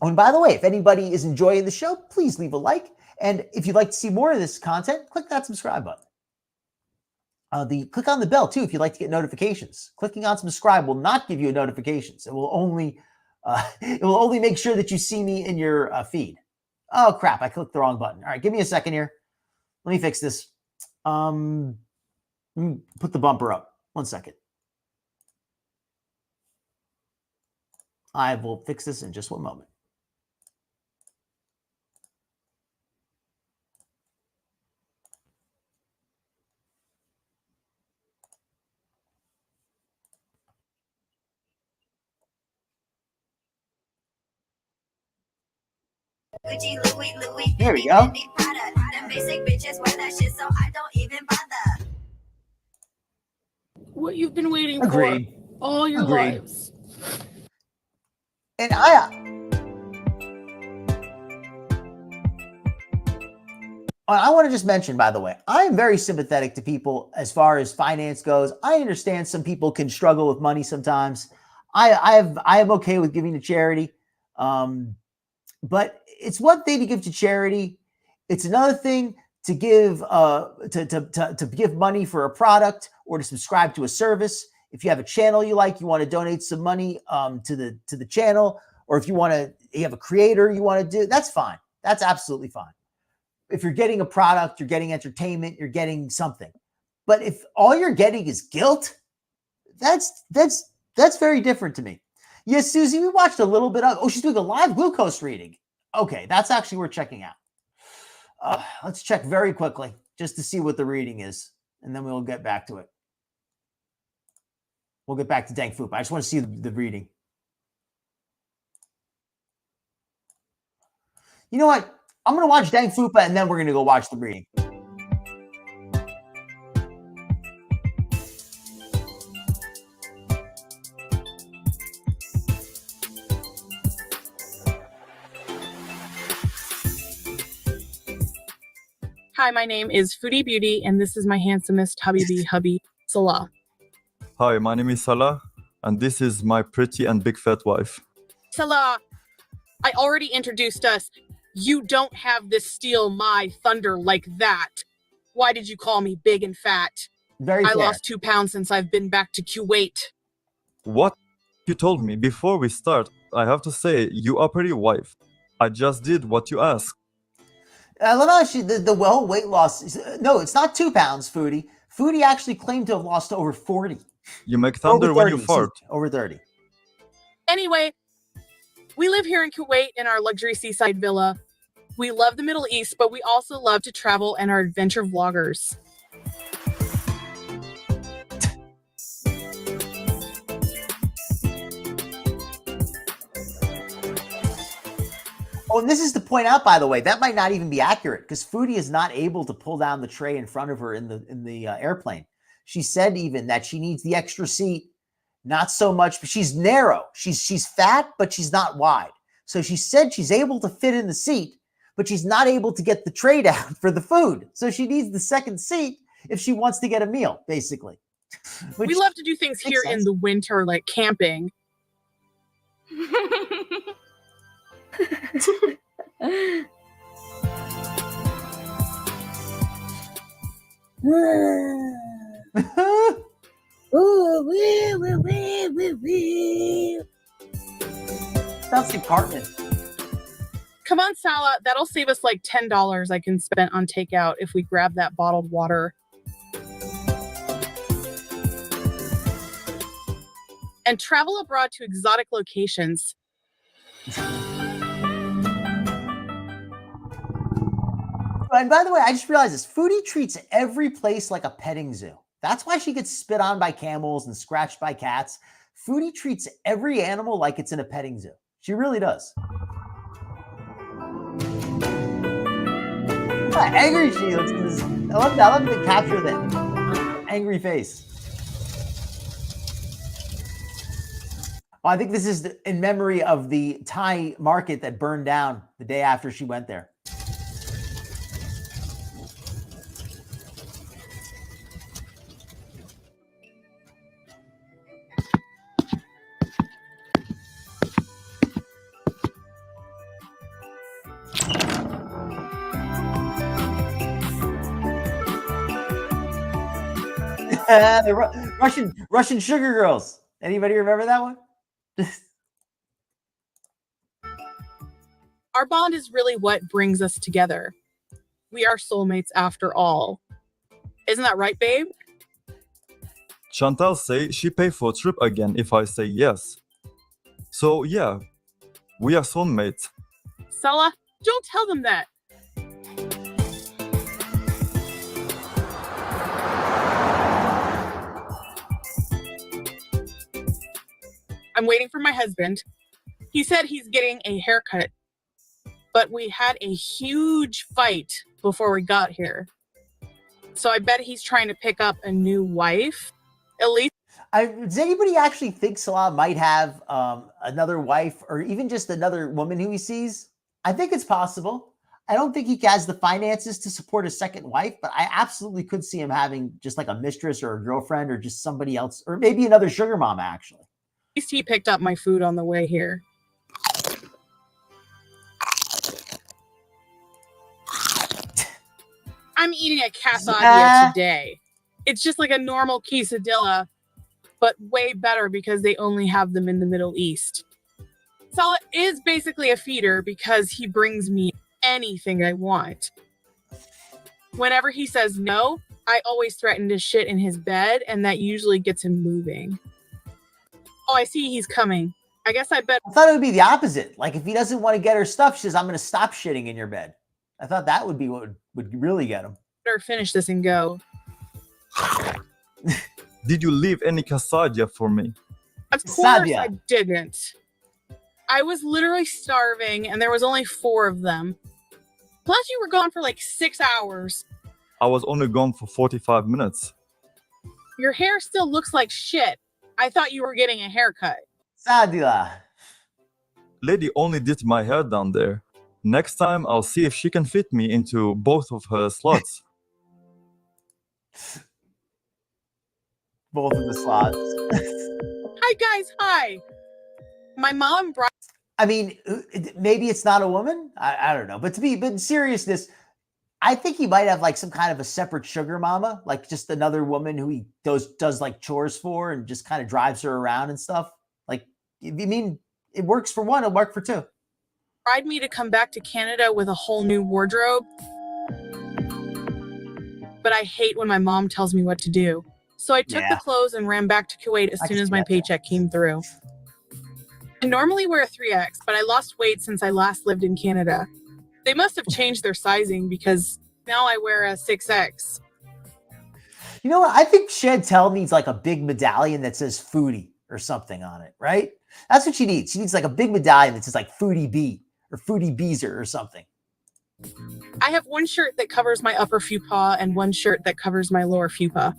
Oh, and by the way, if anybody is enjoying the show, please leave a like. And if you'd like to see more of this content, click that subscribe button. Click on the bell too if you'd like to get notifications. Clicking on subscribe will not give you notifications. It will only make sure that you see me in your feed. Oh crap! I clicked the wrong button. All right, give me a second here. Let me fix this. Let me put the bumper up. 1 second. I will fix this in just 1 moment. There we go. What you've been waiting Agreed. for all your Agreed. lives. And I want to just mention, by the way, I am very sympathetic to people as far as finance goes. I understand some people can struggle with money sometimes. I am okay with giving to charity. But it's one thing to give to charity. It's another thing to give to give money for a product or to subscribe to a service. If you have a channel you like, you want to donate some money to the channel, or if you have a creator you want to do, that's fine. That's absolutely fine. If you're getting a product, you're getting entertainment, you're getting something. But if all you're getting is guilt, That's very different to me. Yes, Susie, we watched a little bit of. Oh, she's doing a live glucose reading. Okay, that's actually worth checking out. Let's check very quickly just to see what the reading is, and then we'll get back to it. We'll get back to Dang Foop. I just want to see the reading. You know what? I'm going to watch Dang Fupa, and then we're going to go watch the reading. Hi, my name is Foodie Beauty, and this is my handsomest hubby, Salah. Hi, my name is Salah, and this is my pretty and big fat wife. Salah, I already introduced us. You don't have to steal my thunder like that. Why did you call me big and fat? I lost 2 pounds since I've been back to Kuwait. What? You told me before we start. I have to say, you are pretty wife. I just did what you asked. I love how the well weight loss. No, it's not 2 pounds, Foodie. Foodie actually claimed to have lost over 40. You make thunder when you fart. Over 30. Anyway, we live here in Kuwait in our luxury seaside villa. We love the Middle East, but we also love to travel and are adventure vloggers. Oh, and this is to point out, by the way, that might not even be accurate because Foodie is not able to pull down the tray in front of her in the airplane. She said even that she needs the extra seat, not so much, but she's narrow. She's fat, but she's not wide. So she said she's able to fit in the seat, but she's not able to get the tray down for the food. So she needs the second seat if she wants to get a meal, basically. We love to do things here in the winter, like camping. That's the Cartman. Come on, Salah. That'll save us like $10 I can spend on takeout if we grab that bottled water. And travel abroad to exotic locations. And by the way, I just realized this. Foodie treats every place like a petting zoo. That's why she gets spit on by camels and scratched by cats. Foodie treats every animal like it's in a petting zoo. She really does. How angry she looks. I love to capture that angry face. Oh, I think this is in memory of the Thai market that burned down the day after she went there. The Russian sugar girls. Anybody remember that one? Our bond is really what brings us together. We are soulmates after all. Isn't that right, babe? Chantal say she pay for trip again if I say yes. So yeah, we are soulmates. Salah, don't tell them that. I'm waiting for my husband. He said he's getting a haircut, but we had a huge fight before we got here. So I bet he's trying to pick up a new wife. At least. Does anybody actually think Salah might have another wife or even just another woman who he sees? I think it's possible. I don't think he has the finances to support a second wife, but I absolutely could see him having just like a mistress or a girlfriend or just somebody else, or maybe another sugar mama, actually. At least he picked up my food on the way here. I'm eating a quesadilla today. It's just like a normal quesadilla, but way better because they only have them in the Middle East. Salah is basically a feeder because he brings me anything I want. Whenever he says no, I always threaten to shit in his bed, and that usually gets him moving. Oh, I see he's coming. I guess I bet. I thought it would be the opposite. Like if he doesn't want to get her stuff, she says, I'm going to stop shitting in your bed. I thought that would be what would really get him. Better finish this and go. Did you leave any quesadilla for me? Of course Quesadilla. I didn't. I was literally starving and there was only 4 of them. Plus you were gone for like 6 hours. I was only gone for 45 minutes. Your hair still looks like shit. I thought you were getting a haircut. Sadila. Lady only did my hair down there. Next time, I'll see if she can fit me into both of her slots. Both of the slots. Hi guys, hi. My mom brought. I mean, maybe it's not a woman. I don't know. But in seriousness, I think he might have like some kind of a separate sugar mama, like just another woman who he does like chores for and just kind of drives her around and stuff. Like, I mean, it works for one, it'll work for 2. Tried me to come back to Canada with a whole new wardrobe. But I hate when my mom tells me what to do. So I took the clothes and ran back to Kuwait as soon as my paycheck came through. I normally wear a 3X, but I lost weight since I last lived in Canada. They must have changed their sizing because now I wear a 6X. You know what? I think Chantel needs like a big medallion that says Foodie or something on it, right? That's what she needs. She needs like a big medallion that says like Foodie B or Foodie Beezer or something. I have one shirt that covers my upper fupa and one shirt that covers my lower fupa.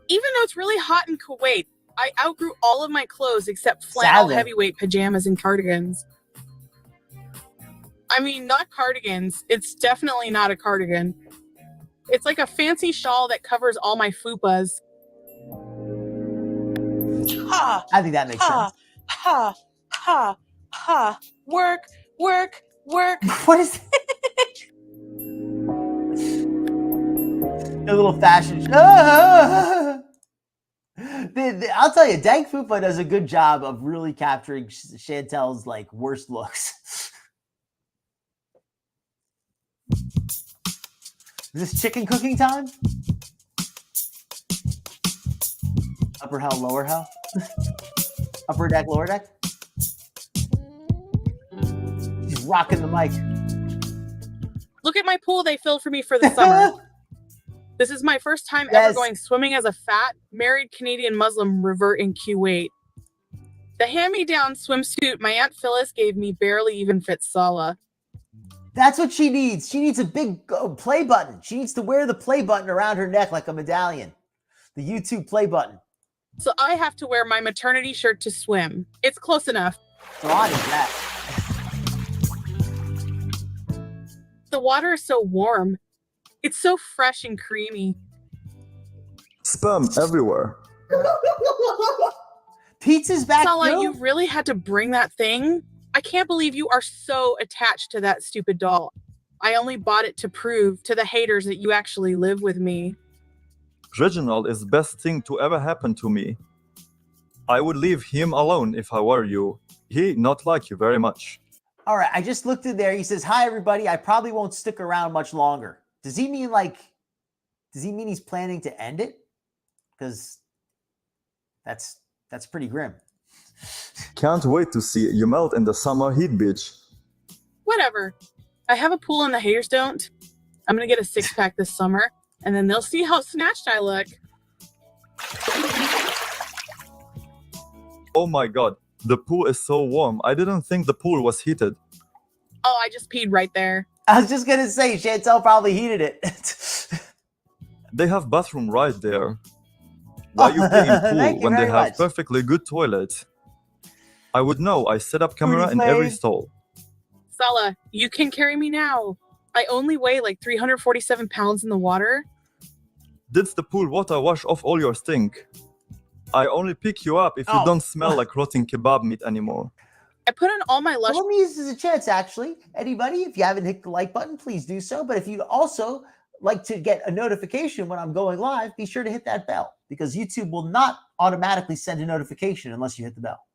Even though it's really hot in Kuwait, I outgrew all of my clothes except flannel heavyweight pajamas and cardigans. I mean, not cardigans. It's definitely not a cardigan. It's like a fancy shawl that covers all my fupas. Ha! I think that makes sense. Ha! Ha! Ha! Work! Work! Work! What is a little fashion show? I'll tell you, Dank Fupa does a good job of really capturing Chantel's like worst looks. Is this chicken cooking time? Upper hell, lower hell? Upper deck, lower deck? He's rocking the mic. Look at my pool they filled for me for the summer. This is my first time ever going swimming as a fat, married Canadian Muslim revert in Kuwait. The hand-me-down swimsuit my Aunt Phyllis gave me barely even fits Salah. That's what she needs. She needs a big play button. She needs to wear the play button around her neck like a medallion. The YouTube play button. So I have to wear my maternity shirt to swim. It's close enough. God is that. The water is so warm. It's so fresh and creamy. Sperm everywhere. Pizza's back. Salah, you really had to bring that thing? I can't believe you are so attached to that stupid doll. I only bought it to prove to the haters that you actually live with me. Reginald is the best thing to ever happen to me. I would leave him alone if I were you. He not like you very much. All right, I just looked in there. He says, "Hi, everybody. I probably won't stick around much longer." Does he mean he's planning to end it? Because that's pretty grim. Can't wait to see you melt in the summer heat, bitch. Whatever. I have a pool and the haters don't. I'm gonna get a 6-pack this summer, and then they'll see how snatched I look. Oh my god, the pool is so warm. I didn't think the pool was heated. Oh, I just peed right there. I was just gonna say, Chantel probably heated it. They have bathroom right there. Why you pay in pool when they have perfectly good toilet? I would know. I set up camera in every stall. Salah, you can carry me now. I only weigh like 347 pounds in the water. Did the pool water wash off all your stink? I only pick you up if you don't smell like rotting kebab meat anymore. I put on all my lush. Let me use this as a chance, actually. Anybody, if you haven't hit the like button, please do so. But if you'd also like to get a notification when I'm going live, be sure to hit that bell because YouTube will not automatically send a notification unless you hit the bell.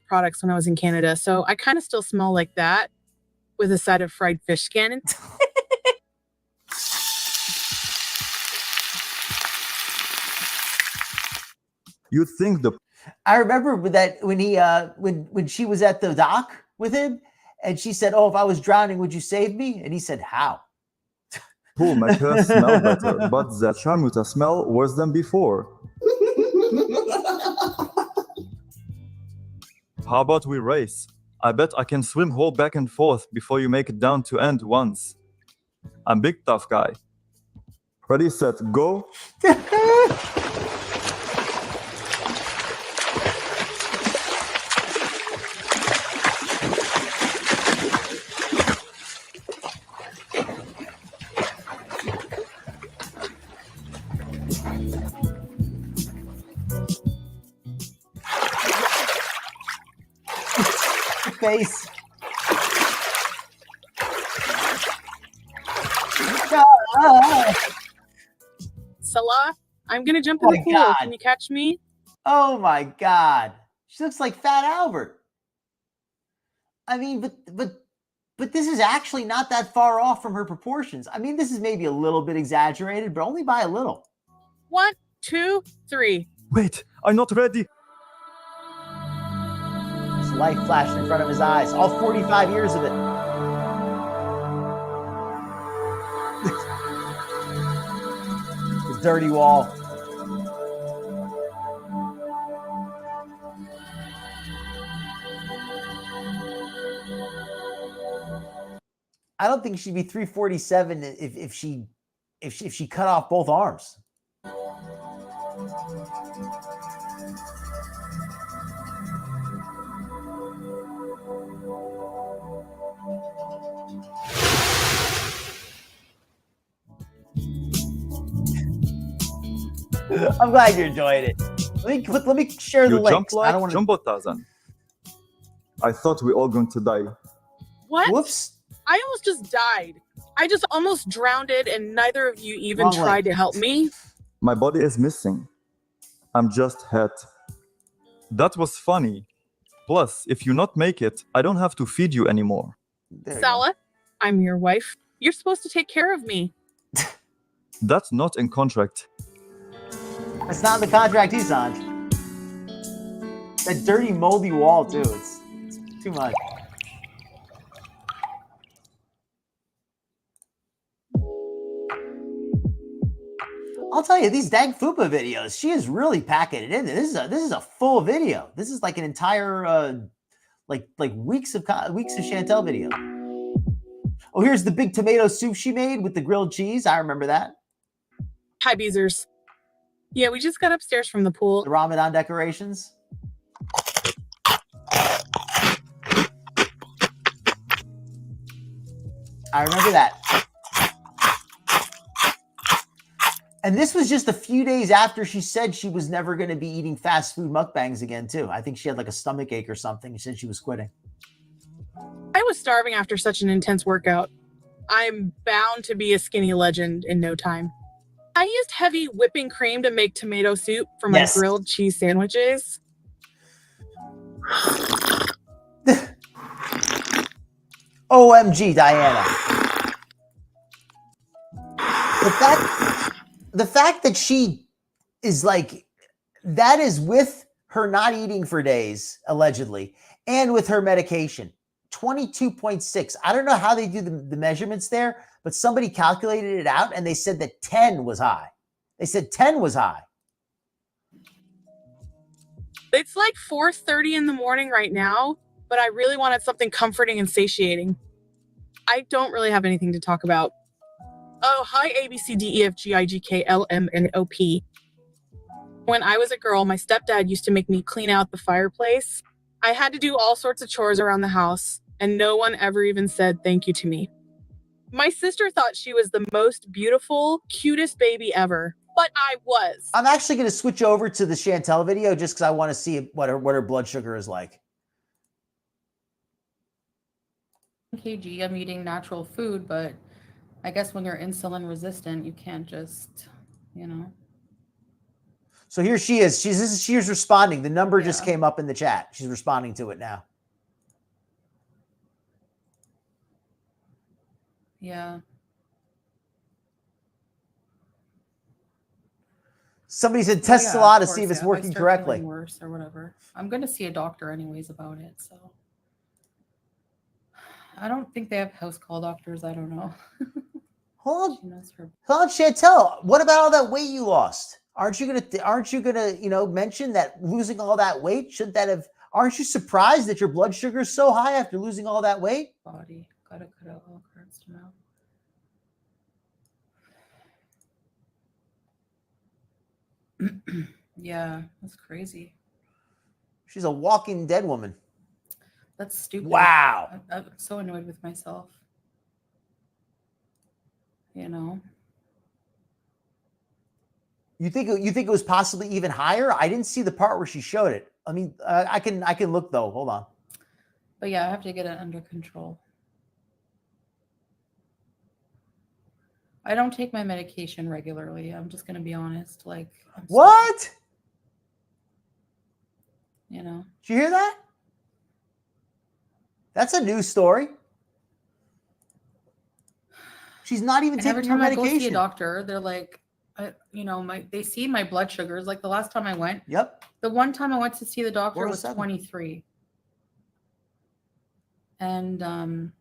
Products when I was in Canada, so I kind of still smell like that with a side of fried fish skin. You think the I remember that when he when she was at the dock with him, and she said, "Oh, if I was drowning, would you save me?" And he said, "How?" pool make her smell better, but the Charmuta smell worse than before. How about we race? I bet I can swim whole back and forth before you make it down to end once. I'm big tough guy. Ready, set, go. Face. Salah, I'm gonna jump in the pool. God. Can you catch me? Oh my God. She looks like Fat Albert. I mean, but this is actually not that far off from her proportions. I mean, this is maybe a little bit exaggerated, but only by a little. 1, 2, 3. Wait, I'm not ready. This light flashed in front of his eyes, all 45 years of it. His dirty wall. I don't think she'd be 347 if she cut off both arms. I'm glad you're enjoying it. Let me share the You links. jump like I don't want to. Jumbo Tarzan. I thought we all going to die. What? Whoops. I almost just died. I just almost drowned, and neither of you even Wrong tried link. to help me. My body is missing. I'm just hurt. That was funny. Plus, if you not make it, I don't have to feed you anymore. Salah, I'm your wife. You're supposed to take care of me. That's not in contract. It's not in the contract he signed. That dirty, moldy wall, too. It's too much. I'll tell you, these dang Fupa videos, she is really packing it in there. This is a full video. This is like an entire like weeks of Chantel video. Oh, here's the big tomato soup she made with the grilled cheese. I remember that. Hi, Beezers. Yeah, we just got upstairs from the pool. The Ramadan decorations. I remember that. And this was just a few days after she said she was never going to be eating fast food mukbangs again, too. I think she had like a stomach ache or something. She said she was quitting. I was starving after such an intense workout. I'm bound to be a skinny legend in no time. I used heavy whipping cream to make tomato soup for my grilled cheese sandwiches. OMG, Diana. The fact that she is like, that is with her not eating for days, allegedly, and with her medication. 22.6. I don't know how they do the measurements there, but somebody calculated it out and they said that 10 was high. They said 10 was high. It's like 4:30 in the morning right now, but I really wanted something comforting and satiating. I don't really have anything to talk about. Oh, hi, A, B, C, D, E, F, G, I, G, K, L, M, N, O, P. When I was a girl, my stepdad used to make me clean out the fireplace. I had to do all sorts of chores around the house, and no one ever even said thank you to me. My sister thought she was the most beautiful, cutest baby ever, but I was. I'm actually going to switch over to the Chantel video just because I want to see what her blood sugar is like. kg, I'm eating natural food, but I guess when you're insulin resistant, you can't just, you know. So here she is. She's responding. The number just came up in the chat. She's responding to it now. Yeah. Somebody said test a lot to see if it's If I working start correctly. feeling worse or whatever. I'm going to see a doctor anyways about it. So I don't think they have house call doctors. I don't know. Hold on, Chantel. What about all that weight you lost? Aren't you gonna, you know, mention that losing all that weight? Shouldn't that have? Aren't you surprised that your blood sugar is so high after losing all that weight? Body gotta cut out all carbs to mouth. Yeah, that's crazy. She's a walking dead woman. That's stupid. Wow. I'm so annoyed with myself. You know. You think it was possibly even higher? I didn't see the part where she showed it. I mean, I can look though. Hold on. But yeah, I have to get it under control. I don't take my medication regularly. I'm just gonna be honest. Like what? You know. Did you hear that? That's a news story. She's not even taking every her time I medication. go see a doctor, they're like, you know, they see my blood sugars. Like the last time I went. Yep. The one time I went to see the doctor was 407. 23. And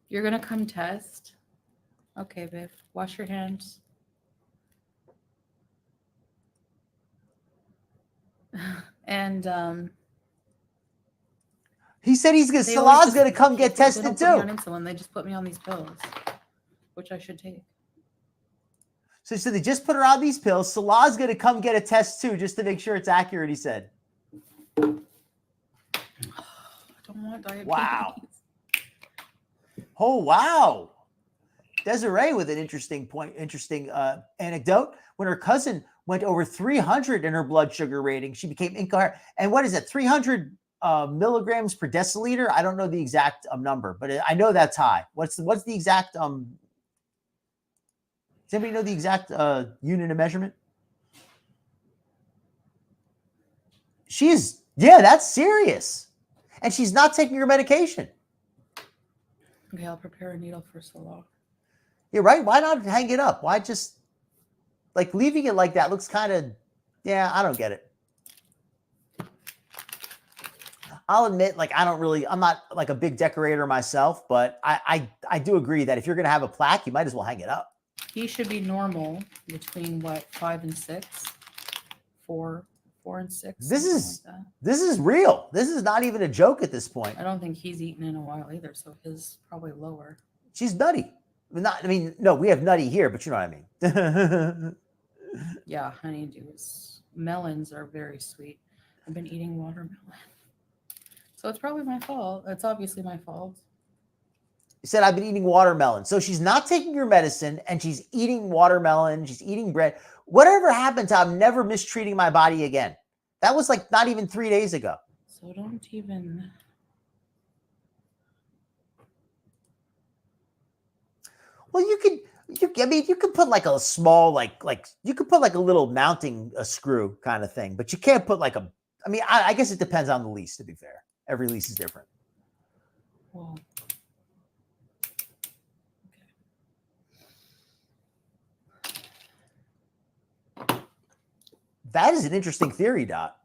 you're gonna come test. Okay, babe. Wash your hands. And he said he's gonna. they always Salah's just- gonna come get they tested don't put me on too. insulin. They just put me on these pills, which I should take. So they just put her on these pills. Salah's gonna come get a test too, just to make sure it's accurate. He said. I don't want diabetes. Wow. Oh wow. Desiree with an interesting anecdote. When her cousin went over 300 in her blood sugar rating, she became incoherent. And what is it? 300 milligrams per deciliter? I don't know the exact number, but I know that's high. What's the exact? Does anybody know the exact unit of measurement? Yeah, that's serious. And she's not taking her medication. Okay, I'll prepare a needle for Salah. You're right. Why not hang it up? Why just like leaving it like that looks kind of, yeah, I don't get it. I'll admit, like, I'm not like a big decorator myself, but I do agree that if you're going to have a plaque, you might as well hang it up. He should be normal between 5 and 6, 4 and 6. This is real. This is not even a joke at this point. I don't think he's eaten in a while either, so his probably lower. She's nutty. No, we have nutty here, but you know what I mean. Yeah, honeydews. Melons are very sweet. I've been eating watermelon. So it's probably my fault. It's obviously my fault. You said I've been eating watermelon. So she's not taking her medicine and she's eating watermelon. She's eating bread. Whatever happened to I'm never mistreating my body again? That was like not even 3 days ago. So don't even... Well, you could put like a small, you could put like a little mounting screw kind of thing, but you can't put like I guess it depends on the lease, to be fair. Every lease is different. Well, that is an interesting theory, Dot.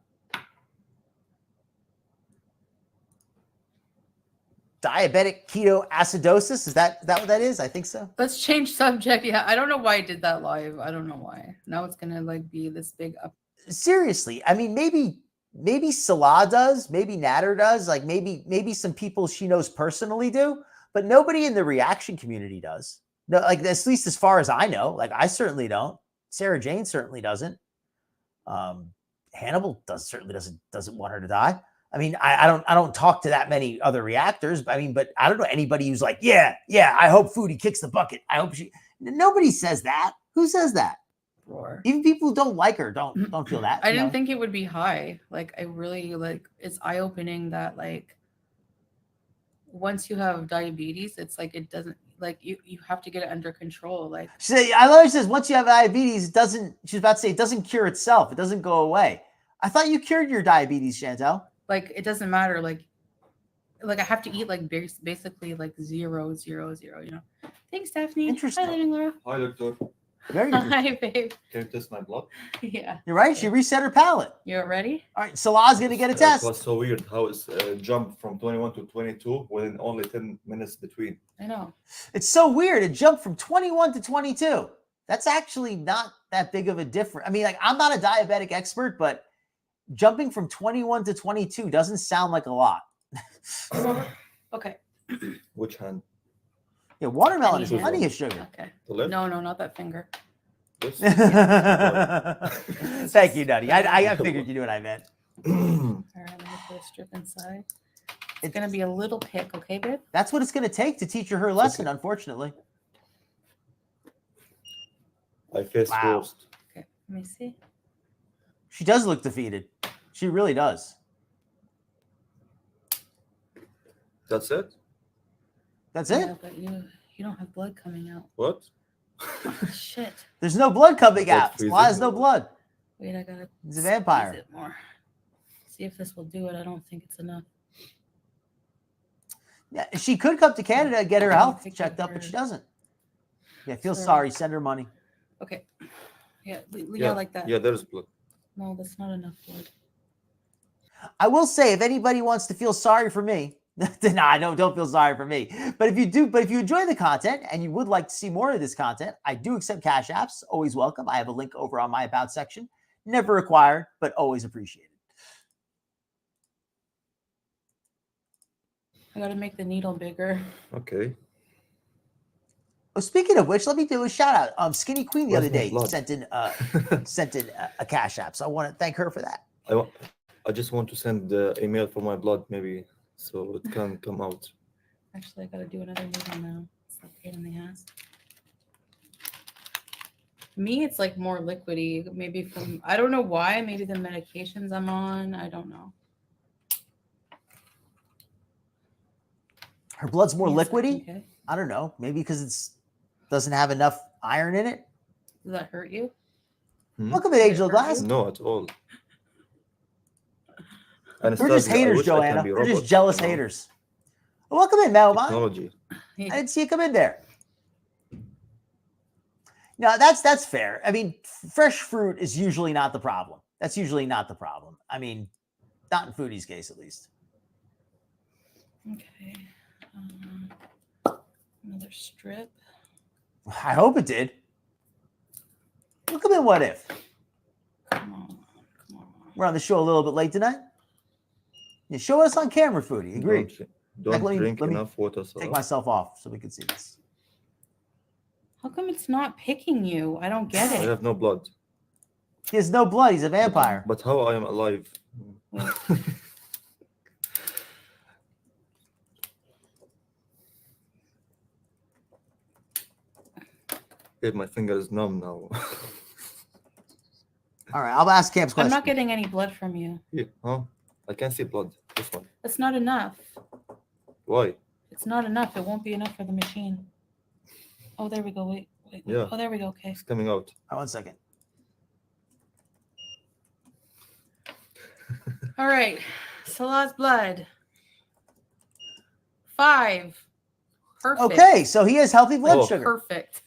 Diabetic ketoacidosis, is that what that is? I think so. let's change subject. Yeah, I don't know why I did that live. I don't know why. Now it's gonna like be this big up. Seriously, I mean, maybe Salah does, maybe Nader does, like maybe some people she knows personally do, but nobody in the reaction community does. No, like at least as far as I know, like I certainly don't. Sarah Jane certainly doesn't. Hannibal certainly doesn't want her to die. I mean, I don't talk to that many other reactors. But I don't know anybody who's like, yeah, I hope Foodie kicks the bucket. I hope she. Nobody says that. Who says that? Roar. Even people who don't like her don't feel that. I didn't think it would be high. Like I really it's eye opening that like once you have diabetes, it's like it doesn't like you have to get it under control. Like I love it says once you have diabetes, she's about to say it doesn't cure itself. It doesn't go away. I thought you cured your diabetes, Chantel. Like it doesn't matter. Like I have to eat like basically like 0, 0, 0. You know. Thanks, Stephanie. Interesting. Hi, Living Laura. Hi, doctor. Very good. Hi, babe. Can you test my blood? Yeah. You're right. She reset her palate. You're ready? All right. Salah's going to get a test. It was so weird how it's jumped from 21 to 22 within only 10 minutes between. I know. It's so weird. It jumped from 21 to 22. That's actually not that big of a difference. I mean, like, I'm not a diabetic expert, but jumping from 21 to 22 doesn't sound like a lot. Okay. Which hand? Yeah, watermelon is Any hand. plenty of sugar. Okay. The left? No, not that finger. This? Thank you, Nutty. I figured you knew what I meant. All right, let me put a strip inside. It's going to be a little pick, okay, babe? That's what it's going to take to teach her lesson, unfortunately. I face first. Okay, let me see. She does look defeated. She really does. That's it? That's Yeah, it. but you don't have blood coming out. What? Oh, shit. There's no blood coming out. freezing. Why is no blood? Wait, I gotta. He's a vampire. squeeze it more. See if this will do it. I don't think it's enough. Yeah, she could come to Canada and get her health checked up, but she doesn't. Yeah, feel sorry. Send her money. Okay. Yeah, Yeah, like that. Yeah, there's blood. No, that's not enough blood. I will say, if anybody wants to feel sorry for me, don't feel sorry for me. But if you enjoy the content and you would like to see more of this content, I do accept cash apps. Always welcome. I have a link over on my About section. Never required, but always appreciated. I gotta make the needle bigger. Okay. Oh, speaking of which, let me do a shout out. Skinny Queen the Where's other my day blood? sent in a cash app, so I want to thank her for that. I just want to send the email for my blood, maybe, so it can come out. Actually, I gotta do another needle now. It's a pain in the ass. Me, it's like more liquidy. Maybe from, I don't know why. Maybe the medications I'm on. I don't know. Her blood's more Yes, liquidy. okay. I don't know. Maybe because it's doesn't have enough iron in it. Does that hurt you? Welcome in, Angel Glass. No, at all. We're just Anastasia, I haters, wish I can Joanna. be We're just robot, jealous you know? haters. Welcome in, Melman. Technology. I didn't see you come in there. No, that's fair. I mean, fresh fruit is usually not the problem. That's usually not the problem. I mean, not in Foodie's case, at least. Okay. Another strip. I hope it did. Welcome in, What If? Come on. We're on the show a little bit late tonight. You show us on camera, Foodie. Agreed. Don't Let me drink enough water. Take myself off so we can see this. How come it's not picking you? I don't get I it. have no blood. He has no blood. He's a vampire. But how I am alive? Hey, my finger is numb now. All right, I'll ask Camp's I'm question. not getting any blood from you. Yeah, huh? I can see blood. This one. That's not enough. Why? It's not enough. It won't be enough for the machine. Oh, there we go. Wait. Yeah. Oh, there we go. Okay. It's coming out. One second. All right. Salah's blood. 5. Perfect. Okay, so he has healthy blood sugar. Perfect.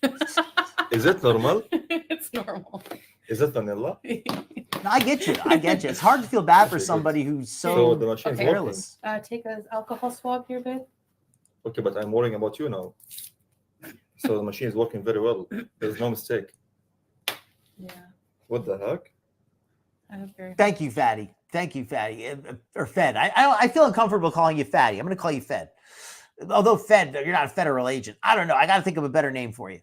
Is it normal? It's normal. Is it vanilla? No, I get you. I get you. It's hard to feel bad for somebody who's so the machine's careless. Take an alcohol swab here, babe. Okay, but I'm worrying about you now. So the machine is working very well. There's no mistake. Yeah. What the heck? Thank you, Fatty. Thank you, Fatty. Or Fed. I feel uncomfortable calling you Fatty. I'm going to call you Fed. Although Fed, you're not a federal agent. I don't know. I got to think of a better name for you.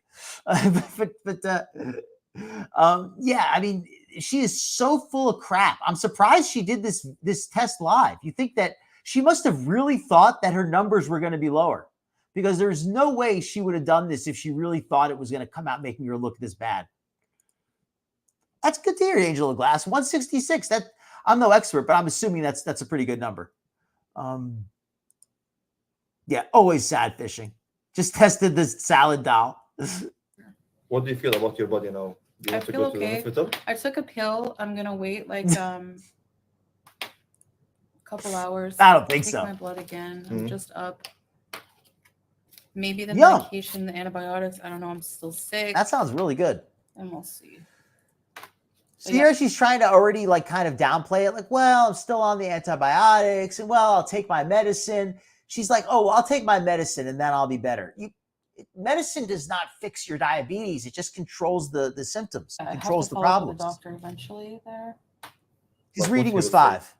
Yeah, I mean, she is so full of crap. I'm surprised she did this test live. You think that she must have really thought that her numbers were going to be lower, because there's no way she would have done this if she really thought it was going to come out making her look this bad. That's good to hear, Angel of Glass. 166. That I'm no expert, but I'm assuming that's a pretty good number. Yeah, always sad fishing. Just tested this salad doll. What do you feel about your body now? Do you I want to feel go to the okay. hospital? I took a pill. I'm gonna wait like a couple hours. I don't think Take so. my blood again. Mhm. I'm just up. Maybe the Yum. medication, the antibiotics. I don't know. I'm still sick. That sounds really good. And we'll see. So here she's trying to already like kind of downplay it. Like, well, I'm still on the antibiotics, and well, I'll take my medicine. She's like, oh, well, I'll take my medicine and then I'll be better. Medicine does not fix your diabetes. It just controls the symptoms. It controls the problems. The doctor eventually there. His reading was 5.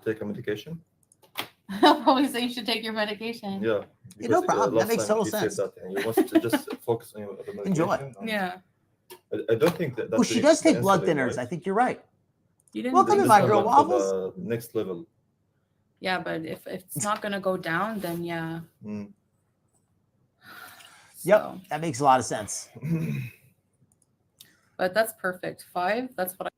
Take a medication. I'll probably say you should take your medication. Yeah. No problem. That makes total sense. That, and you want to just focus on the medication. Enjoy. Yeah. I don't think that. Well, she does take blood thinners. Right? I think you're right. You didn't. Welcome to my girl waffles. Next level. Yeah, but if it's not gonna go down, then yeah. Mm. Yep, that makes a lot of sense. But that's perfect. 5. That's what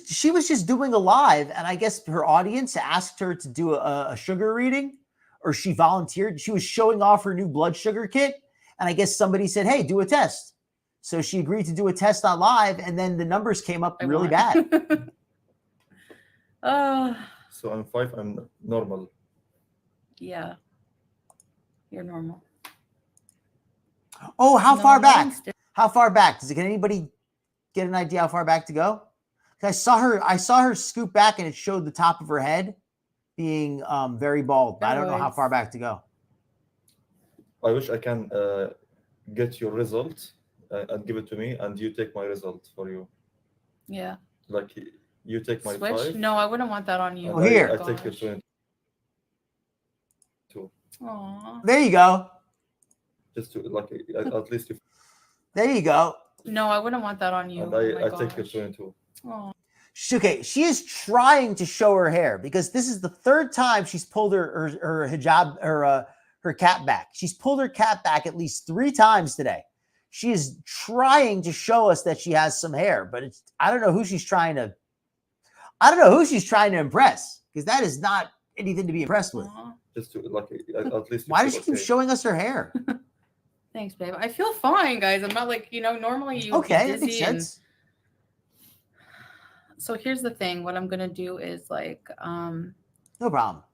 she was just doing a live, and I guess her audience asked her to do a sugar reading, or she volunteered. She was showing off her new blood sugar kit, and I guess somebody said, hey, do a test. So she agreed to do a test on live, and then the numbers came up really bad. So I'm 5, I'm normal. Yeah. You're normal. Oh, how far back? How far back? Can anybody get an idea how far back to go? I saw her scoop back and it showed the top of her head being very bald, but I don't know how far back to go. I wish I can get your result and give it to me, and you take my result for you. Yeah. Like you take my Switch? 5. No, I wouldn't want that on you. Oh, here. I take your 22. Aww. There you go. Just to like at least you. There you go. No, I wouldn't want that on you. And I take your 22. Aww. Okay, she is trying to show her hair because this is the 3rd time she's pulled her hijab, her cap back. She's pulled her cap back at least 3 times today. She is trying to show us that she has some hair, but I don't know who she's trying to impress, because that is not anything to be impressed with. Just to like at least. Why does she keep showing us her hair? Thanks, babe. I feel fine, guys. I'm not like, normally you okay, get that makes dizzy sense. So here's the thing. What I'm gonna do is like no problem.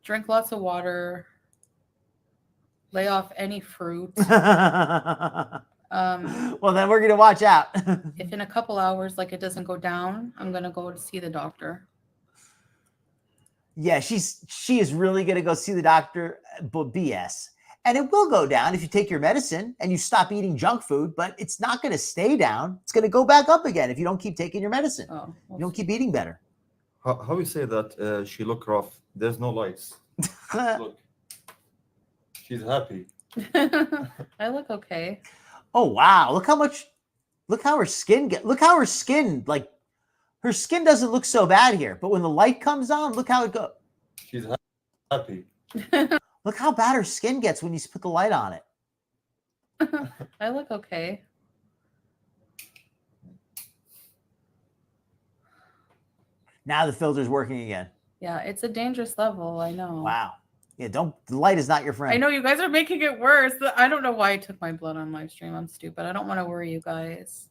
Drink lots of water. Lay off any fruit. Well, then we're gonna watch out. If in a couple hours, like it doesn't go down, I'm gonna go to see the doctor. Yeah, she is really gonna go see the doctor, but BS. And it will go down if you take your medicine and you stop eating junk food, but it's not going to stay down. It's going to go back up again if you don't keep taking your medicine. You don't keep eating better. How you say that she look rough? There's no lights. Look, she's happy. I look okay. Oh wow! Look how her skin like her skin doesn't look so bad here, but when the light comes on, look how it goes. She's happy. Look how bad her skin gets when you put the light on it. I look okay. Now the filter's working again. Yeah, it's a dangerous level. I know. Wow. Yeah, the light is not your friend. I know you guys are making it worse. I don't know why I took my blood on live stream. I'm stupid. I don't want to worry you guys.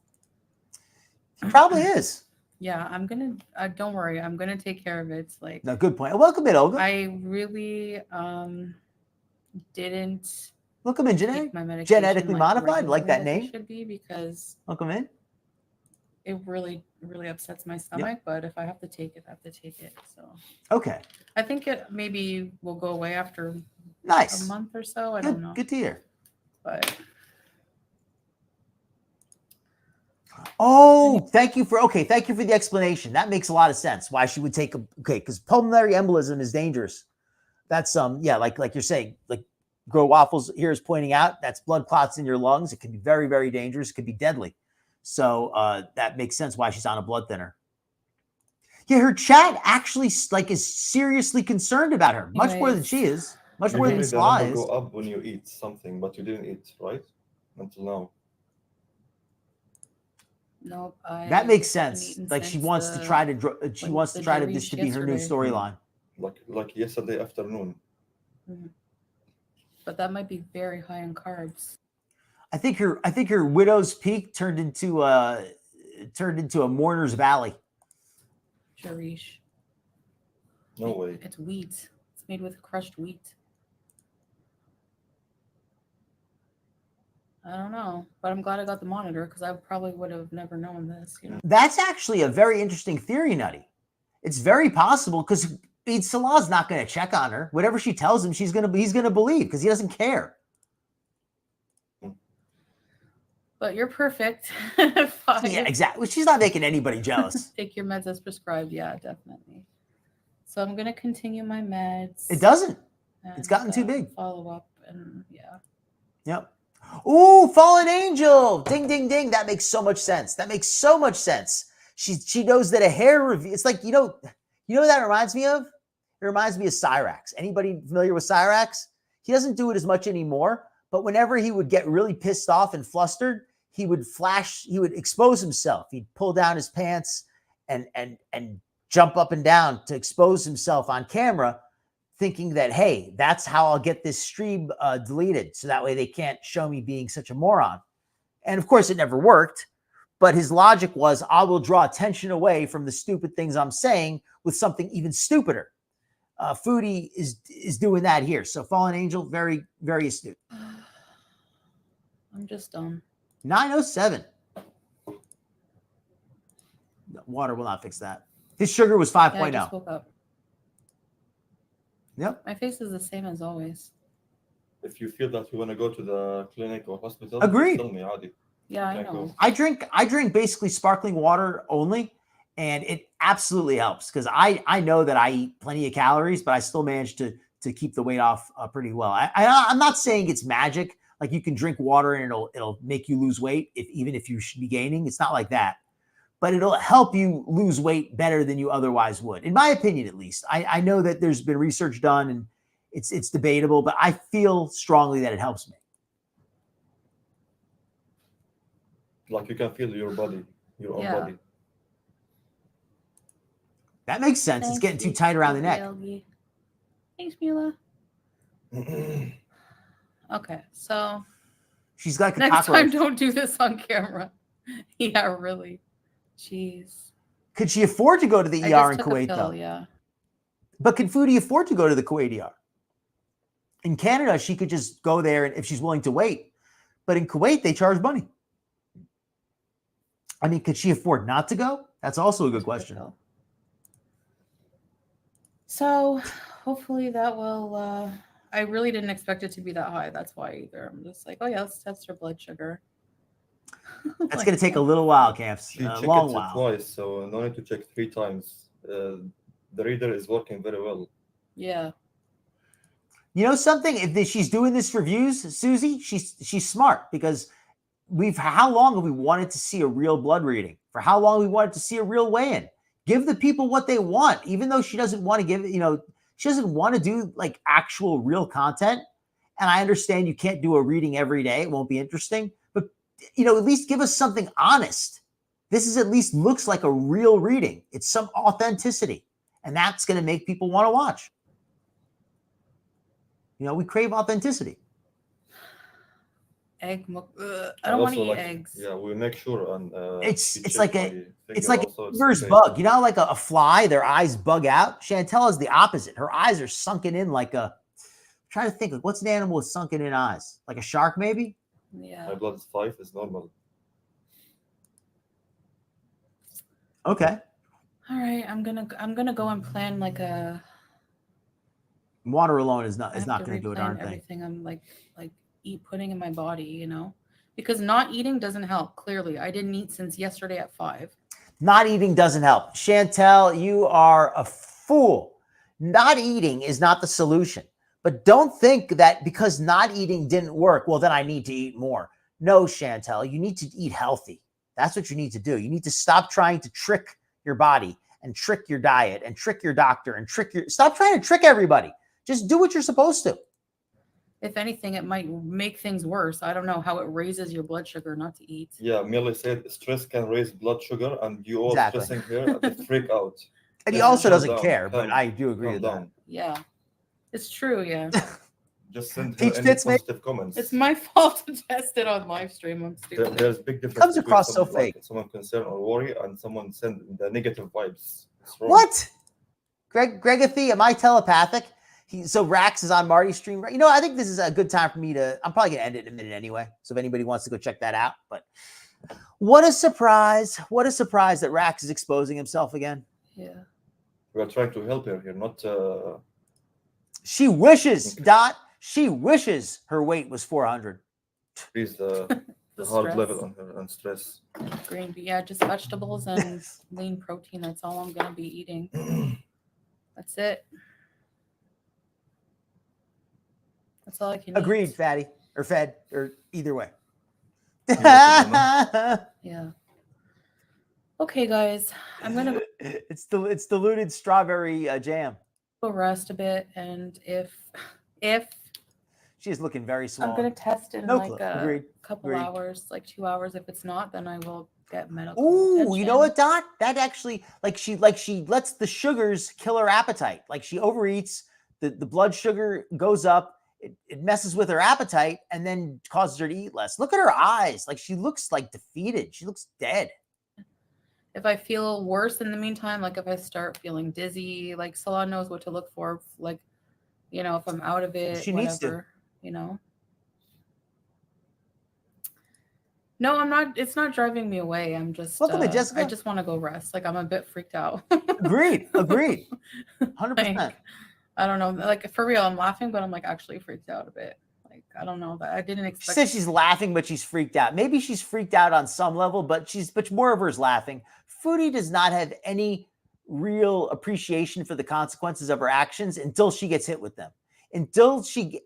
It probably is. Yeah, I'm gonna. Don't worry. I'm gonna take care of it. Like. No, good point. Welcome in, Olga. I really didn't. Welcome in, genetically modified. Like that name. Should be because. Welcome in. It really upsets my stomach, but if I have to take it, I have to take it. So. Okay. I think it maybe will go away after. Nice. A month or so. I don't know. Good to hear. But. Oh, thank you for the explanation. That makes a lot of sense. Why she would take because pulmonary embolism is dangerous. That's like you're saying, like Grow Waffles here is pointing out, that's blood clots in your lungs. It can be very, very dangerous. It could be deadly. So that makes sense why she's on a blood thinner. Yeah, her chat actually is seriously concerned about her, much more than she is, much more than Sly is. Go up when you eat something, but you didn't eat, right? Until now. Nope. That makes sense. Like she wants to try to this to be her new storyline. Like yesterday afternoon. Mm-hmm. But that might be very high in carbs. I think her widow's peak turned into a mourner's valley. Jarish. No way. It's wheat. It's made with crushed wheat. I don't know, but I'm glad I got the monitor because I probably would have never known this. You know, That's actually a very interesting theory, Nutty. It's very possible because Salah's not going to check on her. Whatever she tells him, he's going to believe because he doesn't care. but you're perfect. Yeah, exactly. She's not making anybody jealous. Take your meds as prescribed. Yeah, definitely. So I'm gonna continue my meds. It doesn't. It's gotten too big. Follow up and yeah. Yep. Ooh, fallen angel. Ding, ding, ding. That makes so much sense. That makes so much sense. She knows that a hair review. It's like, you know what that reminds me of? It reminds me of Cyrax. Anybody familiar with Cyrax? He doesn't do it as much anymore, but whenever he would get really pissed off and flustered, he would expose himself. He'd pull down his pants and jump up and down to expose himself on camera, thinking that, hey, that's how I'll get this stream deleted. So that way they can't show me being such a moron. And of course it never worked, but his logic was, I will draw attention away from the stupid things I'm saying with something even stupider. Foodie is doing that here. So Fallen Angel, very, very astute. I'm just done. 907. Water will not fix that. His sugar was 5.0. Yeah, I just woke up. Yep. My face is the same as always. If you feel that you want to go to the clinic or hospital, Agreed. tell me, Adi. Yeah, I know. I drink basically sparkling water only, and it absolutely helps because I know that I eat plenty of calories, but I still manage to keep the weight off pretty well. I'm not saying it's magic, like you can drink water and it'll make you lose weight even if you should be gaining. It's not like that, but it'll help you lose weight better than you otherwise would, in my opinion, at least. I know that there's been research done and it's debatable, but I feel strongly that it helps me. Like you can feel your body, your own body. That makes sense. It's getting too tight around the neck. Thanks, Mila. Okay, so she's like a next cockroach. time, don't do this on camera. Yeah, really. Jeez. Could she afford to go to the ER in Kuwait, though? Yeah. But can Foodie afford to go to the Kuwait ER? In Canada, she could just go there if she's willing to wait. But in Kuwait, they charge money. I mean, could she afford not to go? That's also a good question. So hopefully that will, I really didn't expect it to be that high. That's why either. I'm just like, oh yeah, let's test her blood sugar. That's going to take a little while, Camps. She checked long it while. twice, so no need to check 3 times. The reader is working very well. Yeah. You know something? If she's doing this for views, Susie, she's smart because how long have we wanted to see a real blood reading? For how long we wanted to see a real weigh-in? Give the people what they want, even though she doesn't want to give it, she doesn't want to do like actual real content. And I understand you can't do a reading every day. It won't be interesting, but at least give us something honest. This is at least looks like a real reading. It's some authenticity, and that's going to make people want to watch. We crave authenticity. I don't want to eat eggs. Yeah, we make sure on. It's like a reverse bug. Like a fly, their eyes bug out. Chantel is the opposite. Her eyes are sunken in like a. I'm trying to think of what's an animal with sunken in eyes, like a shark, maybe. Yeah. My blood is 5 is normal. Okay. All right, I'm gonna go and plan like a. Water alone is not going to do a darn thing. Everything I'm like putting in my body, because not eating doesn't help. Clearly, I didn't eat since yesterday at 5. Not eating doesn't help. Chantel, you are a fool. Not eating is not the solution. But don't think that because not eating didn't work, well, then I need to eat more. No, Chantel, you need to eat healthy. That's what you need to do. You need to stop trying to trick your body and trick your diet and trick your doctor and stop trying to trick everybody. Just do what you're supposed to. If anything, it might make things worse. I don't know how it raises your blood sugar not to eat. Yeah, Millie said stress can raise blood sugar, and you all stressing here, they freak out. And he also doesn't care, but I do agree with that. Yeah, it's true. Yeah. Just send her any positive comments. It's my fault to test it on live stream. I'm stupid. There's big difference. Comes across so fake. Someone concerned or worry, and someone send the negative vibes. What? Gregathy, am I telepathic? So Rax is on Marty's stream. You know, I think this is a good time for me to. I'm probably gonna end it in a minute anyway. So if anybody wants to go check that out, but what a surprise! What a surprise that Rax is exposing himself again. Yeah. We are trying to help her here, not. She wishes, Dot. She wishes her weight was 400. Increase the heart stress. level on her and stress. Green, yeah, just vegetables and lean protein. That's all I'm gonna be eating. That's it. That's all I can Agreed, eat. fatty or fed or either way. Yeah. Okay, guys, I'm gonna It's diluted strawberry jam. go rest a bit, and if She's looking very small. I'm gonna test it in No like clue. a Agreed. couple Agreed. hours, like 2 hours. If it's not, then I will get medical. Ooh, attention. you know what, Dot? That actually, she lets the sugars kill her appetite. Like she overeats, the blood sugar goes up, it messes with her appetite, and then causes her to eat less. Look at her eyes. Like she looks like defeated. She looks dead. If I feel worse in the meantime, like if I start feeling dizzy, like Salah knows what to look for, like, you know, if I'm out of it, She whatever, needs to. you know. No, I'm not. It's not driving me away. I'm just. Welcome to Jessica. I just want to go rest. Like I'm a bit freaked out. Agreed. 100%. Like, I don't know. Like for real, I'm laughing, but I'm like actually freaked out a bit. Like I don't know. I didn't She expect. said she's laughing, but she's freaked out. Maybe she's freaked out on some level, but more of her is laughing. Foodie does not have any real appreciation for the consequences of her actions until she gets hit with them. Until she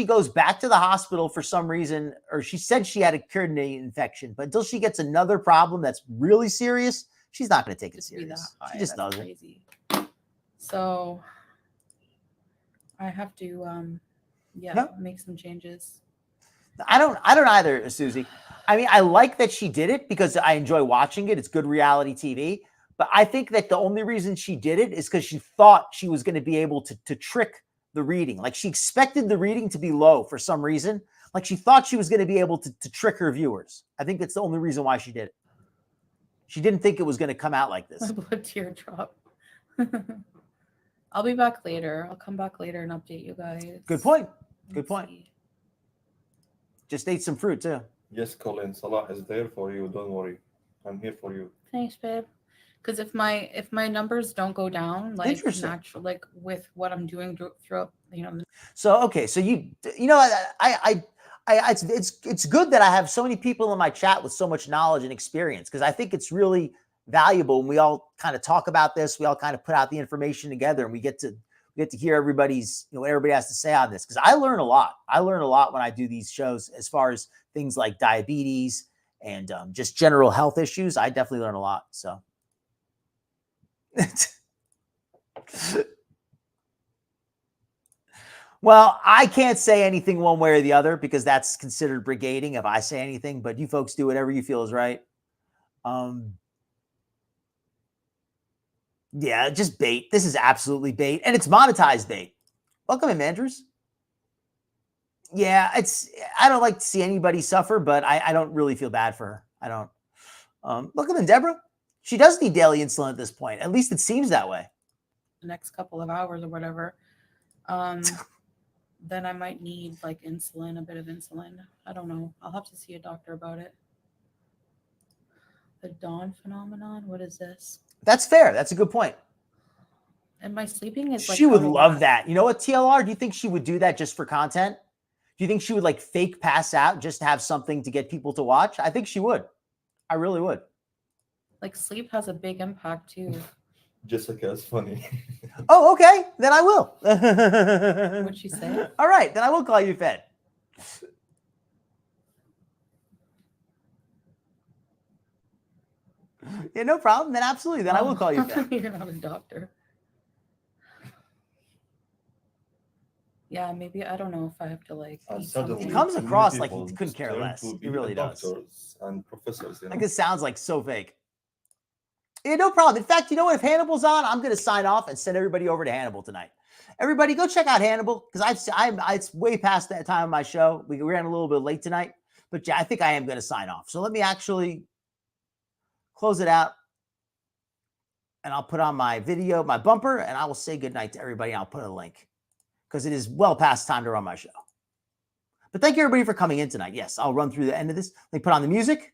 goes back to the hospital for some reason, or she said she had a kidney infection, but until she gets another problem that's really serious, she's not going to take it serious. She just doesn't. Crazy. So I have to, make some changes. I don't either, Susie. I mean, I like that she did it because I enjoy watching it. It's good reality TV. But I think that the only reason she did it is because she thought she was going to be able to trick the reading. Like she expected the reading to be low for some reason. Like she thought she was going to be able to trick her viewers. I think that's the only reason why she did it. She didn't think it was going to come out like this. My blood teardrop. I'll be back later. I'll come back later and update you guys. Good point. Good point. Just ate some fruit too. Yes, Colin, Salah is there for you. Don't worry. I'm here for you. Thanks, babe. Because if my numbers don't go down, like natural, like with what I'm doing throughout, you know. So okay, so you know, it's good that I have so many people in my chat with so much knowledge and experience, because I think it's really valuable when we all kind of talk about this. We all kind of put out the information together, and we get to hear everybody's, what everybody has to say on this, because I learn a lot. I learn a lot when I do these shows as far as things like diabetes and just general health issues. I definitely learn a lot. So. Well, I can't say anything one way or the other because that's considered brigading if I say anything, but you folks do whatever you feel is right. Yeah, just bait. This is absolutely bait, and it's monetized bait. Welcome in, Andrews. Yeah, I don't like to see anybody suffer, but I don't really feel bad for her. I don't. Welcome in, Deborah. She does need daily insulin at this point. At least it seems that way. The next couple of hours or whatever, then I might need like insulin, a bit of insulin. I don't know. I'll have to see a doctor about it. The dawn phenomenon. What is this? That's fair. That's a good point. And my sleeping is like. She would love that. You know what, TLR? Do you think she would do that just for content? Do you think she would like fake pass out just to have something to get people to watch? I think she would. I really would. Like sleep has a big impact too. Jessica is funny. Oh, okay. Then I will. What'd she say? All right. Then I will call you fed. Yeah, no problem. Then absolutely. Then I will call you fed. You're not a doctor. Yeah, maybe I don't know if I have to like. He comes across like he couldn't care less. He really does. And professors, Like it sounds like so fake. Yeah, no problem. In fact, you know what? If Hannibal's on, I'm going to sign off and send everybody over to Hannibal tonight. Everybody, go check out Hannibal because it's way past that time of my show. We ran a little bit late tonight, but yeah, I think I am going to sign off. So let me actually close it out, and I'll put on my video, my bumper, and I will say goodnight to everybody. And I'll put a link. because it is well past time to run my show. But thank you everybody for coming in tonight. Yes, I'll run through the end of this. Let me put on the music.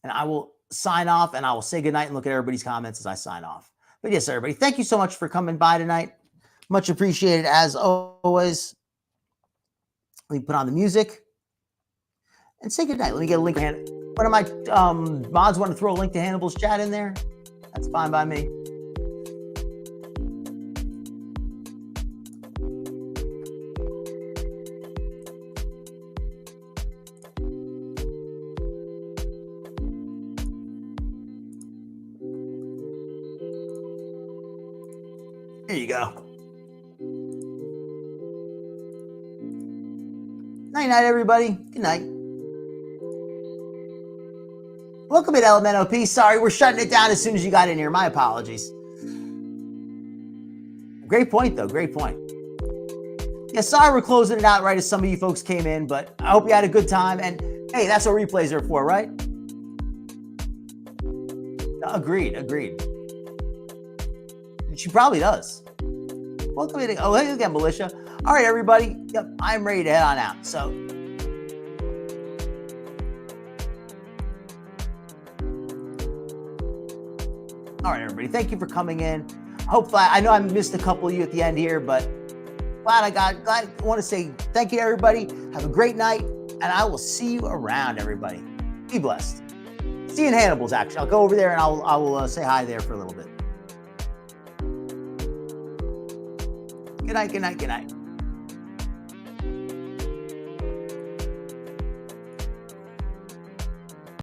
And I will sign off and I will say goodnight and look at everybody's comments as I sign off. But yes, everybody, thank you so much for coming by tonight. Much appreciated as always. Let me put on the music and say goodnight. Let me get a link. One of my mods want to throw a link to Hannibal's chat in there. That's fine by me. There you go. Night-night, everybody. Good night. Welcome to LMNOP. Sorry, we're shutting it down as soon as you got in here. My apologies. Great point, though. Great point. Yeah, sorry we're closing it out right as some of you folks came in, but I hope you had a good time. And, hey, that's what replays are for, right? Agreed. She probably does. Welcome to hey again, Militia. All right, everybody. Yep, I'm ready to head on out. So, all right, everybody. Thank you for coming in. Hopefully, I know I missed a couple of you at the end here, but glad I want to say thank you, everybody. Have a great night, and I will see you around, everybody. Be blessed. See you in Hannibal's. Actually, I'll go over there and I will say hi there for a little bit. Good night.